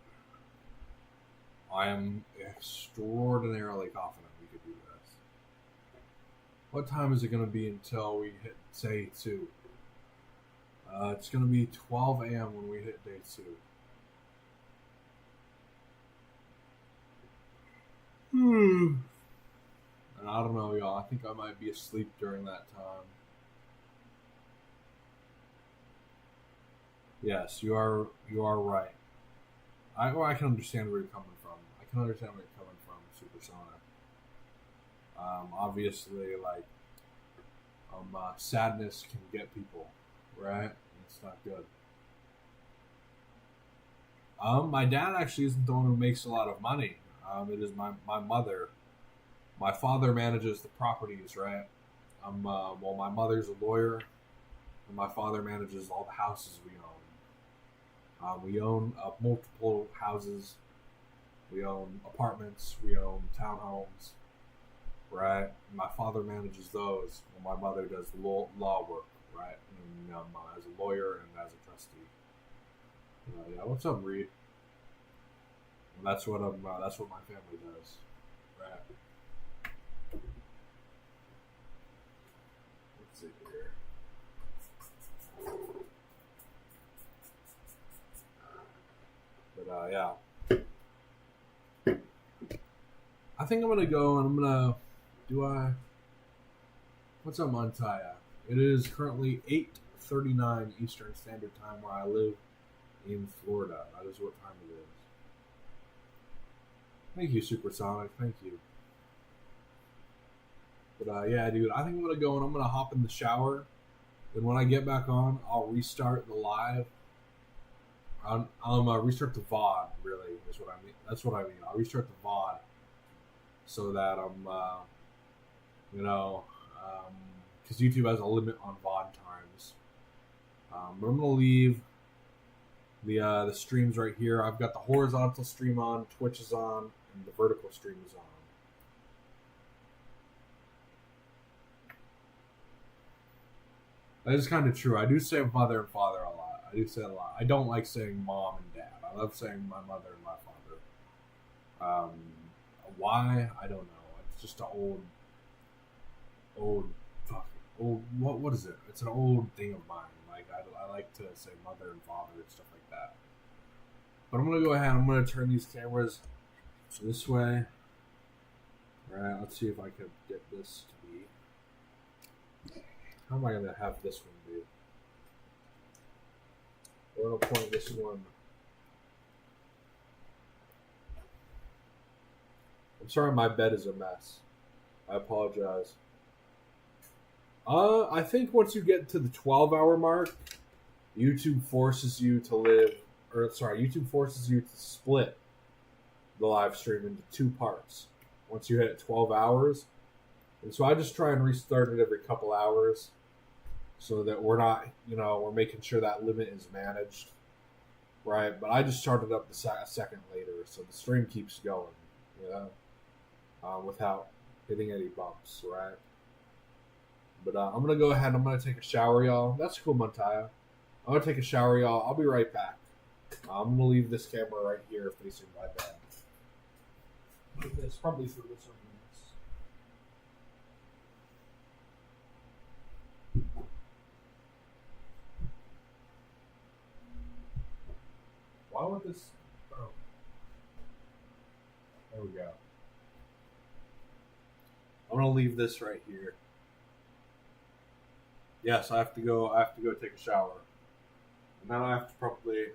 I am extraordinarily confident we could do this. What time is it gonna be until we hit day 2? It's going to be 12 a.m. when we hit day 2. And I don't know, y'all. I think I might be asleep during that time. Yes, you are right. I can understand where you're coming from. I can understand where you're coming from, Supersonic. Obviously, like, sadness can get people, right? It's not good. My dad actually isn't the one who makes a lot of money. It is my mother. My father manages the properties, right? Well, my mother's a lawyer, and my father manages all the houses we own. We own multiple houses. We own apartments. We own townhomes, right? My father manages those, while my mother does law work. Right, and, as a lawyer and as a trustee. Yeah, what's up, Reed? Well, that's what my family does. Right. Let's see here. But yeah, I think I'm gonna go and I'm gonna. What's up, Montaya? It is currently 8:39 Eastern Standard Time where I live in Florida. That is what time it is. Thank you, Supersonic. Thank you. But yeah, dude, I think I'm going to go and I'm going to hop in the shower. And when I get back on, I'll restart the live. I'll restart the VOD, really, is what I mean. That's what I mean. I'll restart the VOD so that I'm, because YouTube has a limit on VOD times. But I'm going to leave the streams right here. I've got the horizontal stream on, Twitch is on, and the vertical stream is on. That is kind of true. I do say mother and father a lot. I do say it a lot. I don't like saying mom and dad. I love saying my mother and my father. Why? I don't know. It's just an old, what is it? It's an old thing of mine. Like, I like to say mother and father and stuff like that. But I'm going to go ahead. I'm going to turn these cameras this way. Alright, let's see if I can get this to be. How am I going to have this one be? We're going to point this one. I'm sorry, my bed is a mess. I apologize. I think once you get to the 12-hour mark, YouTube forces you to YouTube forces you to split the live stream into 2 parts once you hit 12 hours. And so I just try and restart it every couple hours so that we're not, we're making sure that limit is managed, right? But I just started up a second later, so the stream keeps going, without hitting any bumps, right? But I'm going to go ahead and I'm going to take a shower, y'all. That's cool, Montaya. I'm going to take a shower, y'all. I'll be right back. I'm going to leave this camera right here facing my bed. With this, probably through this one. Why would this? Oh, there we go. I'm gonna leave this right here. Yes, I have to go. I have to go take a shower, and then I have to probably.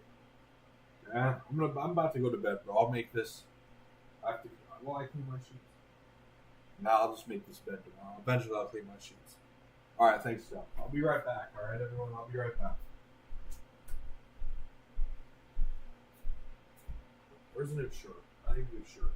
Yeah, I'm about to go to bed, bro. I'll make this. I have to. Will I clean my sheets? Nah, I'll just make this bed tomorrow. Eventually, I'll clean my sheets. All right, thanks, John. I'll be right back. All right, everyone. I'll be right back. Where's the new shirt? I need a new shirt.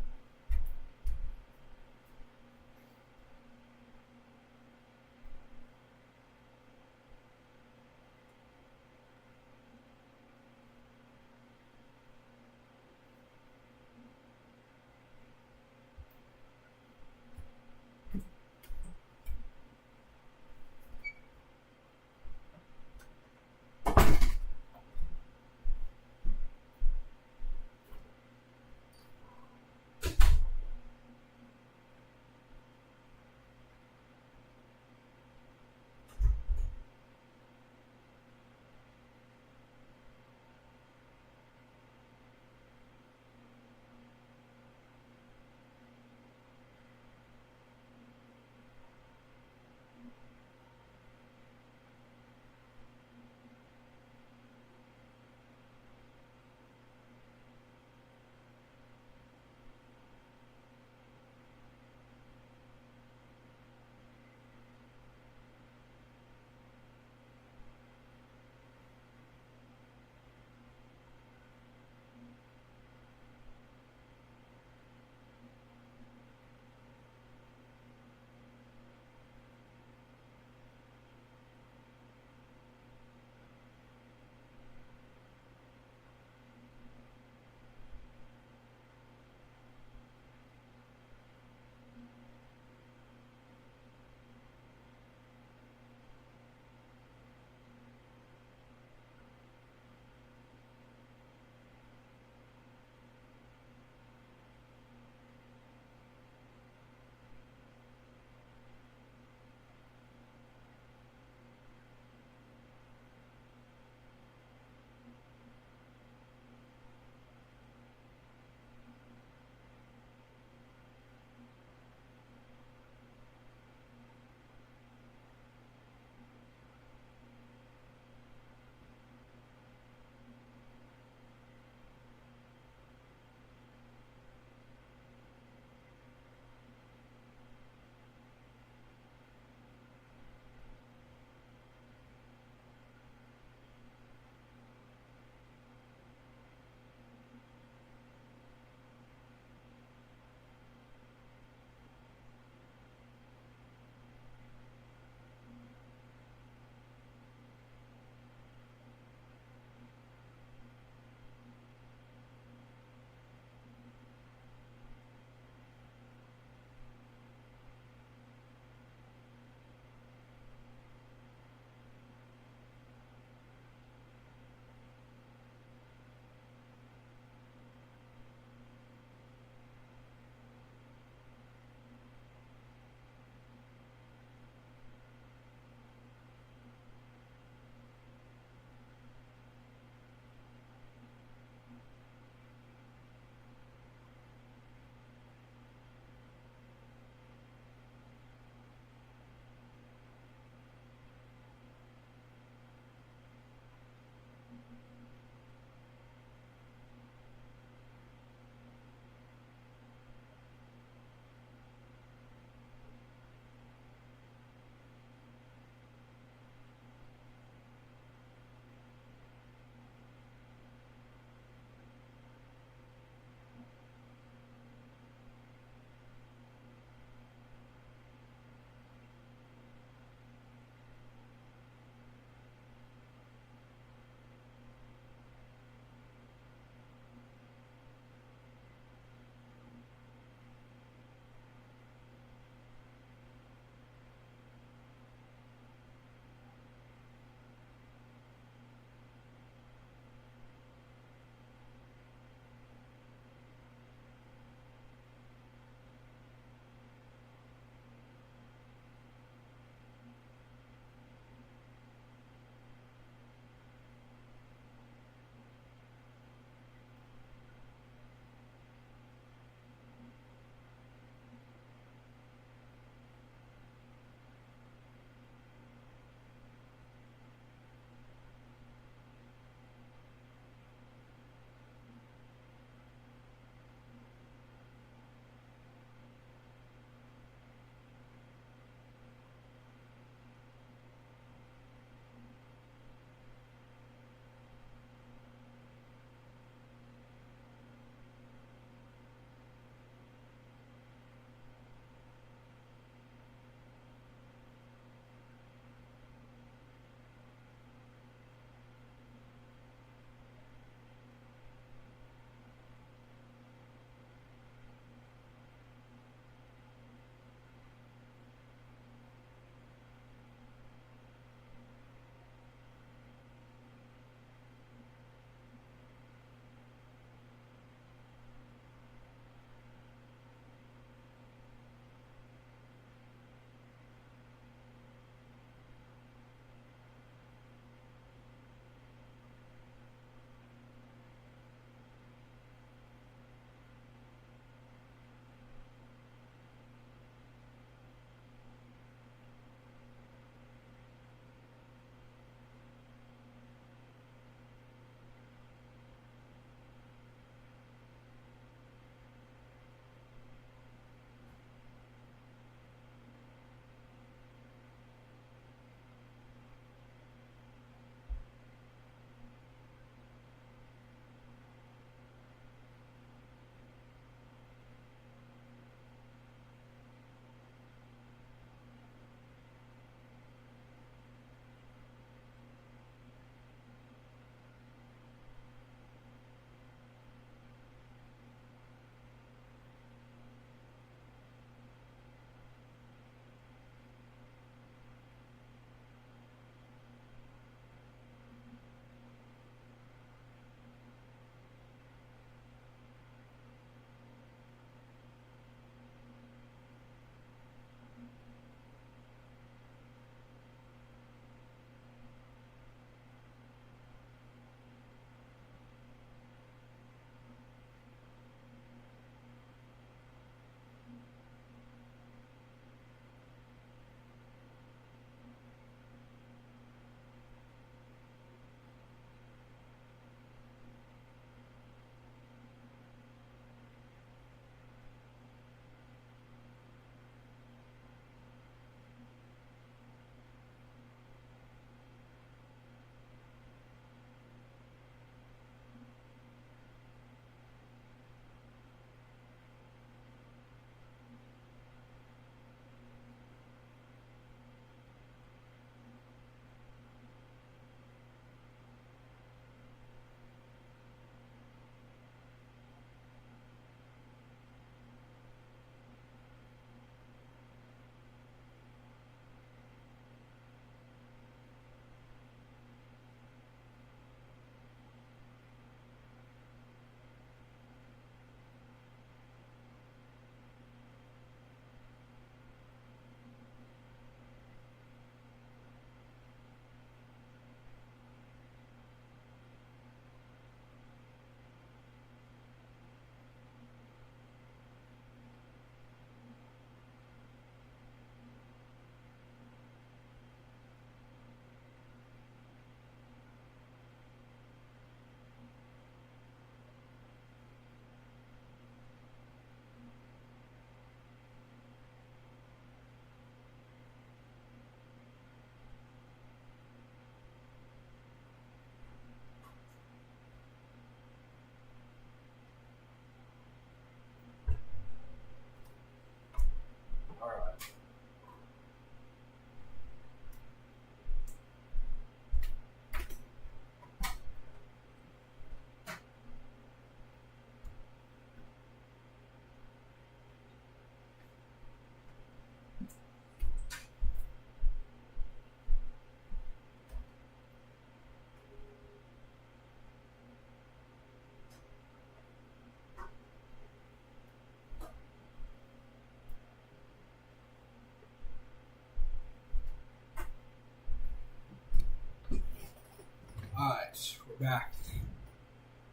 back.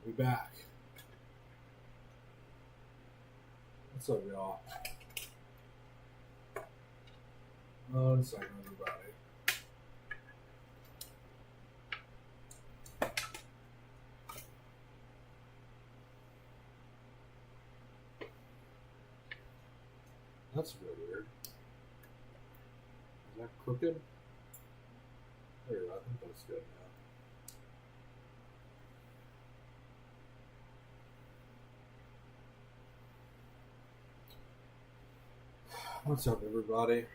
We back. What's up, y'all? One second, everybody. That's a bit weird. Is that crooked? There, I think that's good now. What's up, everybody?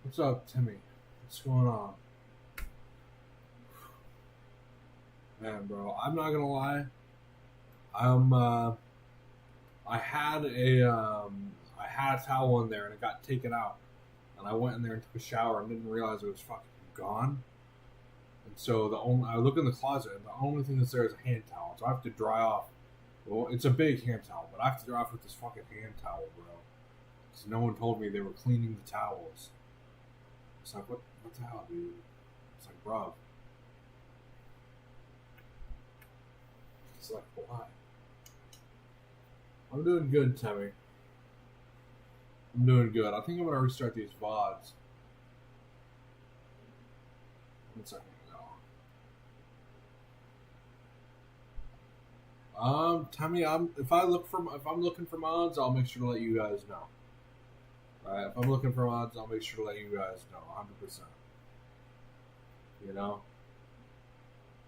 What's up, Timmy? What's going on? Man, bro, I'm not gonna lie. I had a towel in there and it got taken out, and I went in there and took a shower and didn't realize it was fucking gone. And so I look in the closet and the only thing that's there is a hand towel. So I have to dry off. Well, it's a big hand towel, but I have to dry off with this fucking hand towel, bro. Because no one told me they were cleaning the towels. It's like, what the hell, dude? It's like, bro. It's like, why? I'm doing good, Timmy. I'm doing good. I think I'm going to restart these VODs. 1 second. Timmy, if I'm looking for mods, I'll make sure to let you guys know. Alright, if I'm looking for mods, I'll make sure to let you guys know, 100%. You know?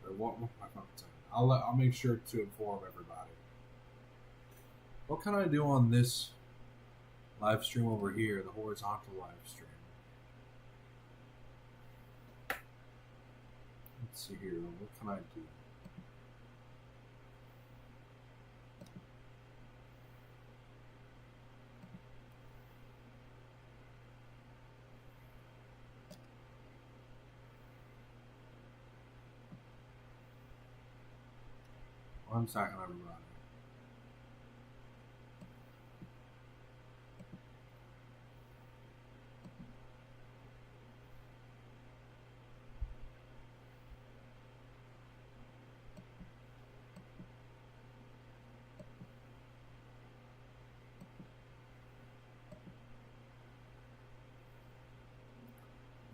Or what am I saying? I'll make sure to inform everybody. What can I do on this live stream over here, the horizontal live stream? Let's see here. What can I do? One second, everybody.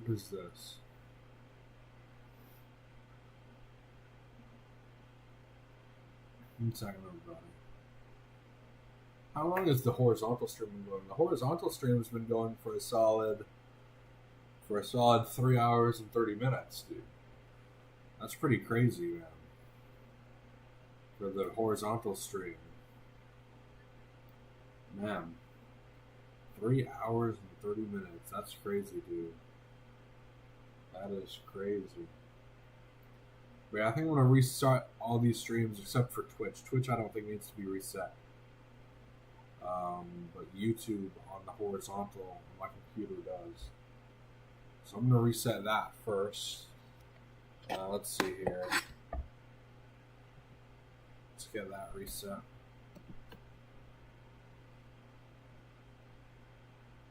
What is this? One second, everybody. How long has the horizontal stream been going? The horizontal stream has been going for a solid 3 hours and 30 minutes, dude. That's pretty crazy, man. For the horizontal stream. Man. 3 hours and 30 minutes. That's crazy, dude. That is crazy. Wait, I think I'm going to restart all these streams except for Twitch. Twitch I don't think needs to be reset. But YouTube on the horizontal on my computer does. So I'm going to reset that first. Let's see here. Let's get that reset.